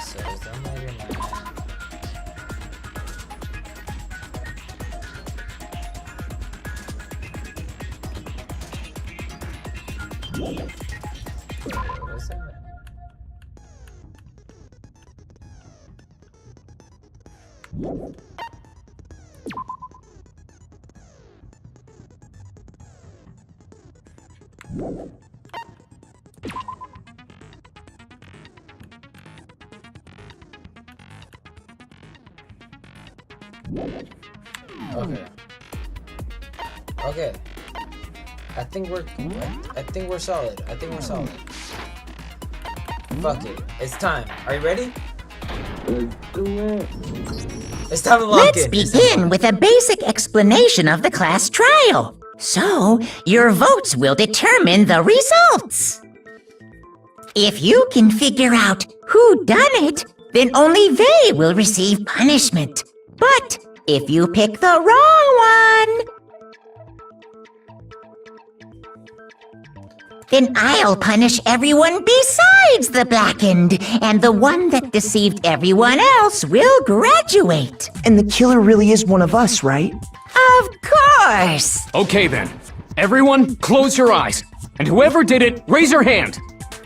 So is that What's that? Okay. Okay. I think we're solid. I think we're solid. Fuck it. It's time. Are you ready? Let's do it. It's time to lock Let's in. begin with a basic explanation of the class trial. So, your votes will determine the results. If you can figure out who done it, then only they will receive punishment. But if you pick the wrong one, then I'll punish everyone besides the blackened, and the one that deceived everyone else will graduate. And the killer really is one of us, right? Of course! Okay then. Everyone, close your eyes. And whoever did it, raise your hand.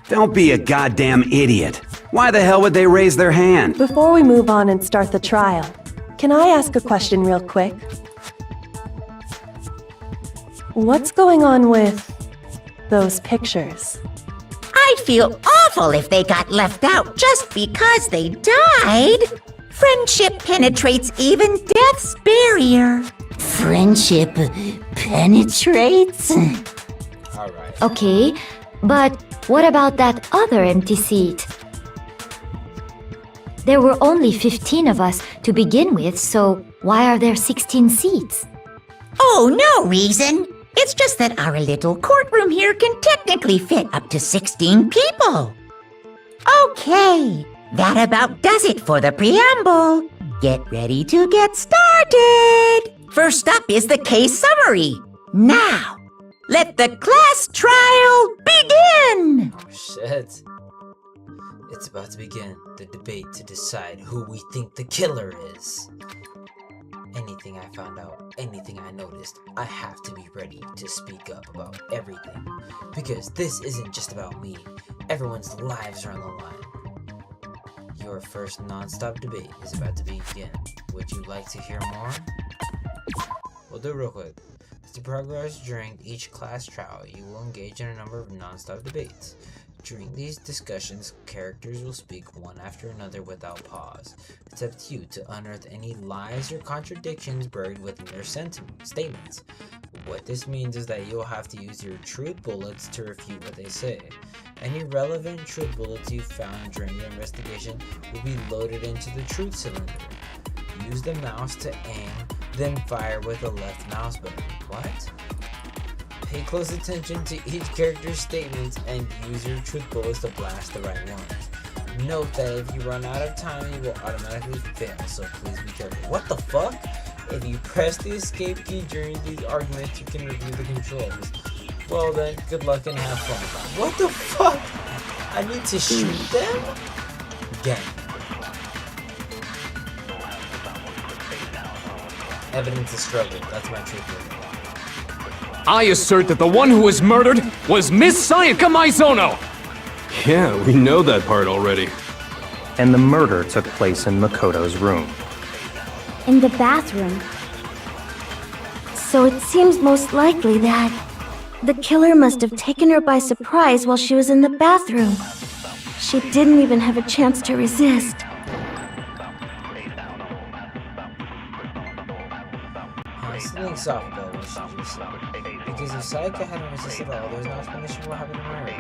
Don't be a goddamn idiot. Why the hell would they raise their hand? Before we move on and start the trial, can I ask a question real quick? What's going on with those pictures? I'd feel awful if they got left out just because they died. Friendship penetrates even death's barrier. Friendship penetrates? Alright. Okay, but what about that other empty seat? There were only 15 of us to begin with, so why are there 16 seats? Oh, no reason. It's just that our little courtroom here can technically fit up to 16 people. Okay, that about does it for the preamble. Get ready to get started. First up is the case summary. Now, let the class trial begin. Oh shit. It's about to begin the debate to decide who we think the killer is. Anything I found out, anything I noticed, I have to be ready to speak up about everything. Because this isn't just about me. Everyone's lives are on the line. Your first non-stop debate is about to begin. Would you like to hear more? We'll do it real quick. To progress during each class trial, you will engage in a number of non-stop debates. During these discussions, characters will speak one after another without pause. It's up to you to unearth any lies or contradictions buried within their statements. What this means is that you'll have to use your truth bullets to refute what they say. Any relevant truth bullets you found during your investigation will be loaded into the truth cylinder. Use the mouse to aim, then fire with the left mouse button. What? Pay close attention to each character's statements and use your truth bullets to blast the right ones. Note that if you run out of time, you will automatically fail, so please be careful. What the fuck? If you press the escape key during these arguments, you can review the controls. Well then, good luck and have fun. What the fuck? I need to shoot them? Again. Evidence of struggle. That's my truth bullet. I assert that the one who was murdered was Miss Sayaka Maizono! Yeah, we know that part already. And the murder took place in Makoto's room. In the bathroom. So it seems most likely that the killer must have taken her by surprise while she was in the bathroom. She didn't even have a chance to resist. Something soft about what she just said. Because if Sayaka hadn't resisted at all, there's no explanation for what happened to Mary.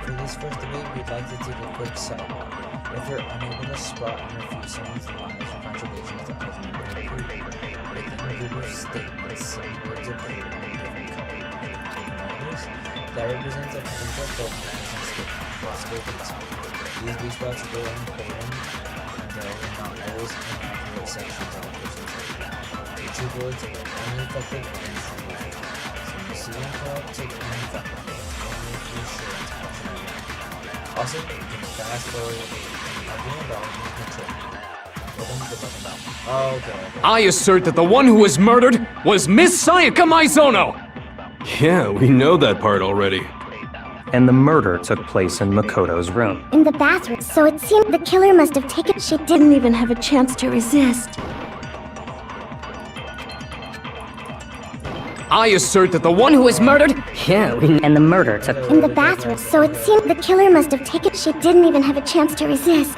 For this first debate, we'd like to take a quick sidebar. If you're unable to spot and refute someone's lies or contradictions to ultimately prove within a group of statements, some words are printed in a different color. Notice that represents a potential fault and possible weak spot. These weak spots are very important, though not always inaccurate sections of a person's life. Two bullets are only effective against the weak. So when you see one call, take only effective. Only if you're sure it's optional. Also, you can fast forward and argument about control. Well, then good luck about it. Oh, okay. I assert that the one who was murdered was Miss Sayaka Maizono! Yeah, we know that part already. And the murder took place in Makoto's room. In the bathroom, so it seemed the killer must have taken. She didn't even have a chance to resist. I assert that the one who was murdered. Yeah, and the murder took. In the bathroom, so it seemed the killer must have taken. She didn't even have a chance to resist.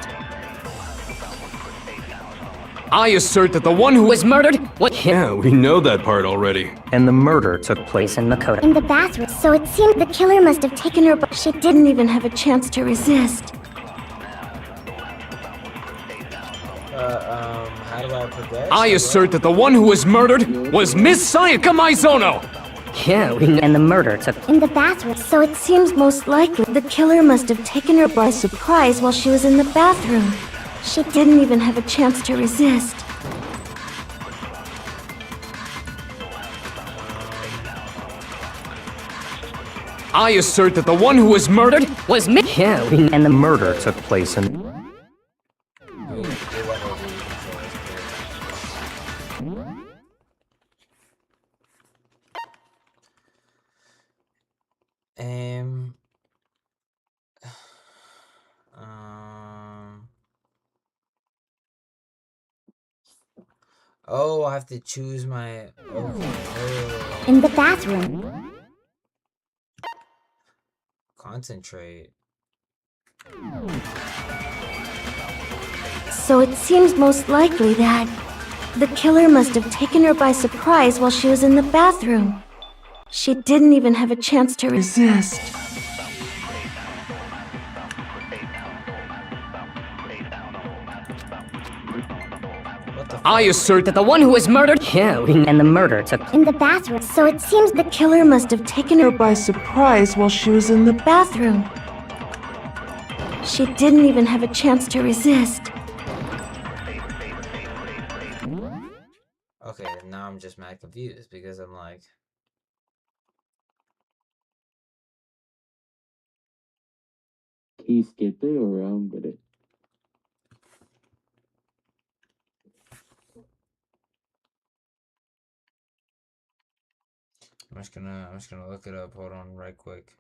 I assert that the one who was murdered. Yeah, we know that part already. And the murder took place in Makoto. In the bathroom, so it seemed the killer must have taken her, but she didn't even have a chance to resist. How do I progress? I assert that the one who was murdered was Miss Sayaka Maizono. Yeah, and the murder took. In the bathroom, so it seems most likely the killer must have taken her by surprise while she was in the bathroom. She didn't even have a chance to resist. I assert that the one who was murdered was Miss. Yeah, and the murder took place in. Oh, I have to choose my. Oh. In the bathroom. Concentrate. So it seems most likely that the killer must have taken her by surprise while she was in the bathroom. She didn't even have a chance to resist. I assert that the one who was murdered. Yeah, and the murder took. In the bathroom, so it seems the killer must have taken her by surprise while she was in the bathroom. She didn't even have a chance to resist. Okay, now I'm just mad confused because I'm like. Can you skip it or I'm with it? I'm just gonna look it up. Hold on, right quick.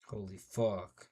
Holy fuck.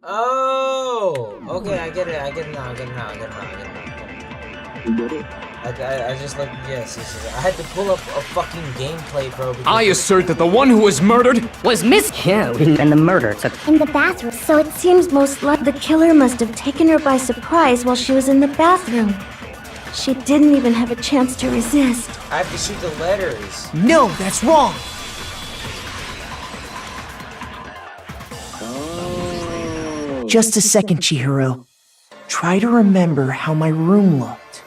Oh, okay, I get it now, I get it now. You get it? I just like, yes. I had to pull up a fucking gameplay, bro. I assert that the one who was murdered was Miss. Yeah, and the murder took. In the bathroom, so it seems most likely the killer must have taken her by surprise while she was in the bathroom. She didn't even have a chance to resist. I have to shoot the letters. No, that's wrong! Oh. Just a second, Chihiro. Try to remember how my room looked.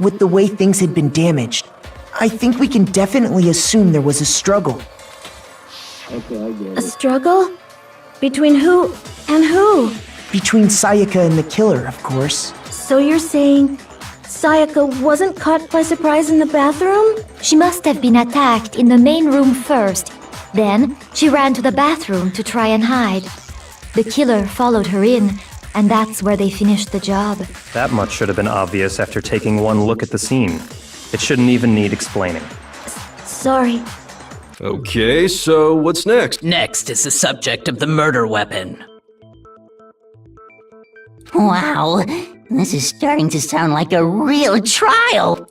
With the way things had been damaged, I think we can definitely assume there was a struggle. Okay, I get A it. struggle? Between who and who? Between Sayaka and the killer, of course. So you're saying Sayaka wasn't caught by surprise in the bathroom? She must have been attacked in the main room first. Then, she ran to the bathroom to try and hide. The killer followed her in, and that's where they finished the job. That much should have been obvious after taking one look at the scene. It shouldn't even need explaining. Sorry. Okay, so what's next? Next is the subject of the murder weapon. Wow, this is starting to sound like a real trial.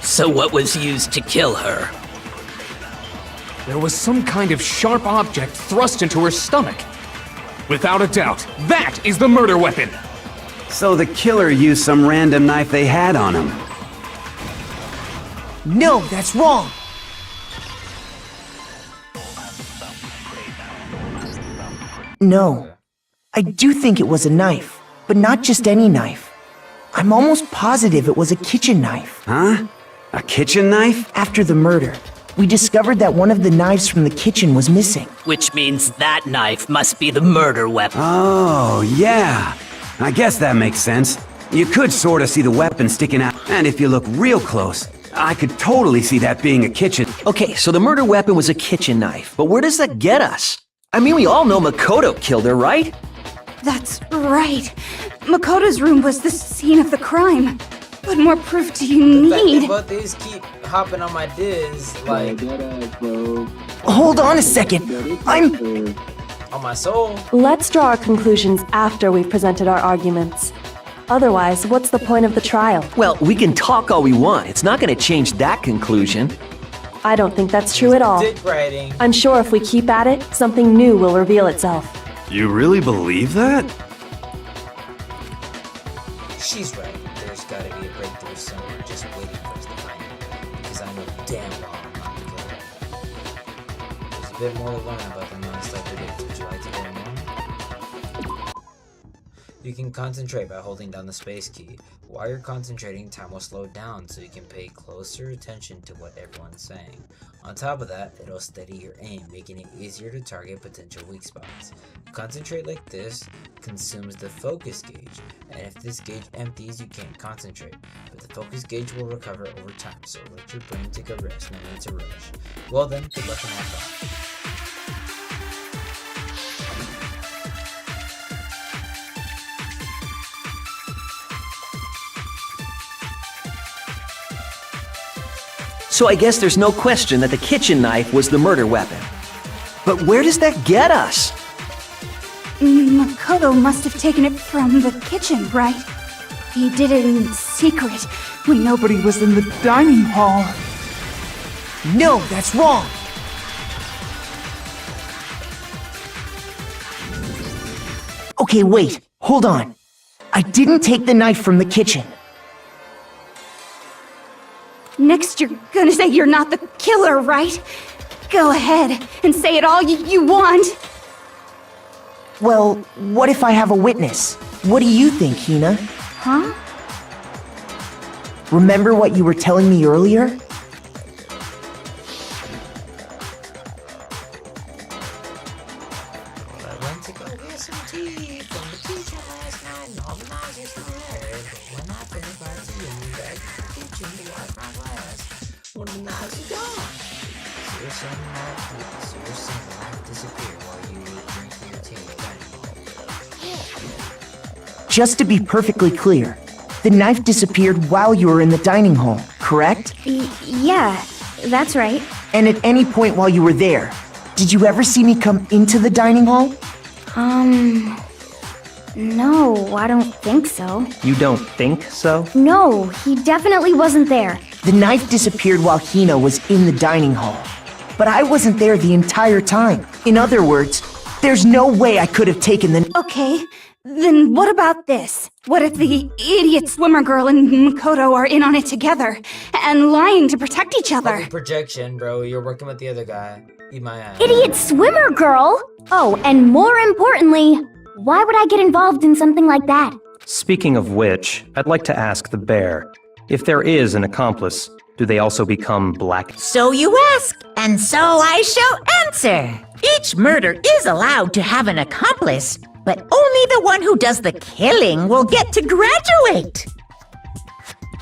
So what was used to kill her? There was some kind of sharp object thrust into her stomach. Without a doubt, that is the murder weapon! So the killer used some random knife they had on him. No, that's wrong! No. I do think it was a knife, but not just any knife. I'm almost positive it was a kitchen knife. Huh? A kitchen knife? After the murder, we discovered that one of the knives from the kitchen was missing. Which means that knife must be the murder weapon. Oh, yeah. I guess that makes sense. You could sort of see the weapon sticking out, and if you look real close, I could totally see that being a kitchen. Okay, so the murder weapon was a kitchen knife, but where does that get us? I mean, we all know Makoto killed her, right? That's right. Makoto's room was the scene of the crime. What more proof do you need? But these keep hopping on my diz, like... Hold on a second. I'm... on my soul. Let's draw our conclusions after we've presented our arguments. Otherwise, what's the point of the trial? Well, we can talk all we want. It's not going to change that conclusion. I don't think that's true at all. Dick writing. I'm sure if we keep at it, something new will reveal itself. You really believe that? She's right. There's gotta be a breakthrough somewhere just waiting for us to find it. Because I know damn well I'm not the killer. There's a bit more to learn about the non-stop predicts. Would you like to hear more? You can concentrate by holding down the space key. While you're concentrating, time will slow down so you can pay closer attention to what everyone's saying. On top of that, it'll steady your aim, making it easier to target potential weak spots. Concentrate like this consumes the focus gauge, and if this gauge empties, you can't concentrate. But the focus gauge will recover over time, so let your brain take a rest, no need to rush. Well then, good luck and have fun. So I guess there's no question that the kitchen knife was the murder weapon. But where does that get us? Makoto must have taken it from the kitchen, right? He did it in secret when nobody was in the dining hall. No, that's wrong! Okay, wait. Hold on. I didn't take the knife from the kitchen. Next, you're gonna say you're not the killer, right? Go ahead and say it all you want. Well, what if I have a witness? What do you think, Hina? Huh? Remember what you were telling me earlier? Just to be perfectly clear, the knife disappeared while you were in the dining hall, correct? Yeah, that's right. And at any point while you were there, did you ever see me come into the dining hall? No, I don't think so. You don't think so? No, he definitely wasn't there. The knife disappeared while Hina was in the dining hall. But I wasn't there the entire time. In other words, there's no way I could have taken the... Okay, Then what about this? What if the idiot swimmer girl and Makoto are in on it together and lying to protect each other? Fucking projection, bro. You're working with the other guy. Eat my ass. Idiot swimmer girl! Oh, and more importantly, why would I get involved in something like that? Speaking of which, I'd like to ask the bear, if there is an accomplice, do they also become black? So you ask, and so I shall answer. Each murder is allowed to have an accomplice, but only the one who does the killing will get to graduate.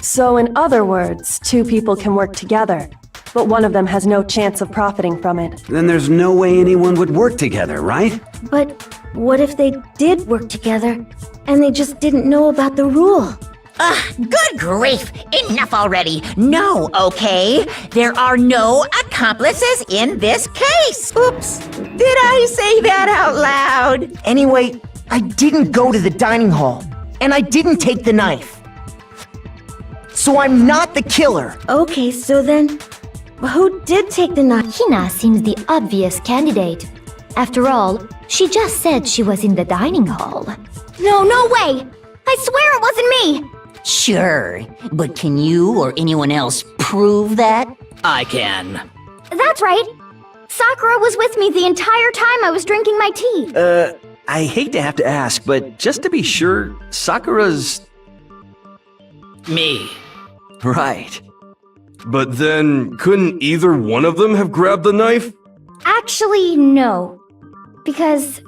So, in other words, two people can work together, but one of them has no chance of profiting from it. Then there's no way anyone would work together, right? But what if they did work together and they just didn't know about the rule? Good grief! Enough already! No, okay? There are no accomplices in this case! Oops! Did I say that out loud? Anyway, I didn't go to the dining hall, and I didn't take the knife. So I'm not the killer. Okay, so then, who did take the knife? Hina seems the obvious candidate. After all, she just said she was in the dining hall. No way! I swear it wasn't me! Sure, but can you or anyone else prove that? I can. That's right. Sakura was with me the entire time I was drinking my tea. I hate to have to ask, but just to be sure, Sakura's... Me. Right. But then, couldn't either one of them have grabbed the knife? Actually, no. Because,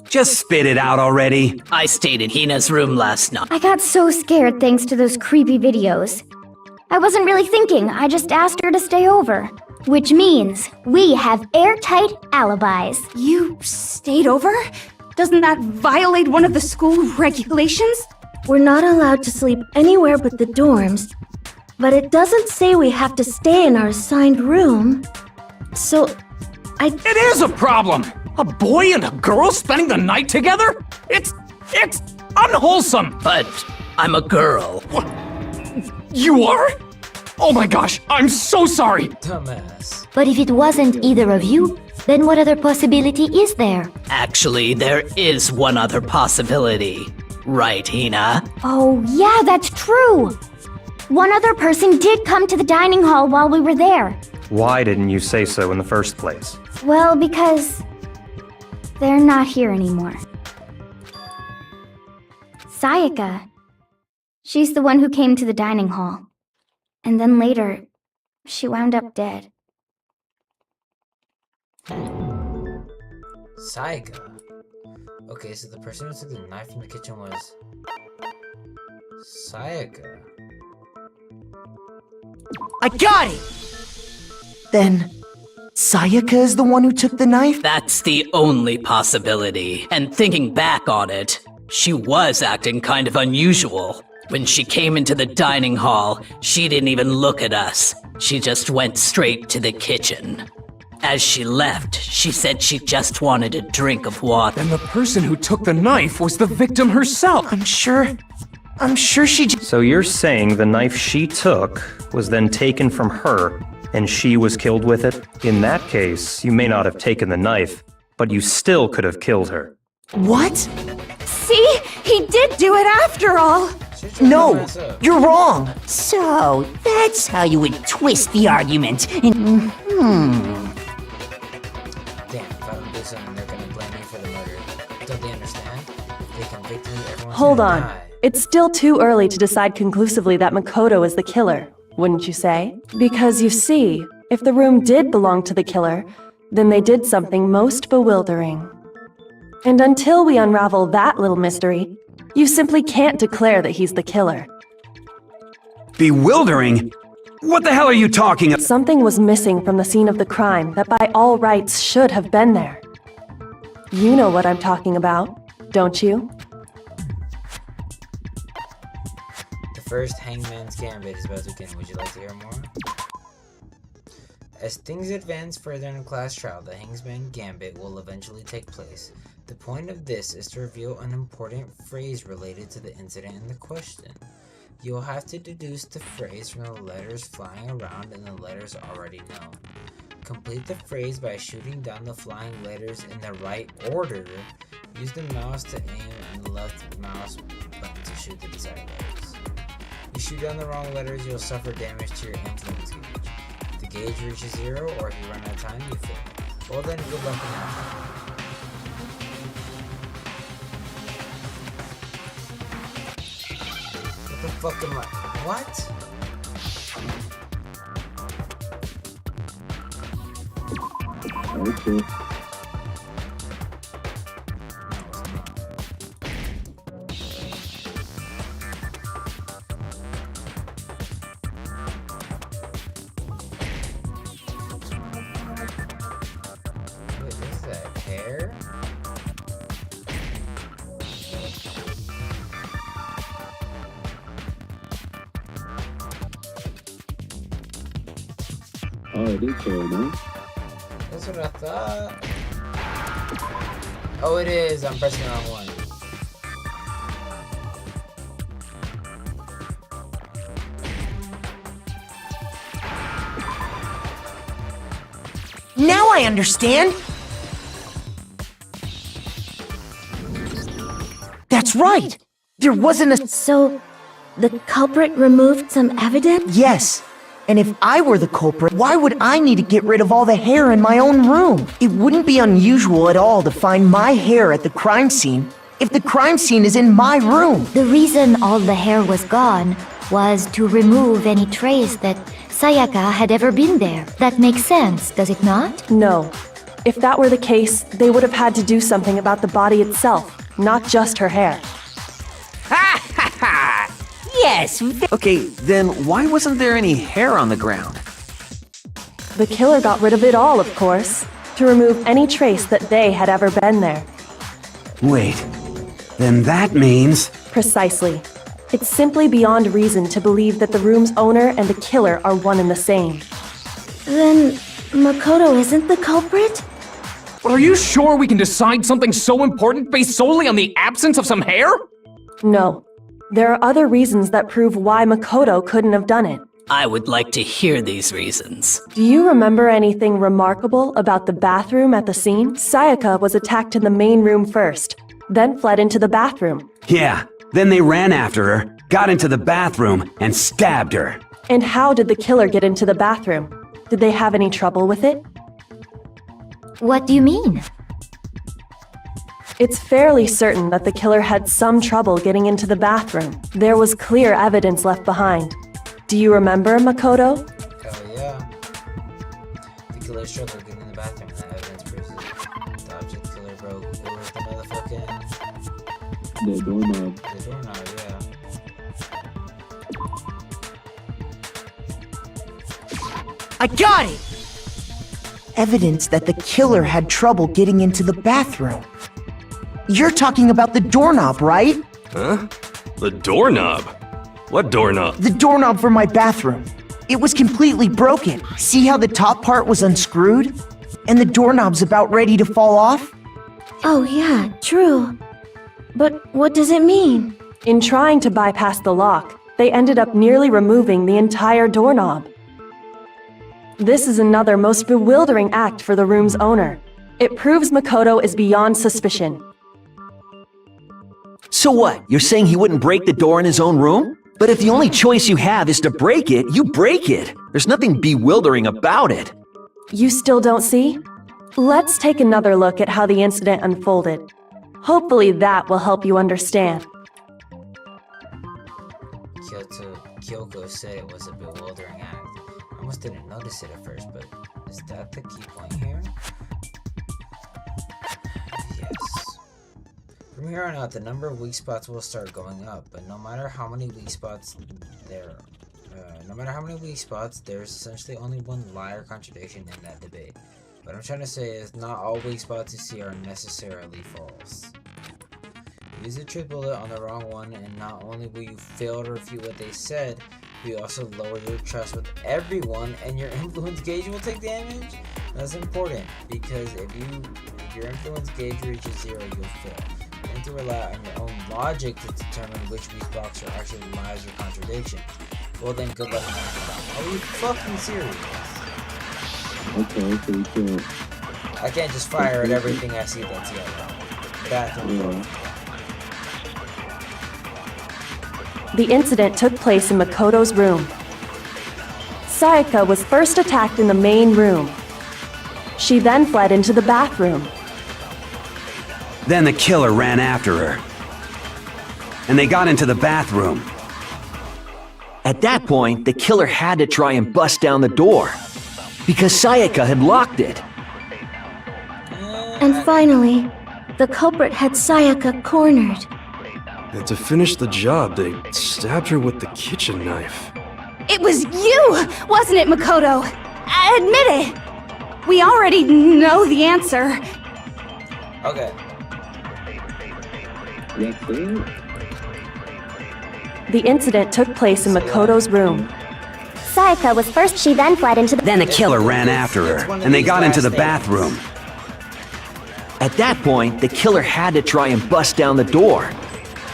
Just spit it out already. I stayed in Hina's room last night. I got so scared thanks to those creepy videos. I wasn't really thinking, I just asked her to stay over. Which means we have airtight alibis. You stayed over? Doesn't that violate one of the school regulations? We're not allowed to sleep anywhere but the dorms, but it doesn't say we have to stay in our assigned room. So, It is a problem! A boy and a girl spending the night together? It's unwholesome! But I'm a girl. What? You are? Oh my gosh, I'm so sorry! Dumbass. But if it wasn't either of you, then what other possibility is there? Actually, there is one other possibility. Right, Hina? Oh, yeah, that's true! One other person did come to the dining hall while we were there. Why didn't you say so in the first place? Well, because they're not here anymore. Sayaka. She's the one who came to the dining hall. And then later, she wound up dead. Sayaka. Okay, so the person who took the knife from the kitchen was Sayaka. I got it! Then, Sayaka is the one who took the knife? That's the only possibility. And thinking back on it, she was acting kind of unusual. When she came into the dining hall, she didn't even look at us. She just went straight to the kitchen. As she left, she said she just wanted a drink of water. Then the person who took the knife was the victim herself. I'm sure she So you're saying the knife she took was then taken from her, and she was killed with it? In that case, you may not have taken the knife, but you still could have killed her. What? See? He did do it after all! No, you're wrong. So, that's how you would twist the argument. And, Damn, if I don't do something, they're gonna blame me for the murder. Don't they understand? If they convict me, everyone's Hold gonna on. die. It's still too early to decide conclusively that Makoto is the killer, wouldn't you say? Because you see, if the room did belong to the killer, then they did something most bewildering. And until we unravel that little mystery, you simply can't declare that he's the killer. Bewildering? What the hell are you talking about? Something was missing from the scene of the crime that by all rights should have been there. You know what I'm talking about, don't you? The first Hangman's Gambit is about to begin. Would you like to hear more? As things advance further in the class trial, the Hangman's Gambit will eventually take place. The point of this is to reveal an important phrase related to the incident in the question. You'll have to deduce the phrase from the letters flying around and the letters already known. Complete the phrase by shooting down the flying letters in the right order. Use the mouse to aim and the left mouse button to shoot the desired letters. You shoot down the wrong letters, you'll suffer damage to your influence gauge. If the gauge reaches 0, or if you run out of time, you fail. Well then, good luck in that. What the fuck am I? What? Okay. What is that? Hair? Oh, it is hair, no? That's what I thought. Oh, it is. I'm pressing the wrong one. Now I understand! That's right! There wasn't a— So, the culprit removed some evidence? Yes. And if I were the culprit, why would I need to get rid of all the hair in my own room? It wouldn't be unusual at all to find my hair at the crime scene if the crime scene is in my room. The reason all the hair was gone was to remove any trace that Sayaka had ever been there. That makes sense, does it not? No. If that were the case, they would have had to do something about the body itself, not just her hair. Ha ha ha! Yes. Okay, then why wasn't there any hair on the ground? The killer got rid of it all, of course, to remove any trace that they had ever been there. Wait, then that means... Precisely. It's simply beyond reason to believe that the room's owner and the killer are one and the same. Then Makoto isn't the culprit? Are you sure we can decide something so important based solely on the absence of some hair? No. There are other reasons that prove why Makoto couldn't have done it. I would like to hear these reasons. Do you remember anything remarkable about the bathroom at the scene? Sayaka was attacked in the main room first, then fled into the bathroom. Yeah, then they ran after her, got into the bathroom, and stabbed her. And how did the killer get into the bathroom? Did they have any trouble with it? What do you mean? It's fairly certain that the killer had some trouble getting into the bathroom. There was clear evidence left behind. Do you remember, Makoto? Hell yeah. The killer struggled getting in the bathroom, and that evidence proves it. The object the killer broke, it was the motherfucking... The doorknob. The doorknob, yeah. I got it! Evidence that the killer had trouble getting into the bathroom. You're talking about the doorknob, right? Huh? The doorknob? What doorknob? The doorknob for my bathroom. It was completely broken. See how the top part was unscrewed? And the doorknob's about ready to fall off? Oh yeah, true. But what does it mean? In trying to bypass the lock, they ended up nearly removing the entire doorknob. This is another most bewildering act for the room's owner. It proves Makoto is beyond suspicion. So what? You're saying he wouldn't break the door in his own room? But if the only choice you have is to break it, you break it. There's nothing bewildering about it. You still don't see? Let's take another look at how the incident unfolded. Hopefully that will help you understand. Kyoko said it was a bewildering act. I almost didn't notice it at first, but is that the key point here? Yes. From here on out, the number of weak spots will start going up, but no matter how many weak spots there's essentially only one lie or contradiction in that debate. What I'm trying to say is not all weak spots you see are necessarily false. Use the truth bullet on the wrong one, and not only will you fail to refute what they said, but you also lower your trust with everyone, and your influence gauge will take damage. That's important, because if your influence gauge reaches 0, you'll fail. You need to rely on your own logic to determine which weak spots are actually lies or contradiction. Well then, good luck in that. Are you fucking serious? Okay, so you can't. I can't just fire at everything I see that's yellow. Bathroom. The incident took place in Makoto's room. Sayaka was first attacked in the main room. She then fled into the bathroom. Then the killer ran after her. And they got into the bathroom. At that point, the killer had to try and bust down the door. Because Sayaka had locked it. And finally, the culprit had Sayaka cornered. And to finish the job, they stabbed her with the kitchen knife. It was you, wasn't it, Makoto? Admit it. We already know the answer. Okay. That's it? The incident took place in Makoto's room. Sayaka was first, she then fled into the... Then the killer ran after her, and they got into the bathroom. At that point, the killer had to try and bust down the door.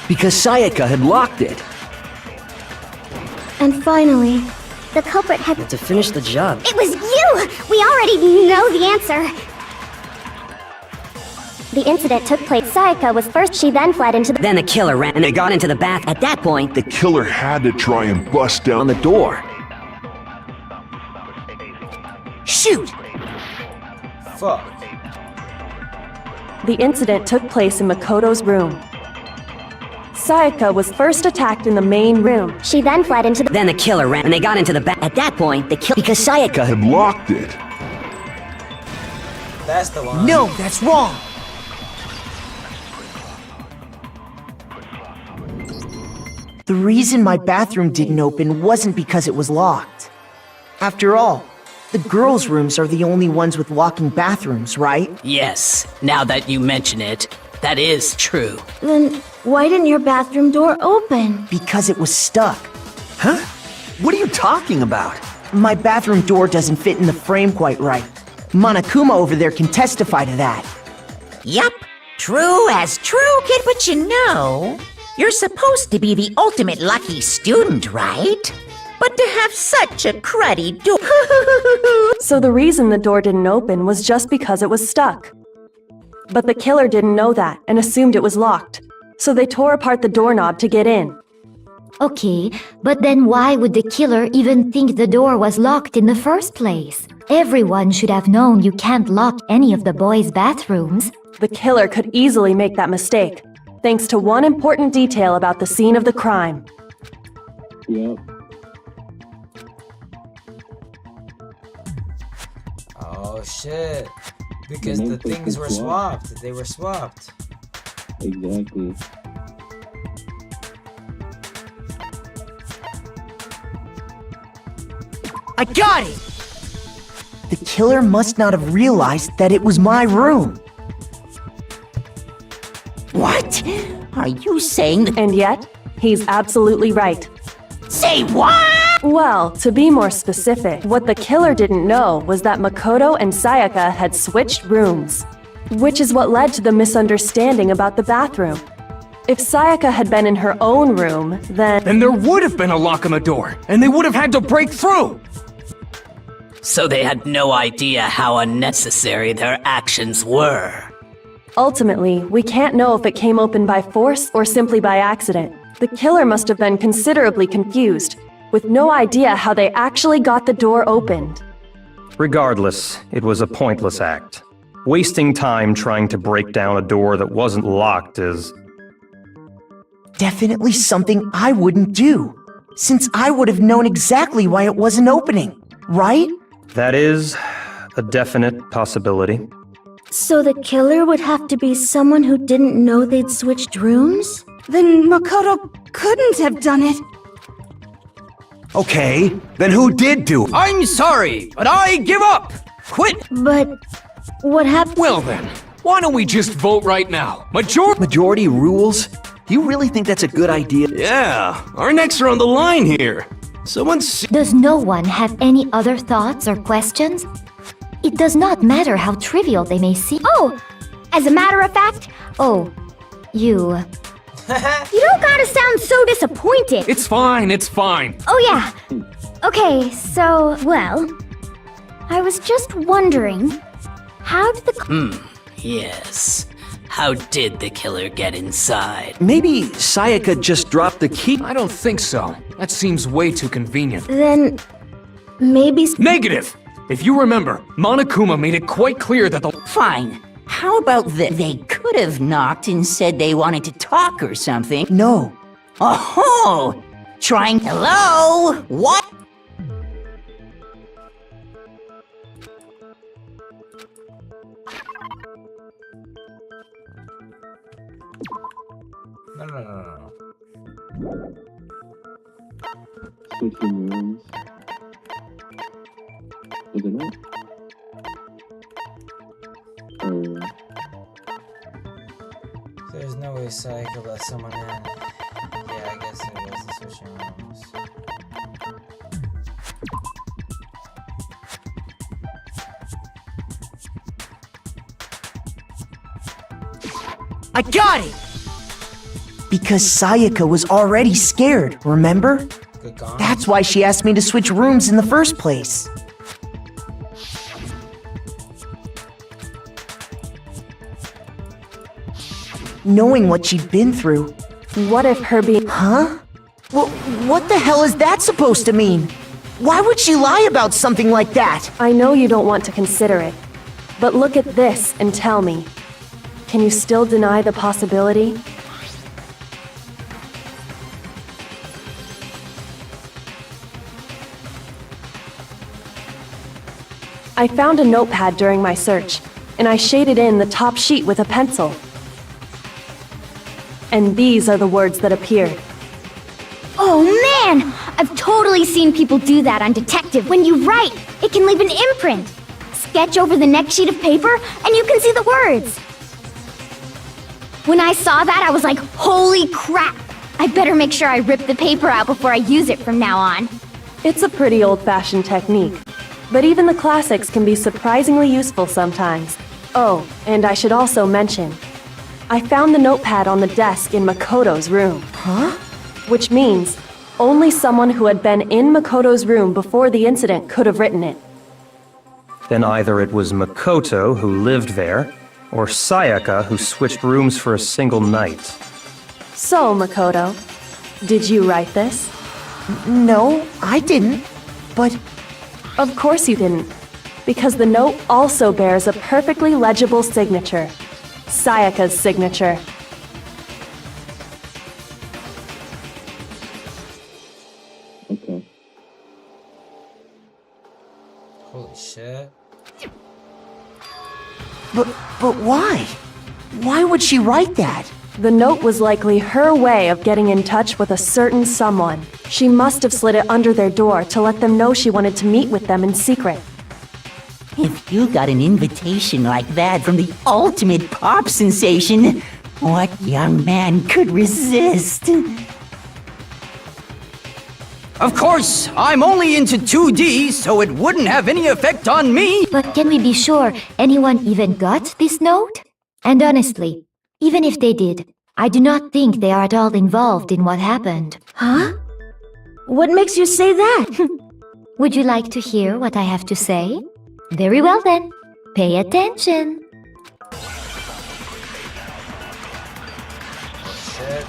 Because Sayaka had locked it. And finally, the culprit had... To finish the job. It was you! We already know the answer. The incident took place. Sayaka was first, she then fled into the... Then the killer ran and they got into the bath. At that point, The killer had to try and bust down the door. Shoot! Fuck. The incident took place in Makoto's room. Sayaka was first attacked in the main room. She then fled into the... Then the killer ran and they got into the bath. At that point, the killer... Because Sayaka had locked it. That's the one. No, that's wrong. The reason my bathroom didn't open wasn't because it was locked. After all, the girls' rooms are the only ones with walking bathrooms, right? Yes, now that you mention it, that is true. Then why didn't your bathroom door open? Because it was stuck. Huh? What are you talking about? My bathroom door doesn't fit in the frame quite right. Monokuma over there can testify to that. Yup, true as true, kid, but you know, you're supposed to be the ultimate lucky student, right? But to have such a cruddy door. So the reason the door didn't open was just because it was stuck. But the killer didn't know that and assumed it was locked. So they tore apart the doorknob to get in. Okay, but then why would the killer even think the door was locked in the first place? Everyone should have known you can't lock any of the boys' bathrooms. The killer could easily make that mistake, thanks to one important detail about the scene of the crime. Yep. Oh shit. Because the things were swapped. They were swapped. Exactly. I got it! The killer must not have realized that it was my room. What? Are you saying... And yet, he's absolutely right. Say what? Well, to be more specific, what the killer didn't know was that Makoto and Sayaka had switched rooms, which is what led to the misunderstanding about the bathroom. If Sayaka had been in her own room, then there would have been a lock on the door, and they would have had to break through! So they had no idea how unnecessary their actions were. Ultimately, we can't know if it came open by force or simply by accident. The killer must have been considerably confused, with no idea how they actually got the door opened. Regardless, it was a pointless act. Wasting time trying to break down a door that wasn't locked is... Definitely something I wouldn't do, since I would have known exactly why it wasn't opening, right? That is a definite possibility. So the killer would have to be someone who didn't know they'd switched rooms? Then Makoto couldn't have done it. Okay, then who did do it? I'm sorry, but I give up! Quit! But what happened? Well then, why don't we just vote right now? Majority rules? Do you really think that's a good idea? Yeah, our necks are on the line here. Does no one have any other thoughts or questions? It does not matter how trivial they may seem. Oh, as a matter of fact... Oh, you... You don't gotta sound so disappointed. It's fine, it's fine. Oh yeah. Okay, so, well... I was just wondering, how did the... Yes. How did the killer get inside? Maybe Sayaka just dropped the key. I don't think so. That seems way too convenient. Then maybe... Negative! If you remember, Monokuma made it quite clear that the... Fine. How about this? They could have knocked and said they wanted to talk or something. No. Oh! Trying... Hello? What? No. Switching rooms. Was it not? There's no way Sayaka let someone in. Yeah, I guess it was the switching rooms. I got it! Because Sayaka was already scared, remember? That's why she asked me to switch rooms in the first place. Knowing what she'd been through. What if her being... Huh? Well, what the hell is that supposed to mean? Why would she lie about something like that? I know you don't want to consider it, but look at this and tell me. Can you still deny the possibility? I found a notepad during my search, and I shaded in the top sheet with a pencil. And these are the words that appeared. Oh man! I've totally seen people do that on Detective. When you write, it can leave an imprint. Sketch over the next sheet of paper, and you can see the words. When I saw that, I was like, holy crap! I better make sure I rip the paper out before I use it from now on. It's a pretty old-fashioned technique, but even the classics can be surprisingly useful sometimes. Oh, and I should also mention, I found the notepad on the desk in Makoto's room. Huh? Which means only someone who had been in Makoto's room before the incident could have written it. Then either it was Makoto who lived there, or Sayaka who switched rooms for a single night. So, Makoto, did you write this? No, I didn't. But... Of course you didn't, because the note also bears a perfectly legible signature. Sayaka's signature. Okay. Holy shit. But why? Why would she write that? The note was likely her way of getting in touch with a certain someone. She must have slid it under their door to let them know she wanted to meet with them in secret. If you got an invitation like that from the ultimate pop sensation, what young man could resist? Of course, I'm only into 2D, so it wouldn't have any effect on me. But can we be sure anyone even got this note? And honestly, even if they did, I do not think they are at all involved in what happened. Huh? What makes you say that? Would you like to hear what I have to say? Very well then, pay attention. Shit.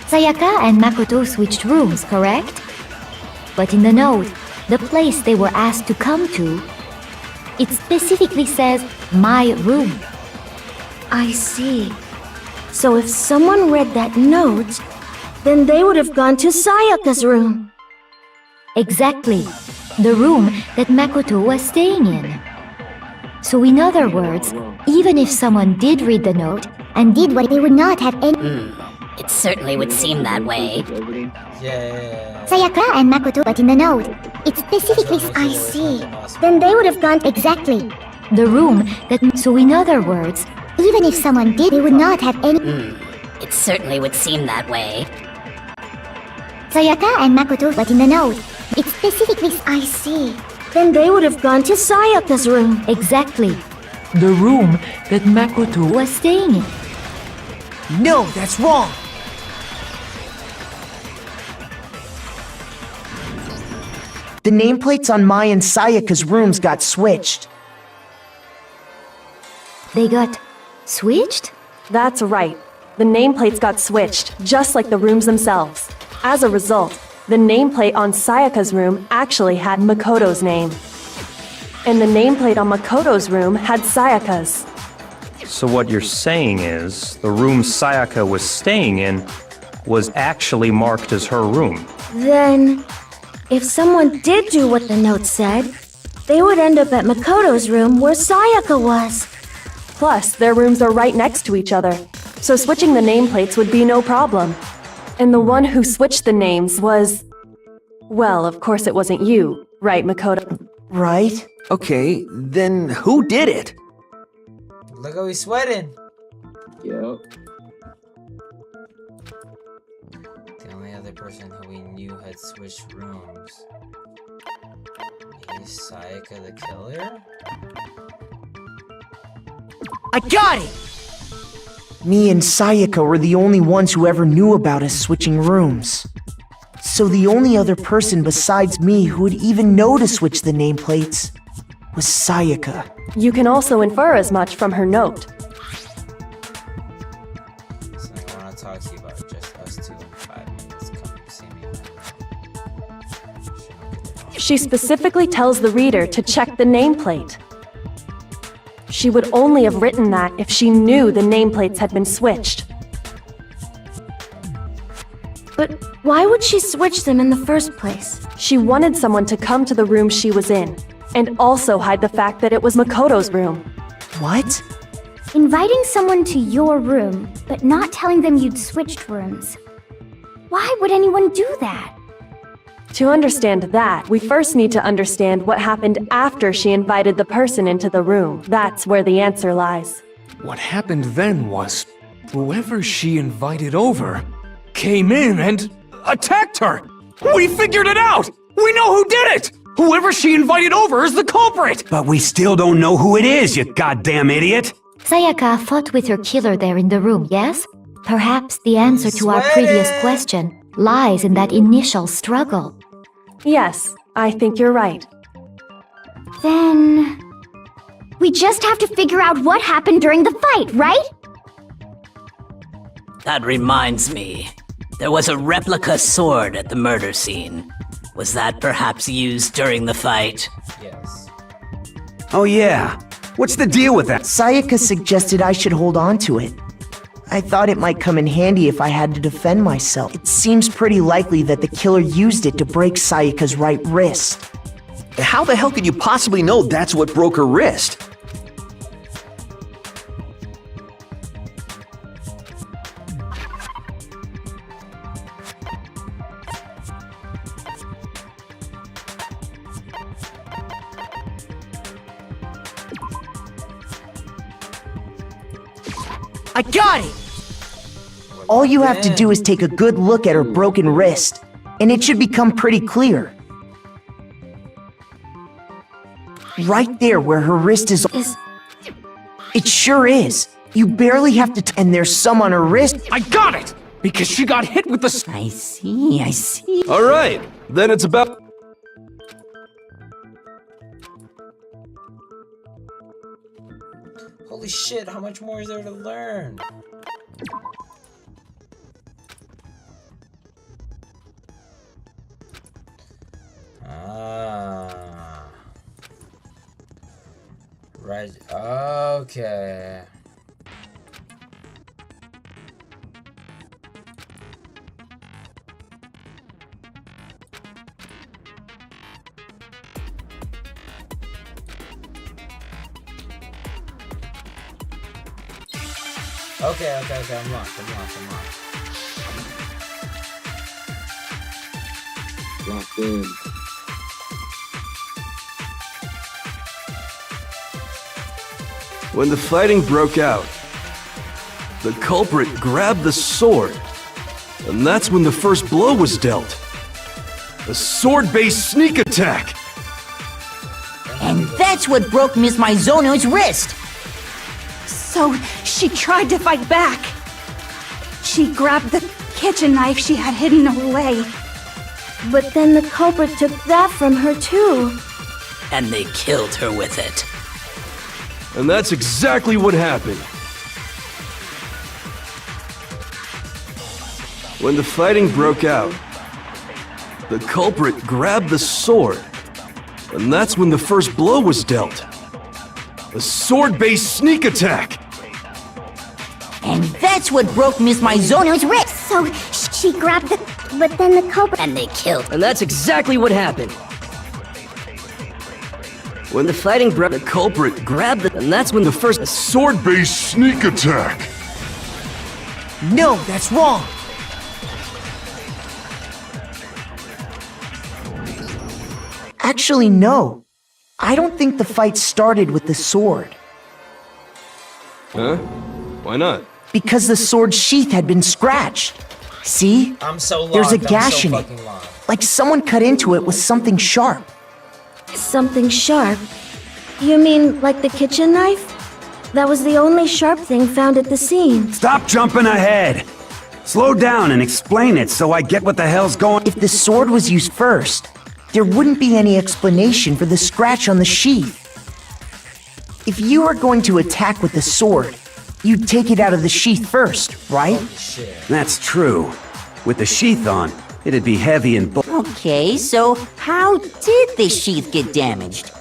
Sayaka and Makoto switched rooms, correct? But in the note, the place they were asked to come to, it specifically says, my room. I see. So if someone read that note, then they would have gone to Sayaka's room. Exactly. The room that Makoto was staying in. So in other words, even if someone did read the note and did what they would not have any... It certainly would seem that way. Yeah. Sayaka and Makoto, but in the note, it specifically I see. Then they would have gone exactly. The room that... So in other words, even if someone did, they would not have any... It certainly would seem that way. Sayaka and Makoto, but in the note, it specifically I see. Then they would have gone to Sayaka's room. Exactly. The room that Makoto was staying in. No, that's wrong. The nameplates on Mai and Sayaka's rooms got switched. They got switched? That's right. The nameplates got switched, just like the rooms themselves. As a result, the nameplate on Sayaka's room actually had Makoto's name. And the nameplate on Makoto's room had Sayaka's. So what you're saying is, the room Sayaka was staying in was actually marked as her room. Then, if someone did do what the note said, they would end up at Makoto's room where Sayaka was. Plus, their rooms are right next to each other, so switching the nameplates would be no problem. And the one who switched the names was... Well, of course it wasn't you, right, Makoto? Right? Okay, then who did it? Look how he's sweating. Yep. The only other person who we knew had switched rooms. Maybe Sayaka the killer? I got it! Me and Sayaka were the only ones who ever knew about us switching rooms. So the only other person besides me who would even know to switch the nameplates was Sayaka. You can also infer as much from her note. Something I want to talk to you about, just us two in 5 minutes. Come see me. She specifically tells the reader to check the nameplate. She would only have written that if she knew the nameplates had been switched. But why would she switch them in the first place? She wanted someone to come to the room she was in, and also hide the fact that it was Makoto's room. What? Inviting someone to your room, but not telling them you'd switched rooms. Why would anyone do that? To understand that, we first need to understand what happened after she invited the person into the room. That's where the answer lies. What happened then was, whoever she invited over came in and attacked her! We figured it out! We know who did it! Whoever she invited over is the culprit! But we still don't know who it is, you goddamn idiot! Sayaka fought with her killer there in the room, yes? Perhaps the answer to our previous question lies in that initial struggle. Yes, I think you're right. Then... we just have to figure out what happened during the fight, right? That reminds me. There was a replica sword at the murder scene. Was that perhaps used during the fight? Yes. Oh yeah. What's the deal with that? Sayaka suggested I should hold on to it. I thought it might come in handy if I had to defend myself. It seems pretty likely that the killer used it to break Sayaka's right wrist. How the hell could you possibly know that's what broke her wrist? I got it! All you have to do is take a good look at her broken wrist, and it should become pretty clear. Right there where her wrist is... It sure is. You barely have to and there's some on her wrist. I got it! Because she got hit with the... I see. Alright, then it's about... Holy shit, how much more is there to learn? Ah. Right, okay. Okay, I'm lost. Locked in. When the fighting broke out, the culprit grabbed the sword, and that's when the first blow was dealt. A sword-based sneak attack! And that's what broke Miss Maizono's wrist! So, she tried to fight back. She grabbed the kitchen knife she had hidden away. But then the culprit took that from her too. And they killed her with it. And that's exactly what happened. When the fighting broke out, the culprit grabbed the sword. And that's when the first blow was dealt. A sword-based sneak attack! And that's what broke Miss Maizono's wrist. So she grabbed the... But then the culprit... And they killed her. And that's exactly what happened. When the fighting broke, The culprit grabbed the... And that's when the first... sword-based sneak attack! No, that's wrong. Actually, no. I don't think the fight started with the sword. Huh? Why not? Because the sword's sheath had been scratched. See? I'm so lost. There's a I'm so gash in it. fucking lost. Like someone cut into it with something sharp. Something sharp? You mean like the kitchen knife? That was the only sharp thing found at the scene. Stop jumping ahead! Slow down and explain it so I get what the hell's going. If the sword was used first, there wouldn't be any explanation for the scratch on the sheath. If you were going to attack with the sword, you'd take it out of the sheath first, right? That's true. With the sheath on, it'd be heavy and Okay, so how did the sheath get damaged?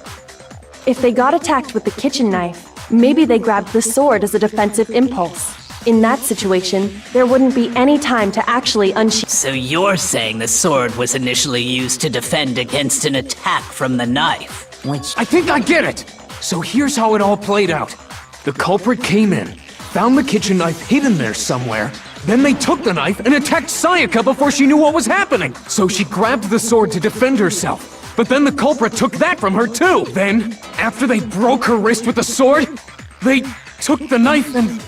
If they got attacked with the kitchen knife, maybe they grabbed the sword as a defensive impulse. In that situation, there wouldn't be any time to actually unsheath. So you're saying the sword was initially used to defend against an attack from the knife? Which... I think I get it! So here's how it all played out. The culprit came in, found the kitchen knife hidden there somewhere, then they took the knife and attacked Sayaka before she knew what was happening. So she grabbed the sword to defend herself. But then the culprit took that from her too. Then, after they broke her wrist with the sword, they took the knife and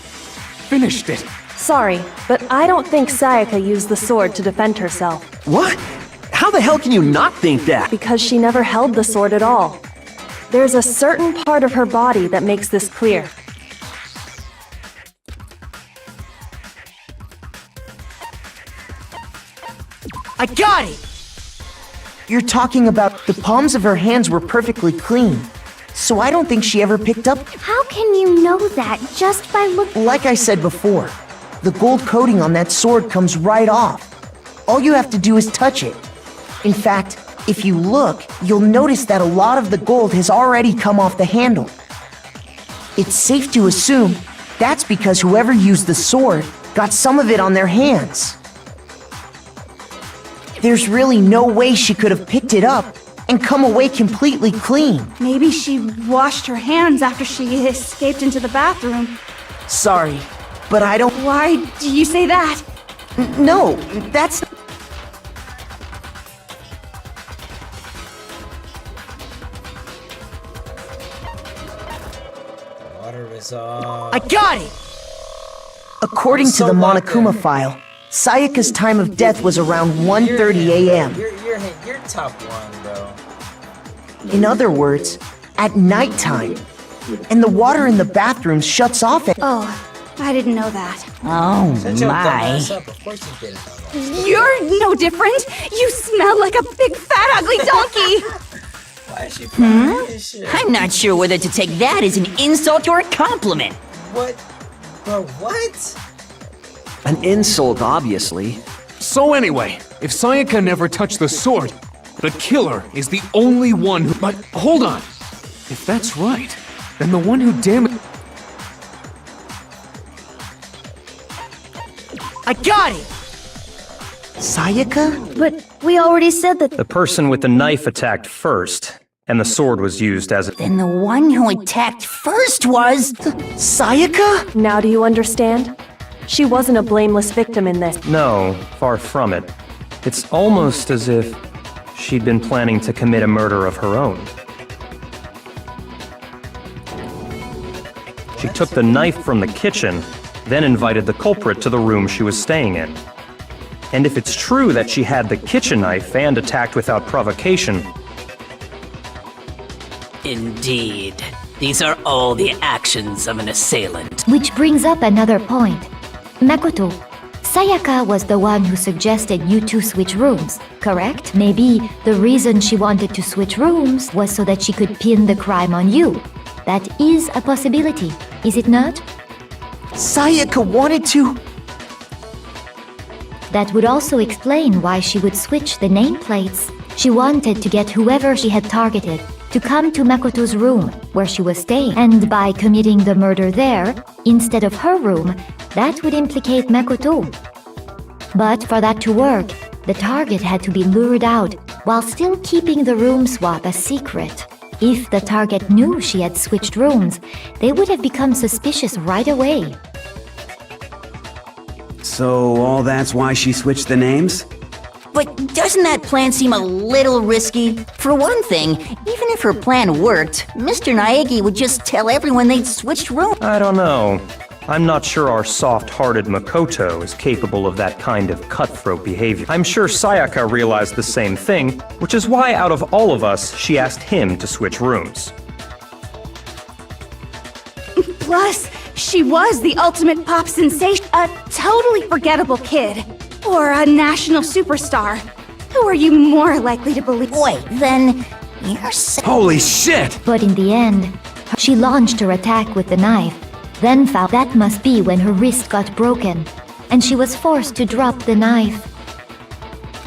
finished it. Sorry, but I don't think Sayaka used the sword to defend herself. What? How the hell can you not think that? Because she never held the sword at all. There's a certain part of her body that makes this clear. I got it! You're talking about the palms of her hands were perfectly clean. So I don't think she ever picked up... How can you know that just by looking... Like I said before, the gold coating on that sword comes right off. All you have to do is touch it. In fact, if you look, you'll notice that a lot of the gold has already come off the handle. It's safe to assume that's because whoever used the sword got some of it on their hands. There's really no way she could have picked it up and come away completely clean. Maybe she washed her hands after she escaped into the bathroom. Sorry, but I don't... Why do you say that? No, that's... Water is off. I got it! According to the Monokuma file, Sayaka's time of death was around 1:30 a.m. You're top one, bro. In other words, at nighttime. And the water in the bathroom shuts off at... Oh, I didn't know that. Oh, Shut your dumb my. ass up. Of course you didn't know that. You're no different. You smell like a big fat ugly donkey. Why is she proud of this shit? I'm not sure whether to take that as an insult or a compliment. What? Bro, what? An insult, obviously. So anyway, if Sayaka never touched the sword, the killer is the only one who... But hold on. If that's right, then the one who damaged... I got it! Sayaka? But we already said that... The person with the knife attacked first, and the sword was used as a... Then the one who attacked first was... Sayaka? Now do you understand? She wasn't a blameless victim in this. No, far from it. It's almost as if she'd been planning to commit a murder of her own. She took the knife from the kitchen, then invited the culprit to the room she was staying in. And if it's true that she had the kitchen knife and attacked without provocation... Indeed. These are all the actions of an assailant. Which brings up another point. Makoto, Sayaka was the one who suggested you two switch rooms, correct? Maybe the reason she wanted to switch rooms was so that she could pin the crime on you. That is a possibility, is it not? Sayaka wanted to... That would also explain why she would switch the nameplates. She wanted to get whoever she had targeted to come to Makoto's room, where she was staying. And by committing the murder there, instead of her room, that would implicate Makoto. But for that to work, the target had to be lured out while still keeping the room swap a secret. If the target knew she had switched rooms, they would have become suspicious right away. So all that's why she switched the names? But doesn't that plan seem a little risky? For one thing, even if her plan worked, Mr. Naegi would just tell everyone they'd switched rooms. I don't know. I'm not sure our soft-hearted Makoto is capable of that kind of cutthroat behavior. I'm sure Sayaka realized the same thing, which is why out of all of us, she asked him to switch rooms. Plus, she was the ultimate pop sensation, a totally forgettable kid, or a national superstar. Who are you more likely to believe? Wait, then you're Holy shit! But in the end, she launched her attack with the knife, then found that must be when her wrist got broken, and she was forced to drop the knife.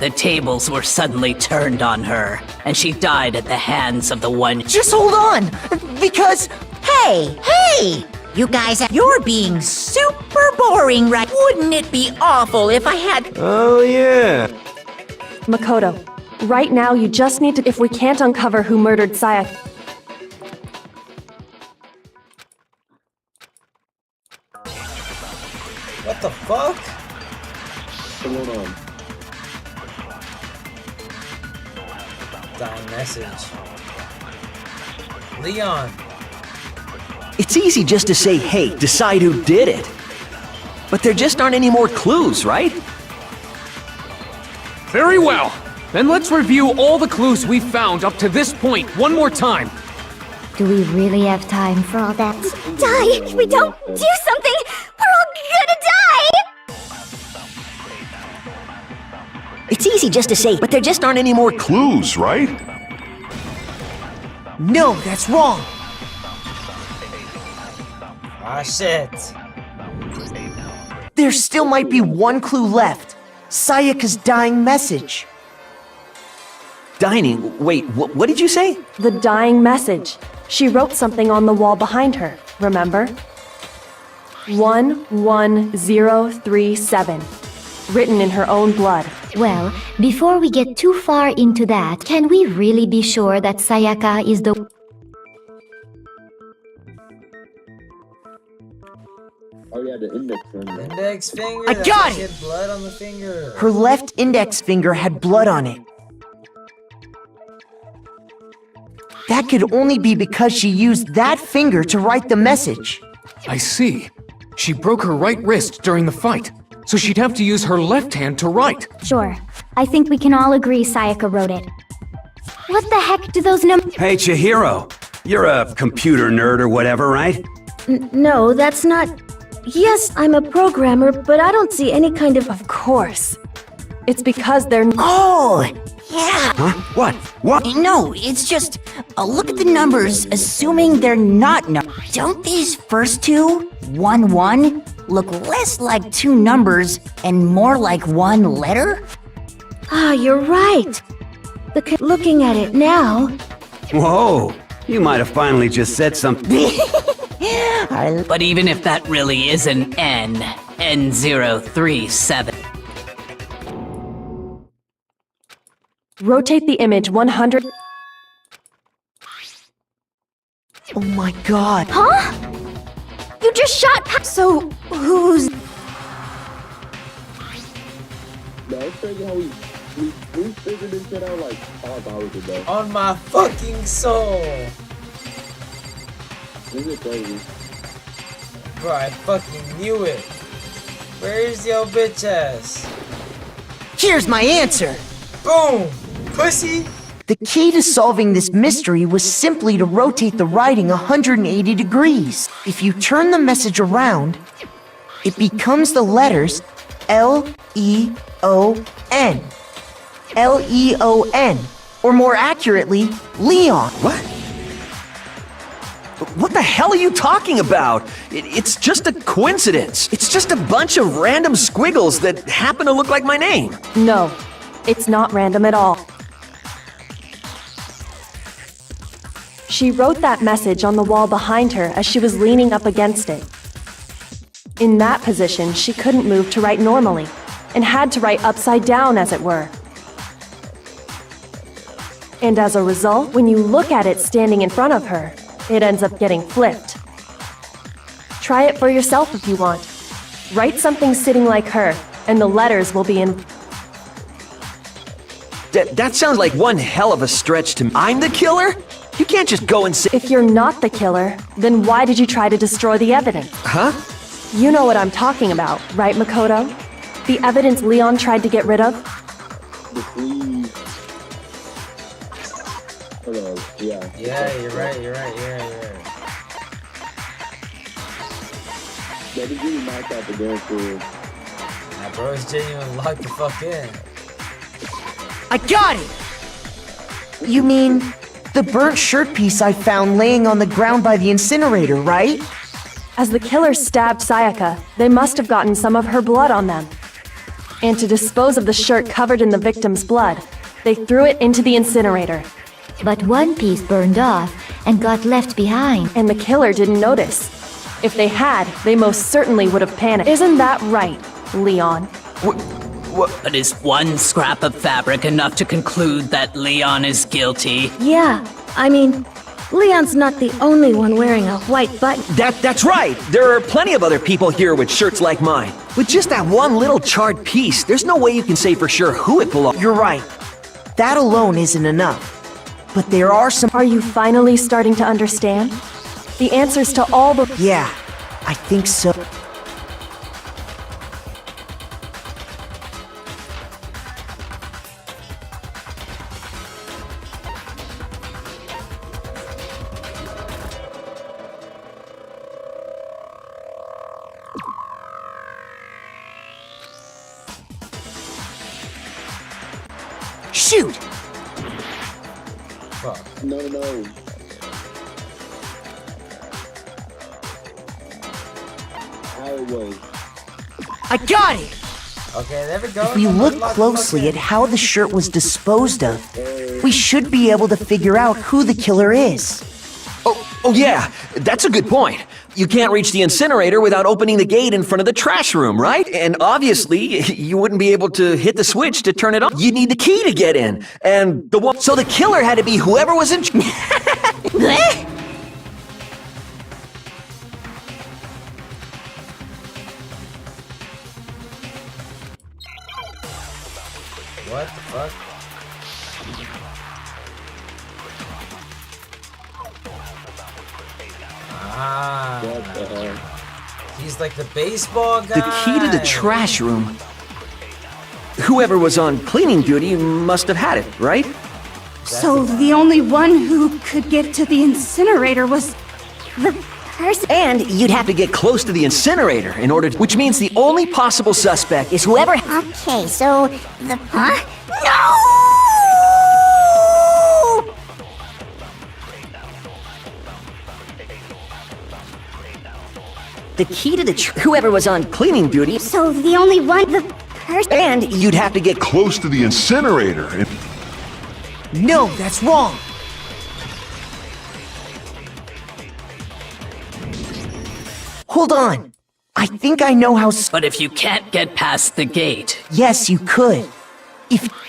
The tables were suddenly turned on her, and she died at the hands of the one. Just hold on! Because... Hey! You guys, you're being super boring, right? Wouldn't it be awful if I had... Oh, yeah. Makoto, right now you just need to. If we can't uncover who murdered Sayaka. What the fuck? Hold on. Dying message. Leon. It's easy just to say, hey, decide who did it. But there just aren't any more clues, right? Very well. Then let's review all the clues we've found up to this point one more time. Do we really have time for all that? Die! If we don't do something, we're all gonna die! It's easy just to say, but there just aren't any more clues, right? No, that's wrong. Ah, shit. There still might be one clue left. Sayaka's dying message. Dining? Wait, what did you say? The dying message. She wrote something on the wall behind her, remember? 11037. Written in her own blood. Well, before we get too far into that, can we really be sure that Sayaka is the... Oh yeah, the index finger. Index finger? I got it! Blood on the finger. Her left index finger had blood on it. That could only be because she used that finger to write the message. I see. She broke her right wrist during the fight, so she'd have to use her left hand to write. Sure. I think we can all agree Sayaka wrote it. What the heck do those numbers... Hey, Chihiro. You're a computer nerd or whatever, right? No, that's not... Yes, I'm a programmer, but I don't see any kind of... Of course. It's because they're... Oh! Yeah! Huh? What? What? No, it's just... look at the numbers, assuming they're not numbers. Don't these first two, 1-1, look less like two numbers and more like one letter? Ah, you're right. Looking at it now... Whoa! You might have finally just said something. But even if that really is an N, N037. Rotate the image 100... Oh my god. Huh? You just shot... So, who's... No, it's crazy how we figured this shit out like 5 hours ago. On my fucking soul. This is crazy. Bro, I fucking knew it. Where's your bitch ass? Here's my answer. Boom! Pussy! The key to solving this mystery was simply to rotate the writing 180 degrees. If you turn the message around, it becomes the letters, L-E-O-N. L-E-O-N. Or more accurately, Leon. What? What the hell are you talking about? It's just a coincidence. It's just a bunch of random squiggles that happen to look like my name. No, it's not random at all. She wrote that message on the wall behind her as she was leaning up against it. In that position, she couldn't move to write normally, and had to write upside down, as it were. And as a result, when you look at it standing in front of her, it ends up getting flipped. Try it for yourself if you want. Write something sitting like her, and the letters will be in... That sounds like one hell of a stretch to me. I'm the killer? You can't just go and say... If you're not the killer, then why did you try to destroy the evidence? Huh? You know what I'm talking about, right, Makoto? The evidence Leon tried to get rid of? Hold on, yeah. Yeah, you're right. That is really knocked out the door for... Nah, bro, it's genuine lock the fuck in. I got it! You mean the burnt shirt piece I found laying on the ground by the incinerator, right? As the killer stabbed Sayaka, they must have gotten some of her blood on them. And to dispose of the shirt covered in the victim's blood, they threw it into the incinerator. But one piece burned off and got left behind. And the killer didn't notice. If they had, they most certainly would have panicked. Isn't that right, Leon? But is one scrap of fabric enough to conclude that Leon is guilty? Yeah, I mean, Leon's not the only one wearing a white button. That's right! There are plenty of other people here with shirts like mine. With just that one little charred piece, there's no way you can say for sure who it belongs. You're right. That alone isn't enough. But there are some... Are you finally starting to understand? The answers to all the... Yeah, I think so. Shoot! Fuck. No. How it was. I got it! Okay, there we go. If we look closely at how the shirt was disposed of, we should be able to figure out who the killer is. Oh yeah, that's a good point. You can't reach the incinerator without opening the gate in front of the trash room, right? And obviously, you wouldn't be able to hit the switch to turn it on. You'd need the key to get in. And so the killer had to be whoever was in... What the fuck? Ah. What the hell? He's like the baseball guy. The key to the trash room. Whoever was on cleaning duty must have had it, right? So the only one who could get to the incinerator was the person. And you'd have to get close to the incinerator in order to, which means the only possible suspect is whoever... Okay, so the... Huh? No! The key to the whoever was on cleaning duty... So the only one... The person... And you'd have to get close to the incinerator. No, that's wrong. Hold on. I think I know how... But if you can't get past the gate... Yes, you could.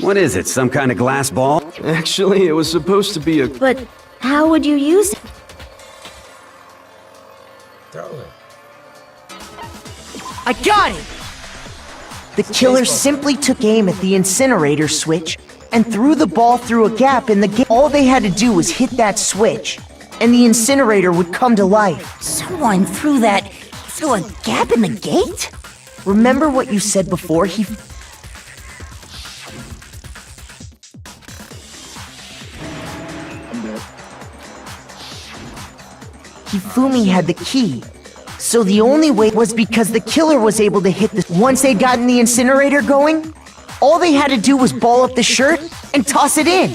What is it, some kind of glass ball? Actually, it was supposed to be a... But how would you use it? Throw it. I got it! The killer simply took aim at the incinerator switch and threw the ball through a gap in the gate. All they had to do was hit that switch, and the incinerator would come to life. Someone threw a gap in the gate? Remember what you said before? Hifumi had the key, So the only way was because the killer was able to hit the... Once they'd gotten the incinerator going, all they had to do was ball up the shirt and toss it in.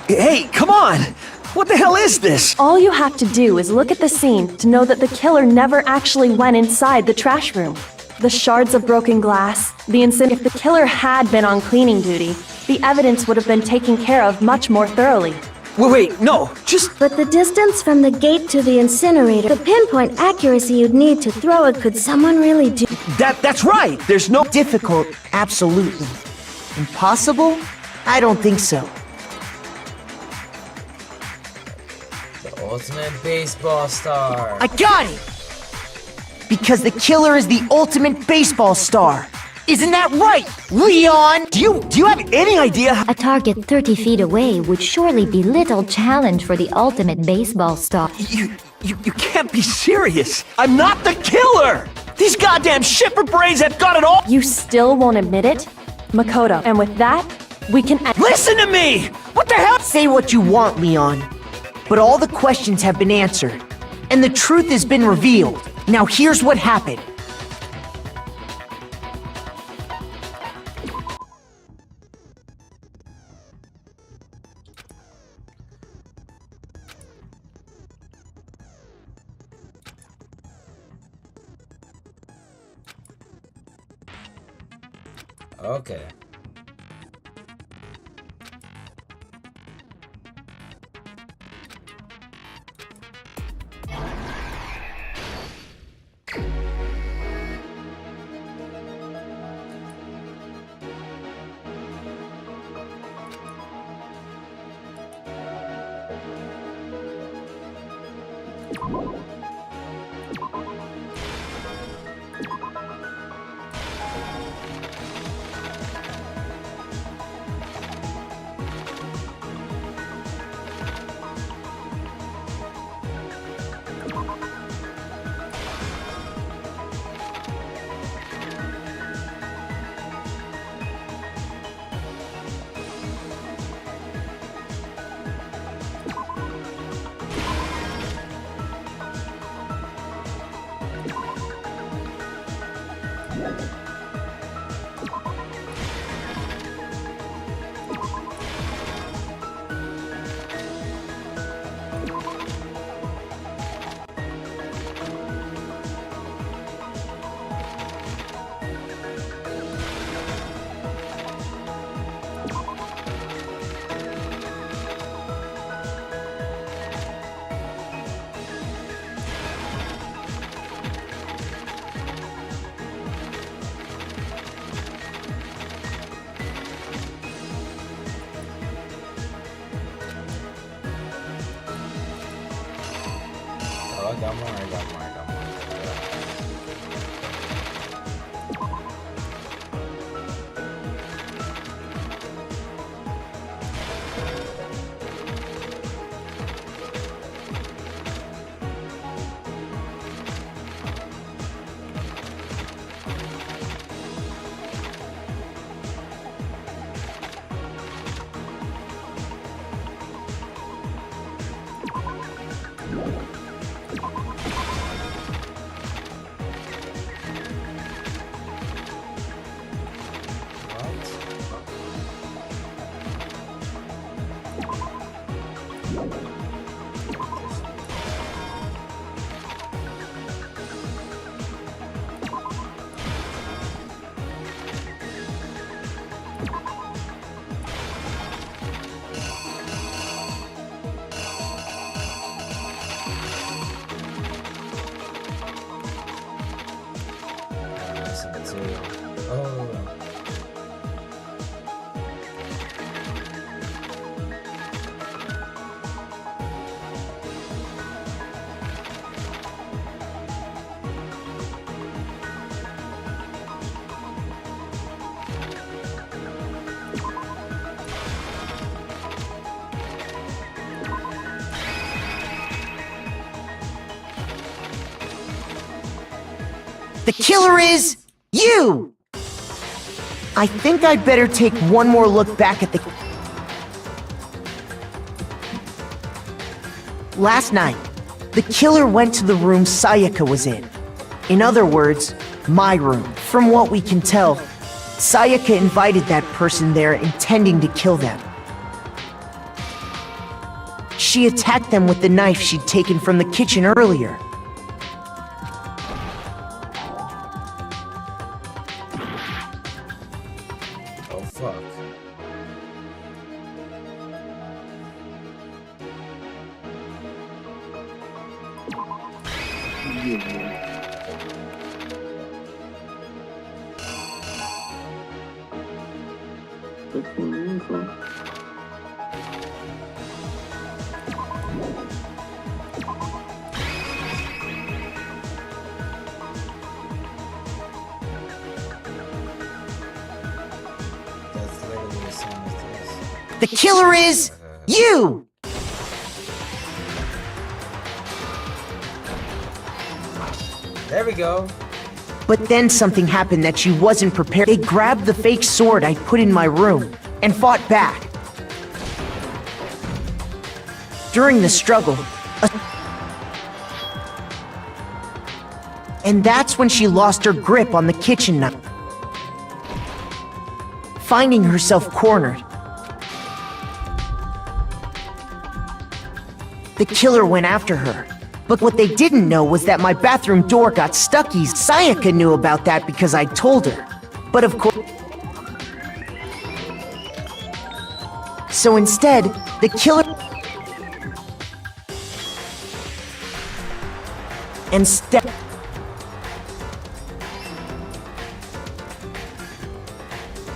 Hey, come on! What the hell is this? All you have to do is look at the scene to know that the killer never actually went inside the trash room. The shards of broken glass, the if the killer had been on cleaning duty, the evidence would have been taken care of much more thoroughly. Wait, no, just... But the distance from the gate to the incinerator, the pinpoint accuracy you'd need to throw it, could someone really do? That's right! There's no... Difficult, absolutely. Impossible? I don't think so. The ultimate baseball star. I got it! Because the killer is the ultimate baseball star. Isn't that right, Leon? Do you have any idea? A target 30 feet away would surely be little challenge for the ultimate baseball star. You can't be serious. I'm not the killer! These goddamn shipper brains have got it all! You still won't admit it? Makoto, and with that, we can... Listen to me! What the hell? Say what you want, Leon. But all the questions have been answered, and the truth has been revealed. Now here's what happened. Okay. I got more. The killer is you! I think I'd better take one more look back at the... Last night, The killer went to the room Sayaka was in. In other words, my room. From what we can tell, Sayaka invited that person there intending to kill them. She attacked them with the knife she'd taken from the kitchen earlier. Oh fuck. That's literally the same as this. The killer is you! There we go. But then something happened that she wasn't prepared. They grabbed the fake sword I put in my room and fought back. During the struggle, and that's when she lost her grip on the kitchen knife, finding herself cornered. The killer went after her. But what they didn't know was that my bathroom door got stuck. Sayaka knew about that because I told her. But of course... So instead, the killer...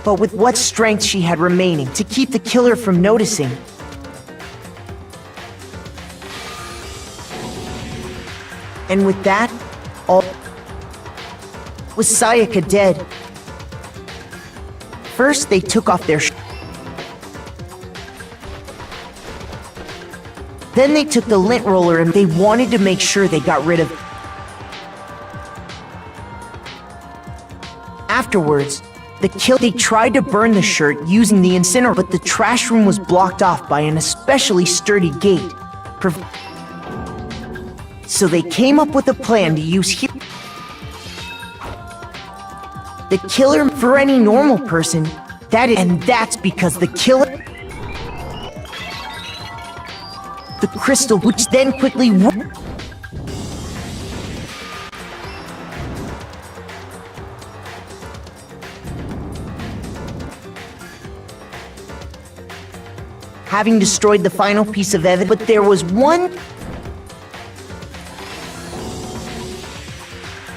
But with what strength she had remaining to keep the killer from noticing, and with that, all was Sayaka dead. First, they took off their Then they took the lint roller and they wanted to make sure they got rid of. Afterwards, they tried to burn the shirt using the incinerator, but the trash room was blocked off by an especially sturdy gate. So they came up with a plan to use the killer for any normal person. And that's because the killer... The crystal, which then quickly... Having destroyed the final piece of evidence, but there was one...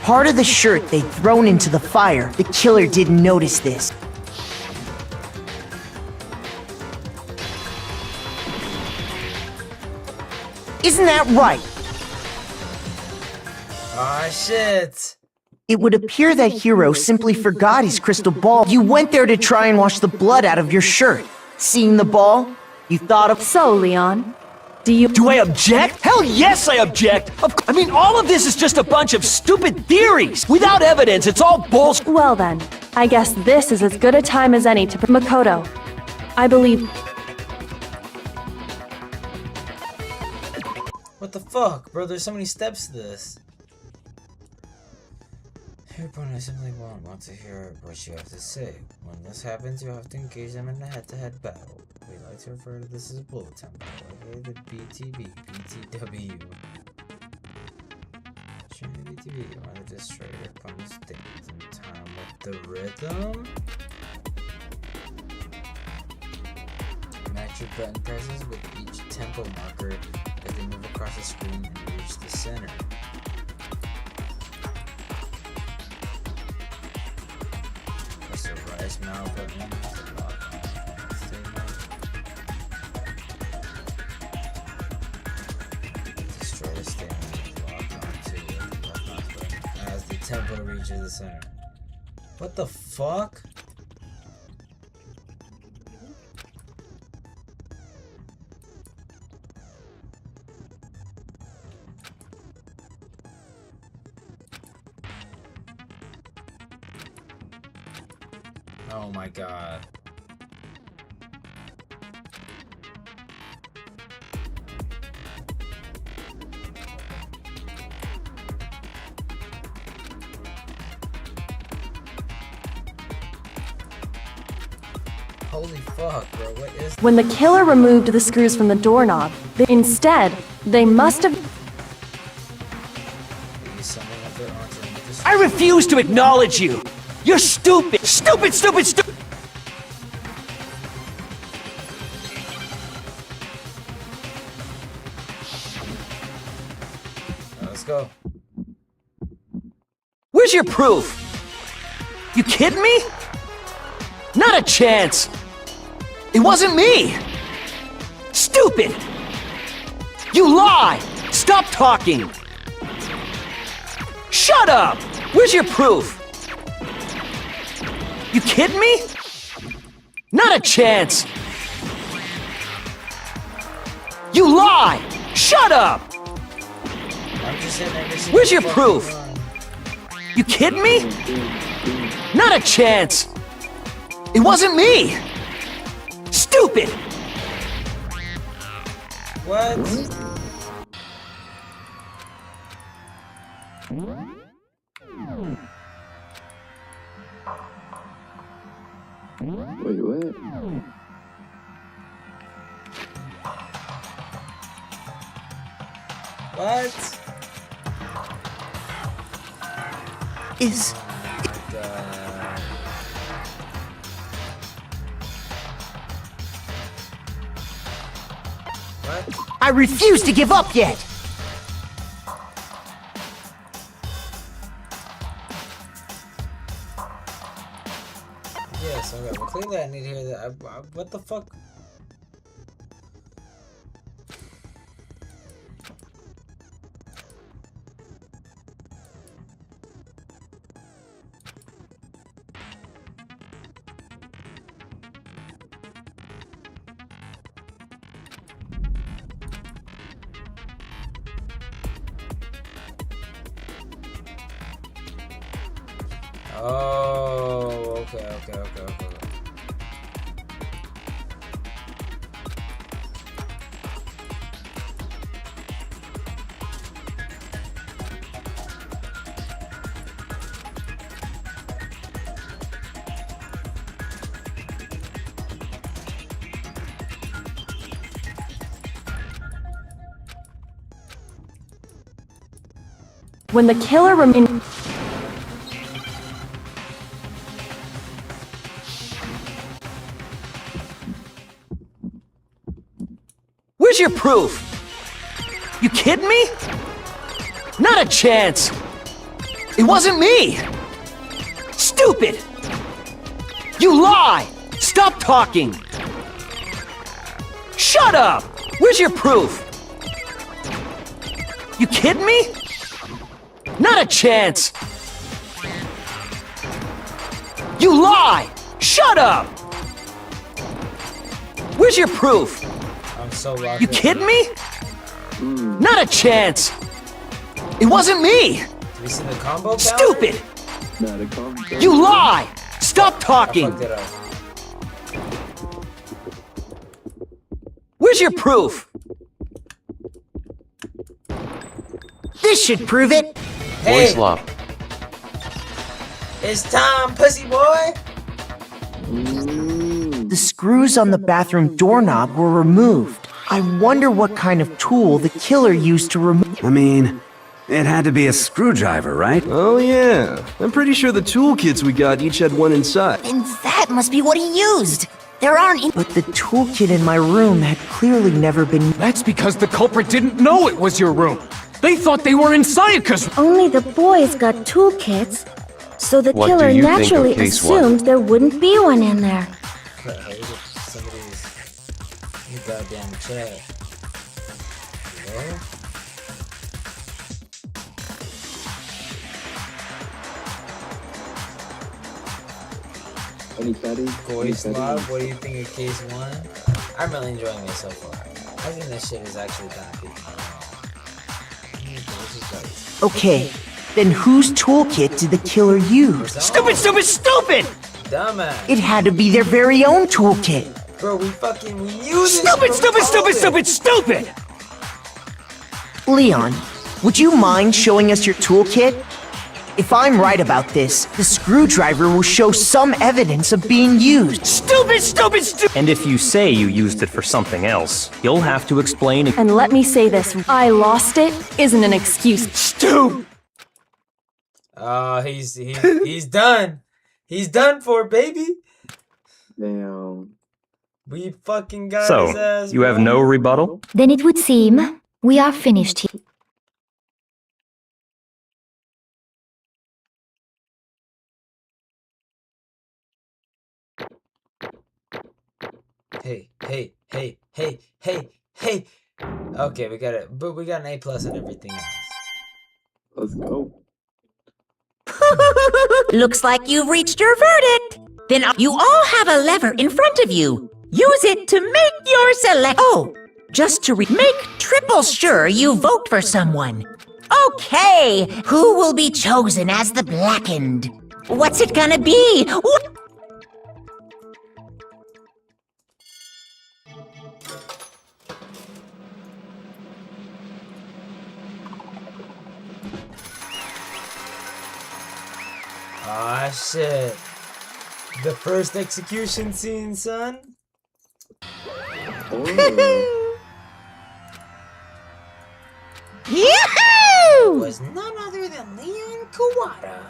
part of the shirt they'd thrown into the fire. The killer didn't notice this. Isn't that right? Ah, shit. It would appear that Hiro simply forgot his crystal ball. You went there to try and wash the blood out of your shirt. Seeing the ball, you thought of... So, Leon, Do I object? Hell yes, I object! I mean, all of this is just a bunch of stupid theories! Without evidence, it's all bullshit! Well then, I guess this is as good a time as any to... Makoto, I believe... What the fuck, bro? There's so many steps to this. Your opponent, I simply won't want to hear what you have to say. When this happens, you have to engage them in a head-to-head battle. We like to refer to this as bullet time battle, aka the BTB, BTW. During the BTB, you want to destroy your opponent's stance in time with the rhythm. Match your button presses with each tempo marker as they move across the screen and reach the center. Press the rise mouse button to lock on statement. Destroy the statement, lock on to the left mouse button as the tempo reaches the center. What the fuck? Oh my god. Holy fuck, bro. What is When the killer removed the screws from the doorknob, instead, they must have... I refuse to acknowledge you! You're stupid! Stupid, stupid, stupid! Let's go. Where's your proof? You kidding me? Not a chance! It wasn't me! Stupid! You lie! Stop talking! Shut up! Where's your proof? You kidding me? Not a chance! You lie! Shut up! Where's your proof? You kidding me? Not a chance! It wasn't me! Stupid! What? Wait, what? What? Is... I refuse to give up yet! Yes, okay, well clearly I need to hear that. What the fuck? Oh, okay. When the killer remained... Where's your proof? You kidding me? Not a chance! It wasn't me! Stupid! You lie! Stop talking! Shut up! Where's your proof? You kidding me? Not a chance! You lie! Shut up! Where's your proof? I'm so locked You in. kidding me? Not a chance! It wasn't me! Did we see the combo counter? Stupid! Nah, the combo. You lie! Stop talking! Fucked it up. Where's your proof? This should prove it! Hey, Goyslop. it's time, pussy boy! The screws on the bathroom doorknob were removed. I wonder what kind of tool the killer used to remove. I mean, it had to be a screwdriver, right? Oh yeah, I'm pretty sure the toolkits we got each had one inside. And that must be what he used. There aren't any- But the toolkit in my room had clearly never been... That's because the culprit didn't know it was your room. They thought they were in Sayaka's room. Only the boys got toolkits, so the What do killer you think of naturally case assumed there wouldn't be one in there. Somebody's goddamn chat. Yeah? Any chatting? Goyslop, what do you think of case 1? I'm really enjoying it so far. I think this shit is actually kind of good. Okay, then whose toolkit did the killer use? Stupid, stupid, stupid! Dumbass. It had to be their very own toolkit. Bro, we use it. Stupid, stupid, stupid, stupid, stupid! Leon, would you mind showing us your toolkit? If I'm right about this, the screwdriver will show some evidence of being used. Stupid, stupid, stupid! And if you say you used it for something else, you'll have to explain it. And let me say this, I lost it isn't an excuse. Stu! Oh, he's done. He's done for, baby. Damn. We fucking got his ass. So, you have no rebuttal? Then it would seem we are finished here. Hey. Okay, we got it. But we got an A+ and everything else. Let's go. Looks like you've reached your verdict. Then you all have a lever in front of you. Use it to make your select. Oh, just to make triple sure you vote for someone. Okay, who will be chosen as the blackened? What's it gonna be? Ah, shit. The first execution scene, son. Yahoo! Was none other than Leon Kawada.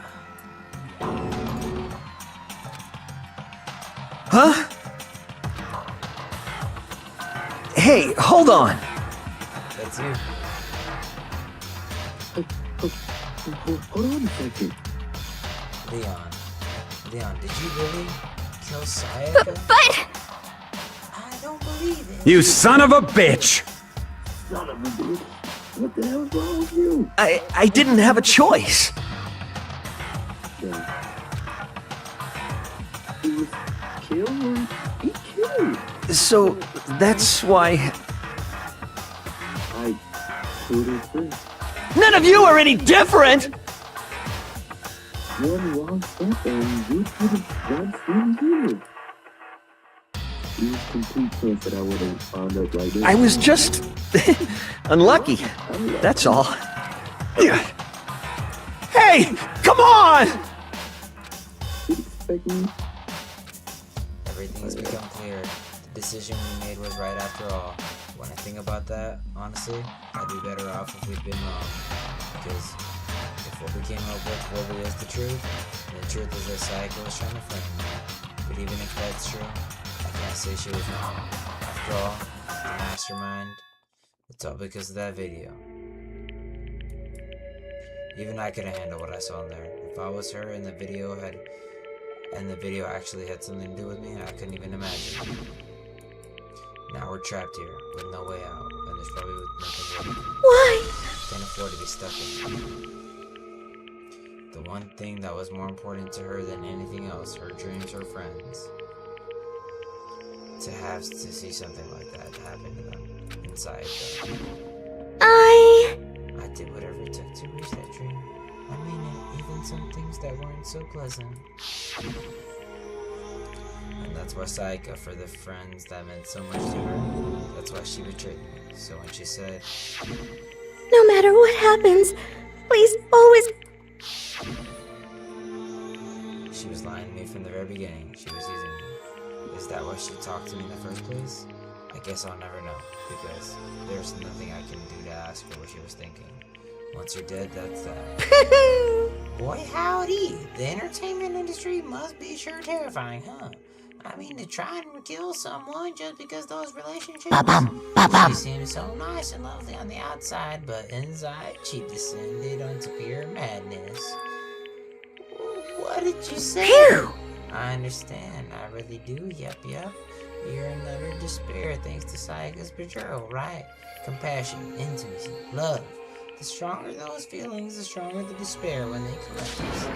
Huh? Hey, hold on. That's you. Hold on a second. Leon, did you really kill Sayaka? But I don't believe it. You son of a bitch! Son of a bitch. What the hell's wrong with you? I didn't have a choice. Yeah. He was killed or he killed? So, that's why... I killed her first. None of you are any different! One wrong step and you could have done things here. It was complete chance that I would have found out right there. I was just... unlucky. That's all. Hey! Come on! Expect me? Everything's become clear. The decision we made was right after all. When I think about that, honestly, I'd be better off if we'd been wrong. Because if what we came up with really is the truth, then the truth is that Sayaka was trying to frame me. But even if that's true, I can't say she was wrong. After all, the mastermind, it's all because of that video. Even I couldn't handle what I saw in there. If I was her and the video actually had something to do with me, I couldn't even imagine. Now we're trapped here with no way out, and there's probably nothing we can do. Why? Can't afford to be stuck in. The one thing that was more important to her than anything else, her dreams, her friends. To see something like that happen to them inside them. I did whatever it took to reach that dream. I mean it, even some things that weren't so pleasant. And that's why Sayaka, for the friends that meant so much to her, that's why she betrayed me. So when she said, No matter what happens, please always... she was lying to me from the very beginning. She was using me. Is that why she talked to me in the first place? I guess I'll never know, because there's nothing I can do to ask her what she was thinking. Once you're dead, that's that. Boy, howdy. The entertainment industry must be sure terrifying, huh? I mean, to try and kill someone just because those relationships... She seems so nice and lovely on the outside, but inside, she descended onto pure madness. What did you say? Phew! I understand. I really do. Yep. You're in utter despair thanks to Sayaka's betrayal, right? Compassion, intimacy, love. The stronger those feelings, the stronger the despair when they collect us.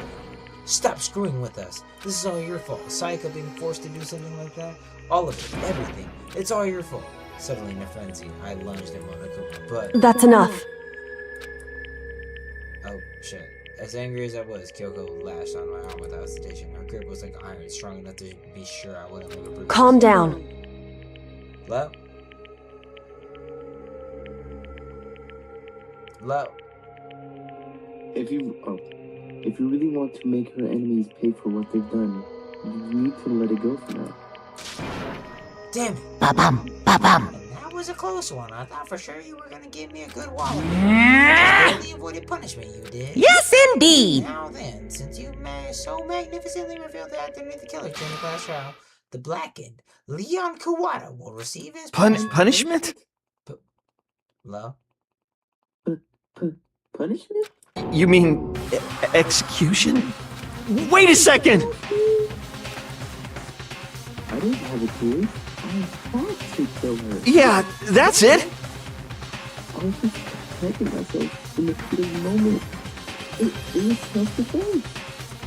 Stop screwing with us. This is all your fault. Sayaka being forced to do something like that. All of it. Everything. It's all your fault. Suddenly in a frenzy, I lunged at Monokuma, but... That's enough. Oh, shit. As angry as I was, Kyoko lashed on my arm without hesitation. Her grip was like iron, strong enough to be sure I wouldn't leave a bruise. Calm down. Low. If you... If you really want to make her enemies pay for what they've done, you need to let it go for now. Damn it. Ba-bum, ba-bum. That was a close one. I thought for sure you were gonna give me a good wallop. Just barely avoided punishment, you did. Yes, indeed. Now then, since you so magnificently revealed the identity of the killer during the class trial, the blackened Leon Kawada will receive his Punishment? Hello? Punishment? You mean execution? Wait a second! I didn't have a choice. I had to kill her. Yeah, that's it. I was just protecting myself in the heat of the moment. It was self-defense.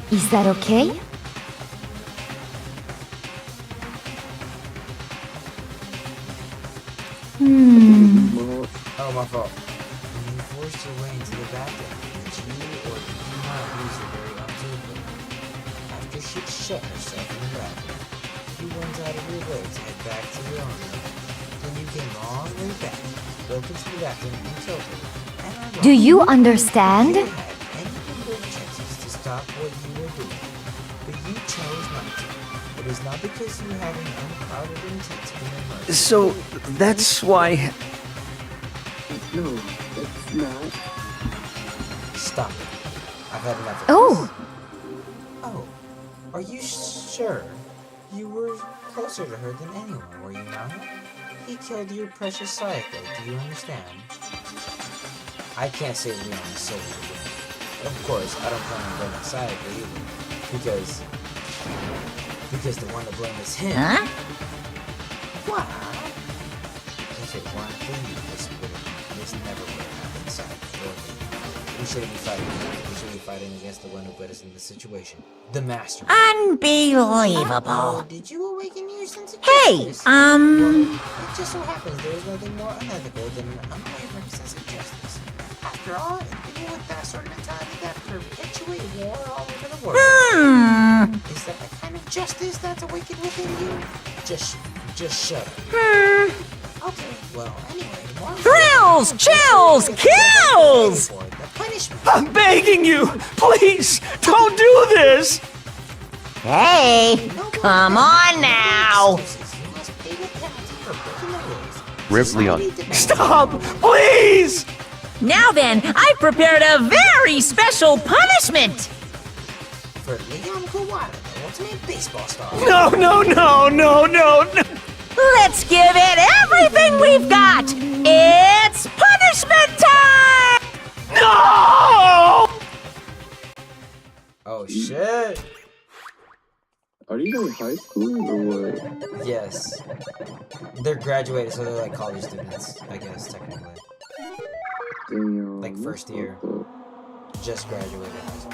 Is that okay? Oh, my fault. When you forced your way into the bathroom, did you or did you not use the very observable? After she shut herself in the bathroom, you went out of your way to head back to your own room. Then you came all the way back, broke into the bathroom and killed her. And Do you understand? you had any number of chances to stop what you were doing, but you chose not to. It is not because you had an unclouded intent to commit murder. So, that's why... No, that's not. Stop it. I've had enough of Oh! this. Oh, are you sure? You were closer to her than anyone, were you not? He killed your precious Sayako, do you understand? I can't say Leon is so good. Of course, I don't plan on blaming Sayako either. Because the one to blame is him. Huh? What? If it weren't for you, this never would have happened, Sayako. We shouldn't be fighting. We should be fighting against the one who put us in this situation. The master. Unbelievable. Did you awaken your sense of Hey, justice? Well, it just so happens there is nothing more unethical than an unwavering sense of justice. After all, people with that sort of mentality that perpetuate war all over the world. Is that the kind of justice that's awakened within you? Just shut up. Okay, well, anyway, more Thrills, chills, kills! the punishment. I'm begging you! Please, don't do this! Hey, come on now. You must pay the penalty for breaking the rules. Rip Leon. Stop! Please! Now then, I've prepared a very special punishment. For Leon Kawada, the ultimate baseball star. No, no, no, no, no, no! Let's give it everything we've got. It's punishment time! No! Oh shit! Are these like high school or what? Yes. They're graduated, so they're like college students, I guess, technically. Damn. Like first year. Just graduated high school.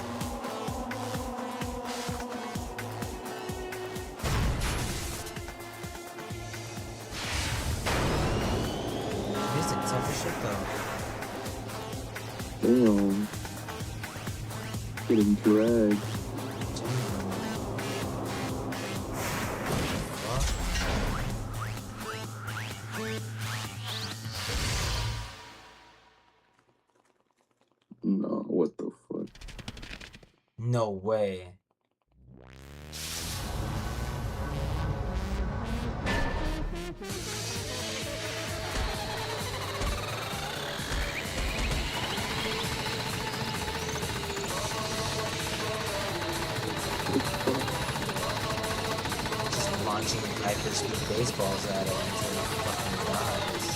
He's the toughest shit though. Damn. Getting dragged. No, what the fuck? No way. Just launching hyperspeed baseballs at it until it fucking dies.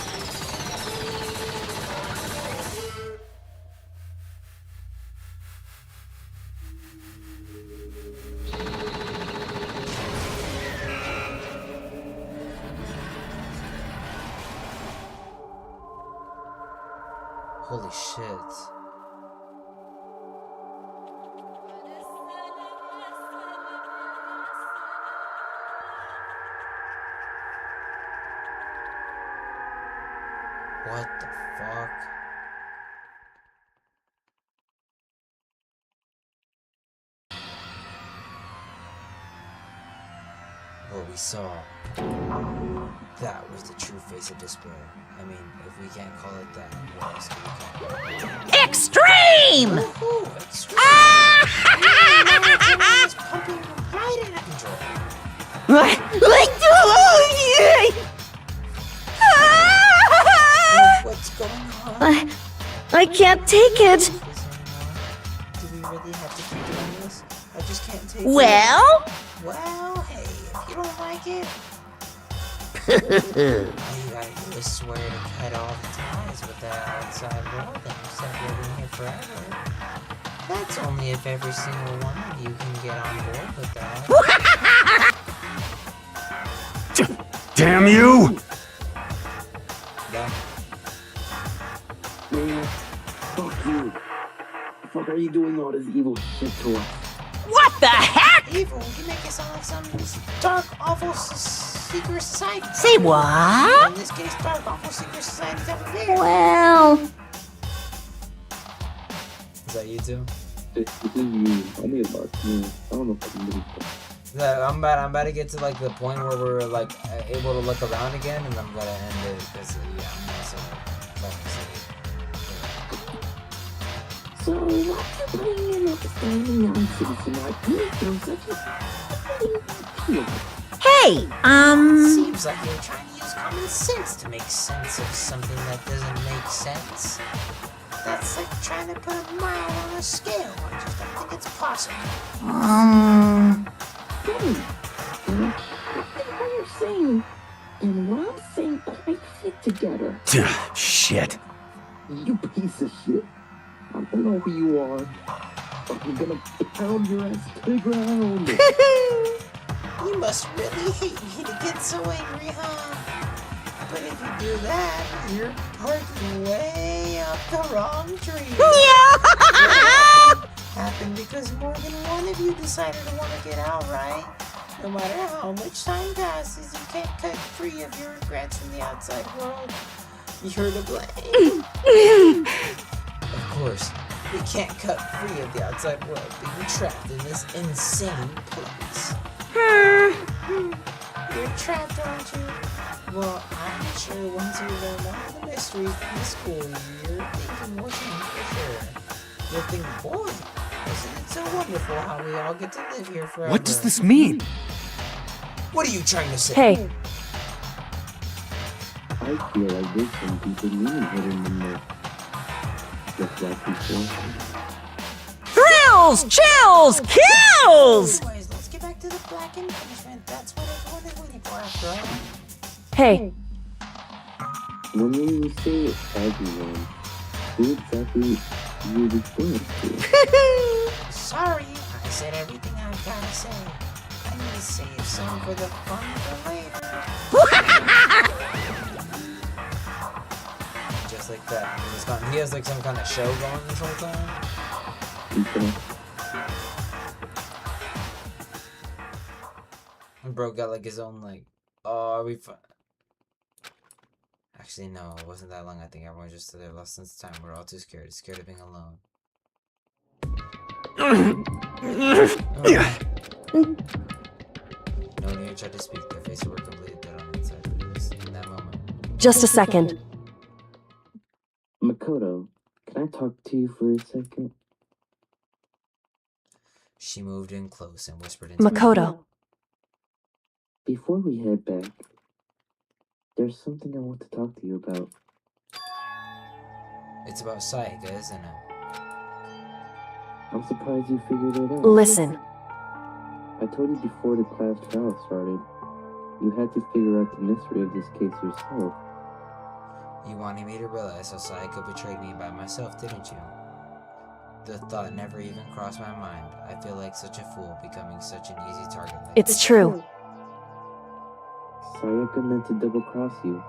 Holy shit. What the fuck? What we saw That was the true face of despair. I mean, if we can't call it that, what else can we call it? Extreme! Woohoo! Extreme! It's pumping right out of control. What's going on? I can't take it. Do we really have to keep doing this? I just can't take Well? it. Well, hey, if you don't like it, all you gotta do is swear to cut all the ties with the outside world and start living here forever. That's only if every single one of you can get on board with that. Damn you! Man, fuck you. The fuck are you doing all this evil shit to us? What the heck? Evil, you make it sound like some dark, awful secret society. Say what? In this case, dark, awful secret society type of beer. Well, Is that you two? This is you. I need a box. Yeah, I don't know if I can really Yeah, I'm about to get to like the point where we're like able to look around again, and I'm gonna end it because yeah, I'm also fucking sick. So, why are you putting in standing nonsense and like this? I'm such a Hey, Seems like you're trying to use common sense to make sense of something that doesn't make sense. That's like trying to put a mile on a scale. I just don't think it's possible. Hey, what you're saying and what I'm saying quite fit together. Shit. You piece of shit. I don't know who you are, but I'm gonna pound your ass to the ground. You must really hate me to get so angry, huh? But if you do that, you're barking way up the wrong tree. Happened because more than one of you decided to want to get out, right? No matter how much time passes, you can't cut free of your regrets from the outside world. You're to blame. Of course, we can't cut free of the outside world, being trapped in this insane place. You're trapped, aren't you? Well, I'm sure once you learn all the mysteries from the school year, thinking will change for sure. You'll think, boy, isn't it so wonderful how we all get to live here forever? What does this mean? What are you trying to say? Hey, I feel like there's some people meaning hidden in there. Just like before. thrills, chills, kills! Anyways, let's get back to the blackened punishment. That's what everyone is waiting for after all. hey, When you say everyone, who exactly you referring to? Sorry, I said everything I've got to say. I need to save some for the fun for later. Just like that. He has like some kind of show going this whole time. And bro got like his own like, oh, are we fun? Actually, no, it wasn't that long. I think everyone just stood there lost since time. We're all too scared of being alone. No one here tried to speak. Their faces were completely dead on the inside. But it was in that moment. just a second. Makoto, can I talk to you for a second? She moved in close and whispered into my Makoto. Before we head back, there's something I want to talk to you about. It's about Sayaka, isn't it? I'm surprised you figured it out. Listen. I told you before the class trial started, you had to figure out the mystery of this case yourself. You wanted me to realize how Sayaka betrayed me by myself, didn't you? The thought never even crossed my mind. I feel like such a fool, becoming such an easy target like It's true. Sayaka meant to double-cross you.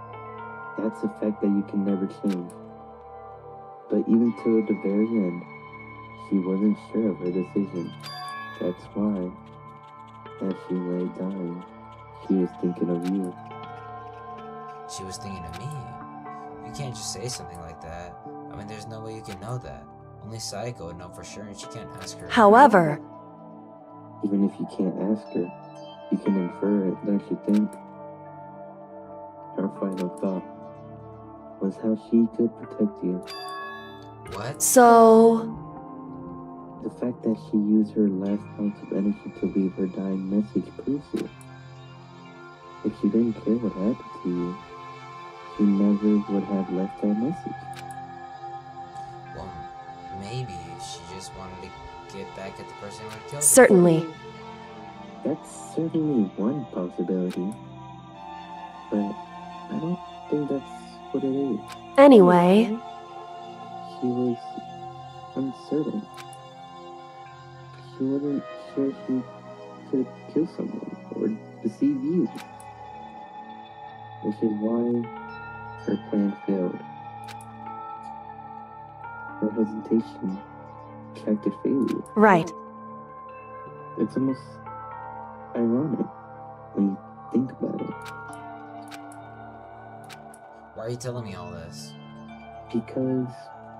That's a fact that you can never change. But even till the very end, she wasn't sure of her decision. That's why, as she lay dying, she was thinking of you. She was thinking of me. You can't just say something like that. I mean, there's no way you can know that. Only Sayaka would know for sure, and she can't ask her. However, Even if you can't ask her, you can infer it, don't you think? Her final thought was how she could protect you. What? So, The fact that she used her last ounce of energy to leave her dying message proves it. If she didn't care what happened to you, she never would have left that message. Well, maybe she just wanted to get back at the person who had killed her. certainly. That's certainly one possibility, but I don't think that's what it is. Anyway, She was uncertain. She wasn't sure she could kill someone or deceive you, which is why her plan failed. Her hesitation attracted failure. right. It's almost ironic when you think about it, Why are you telling me all this? because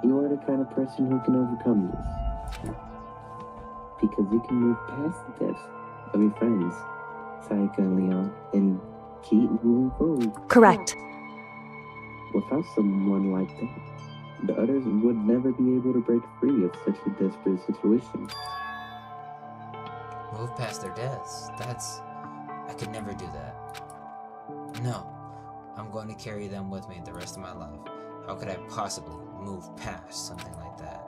you are the kind of person who can overcome this. Because you can move past the deaths of your friends, Sayaka and Leon, and keep moving forward. Correct. Without someone like that, the others would never be able to break free of such a desperate situation. Move past their deaths. I could never do that. No. I'm going to carry them with me the rest of my life. How could I possibly move past something like that?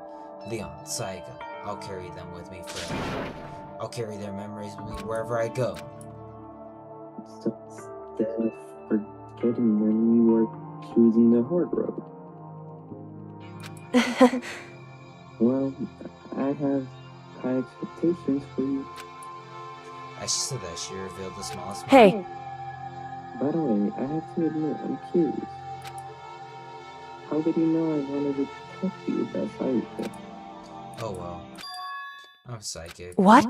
Leon, Sayaka, I'll carry them with me forever. I'll carry their memories with me wherever I go. So instead of forgetting them, you are choosing the hard road. Well, I have high expectations for you. I said that she revealed the smallest. Hey. By the way, I have to admit, I'm curious. How did you know I wanted to talk to you about Sayaka? Oh well. I'm psychic. What?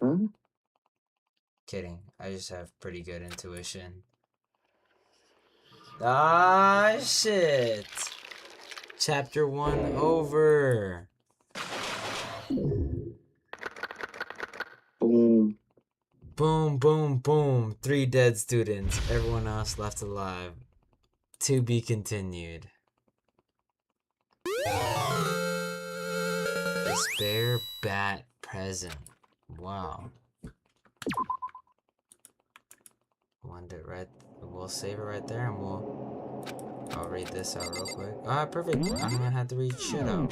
Huh? Kidding. I just have pretty good intuition. Ah, shit. Chapter 1 over. Boom. Boom, boom, boom. 3 dead students. Everyone else left alive. To be continued. Despair bat present. Wow. We'll save it right there and I'll read this out real quick. Alright, perfect. I don't even have to read shit out.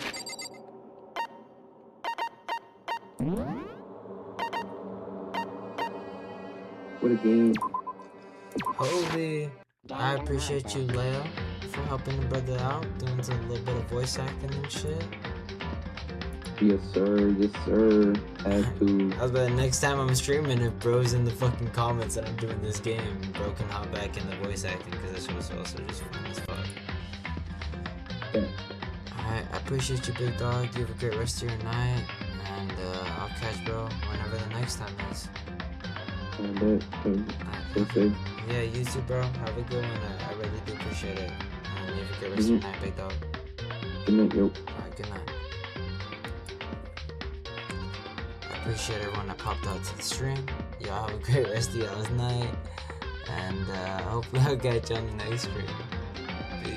What a game. Holy. I appreciate you, Leia, for helping the brother out, doing a little bit of voice acting and shit. Yes, sir. Yes, sir. Had to. I was about next time I'm streaming, if bro's in the fucking comments that I'm doing this game, bro can hop back in the voice acting, because that shit was also just fun as fuck. Yeah. Alright, I appreciate you, big dog. You have a great rest of your night, and I'll catch bro whenever the next time is. Yeah, you too, bro. Have a good one. I really do appreciate it. And you have a great rest of your night, big dog. Good night, yo. Alright, good night. I appreciate everyone that popped out to the stream. Y'all have a great rest of y'all's night. And hopefully I'll catch you on the next stream.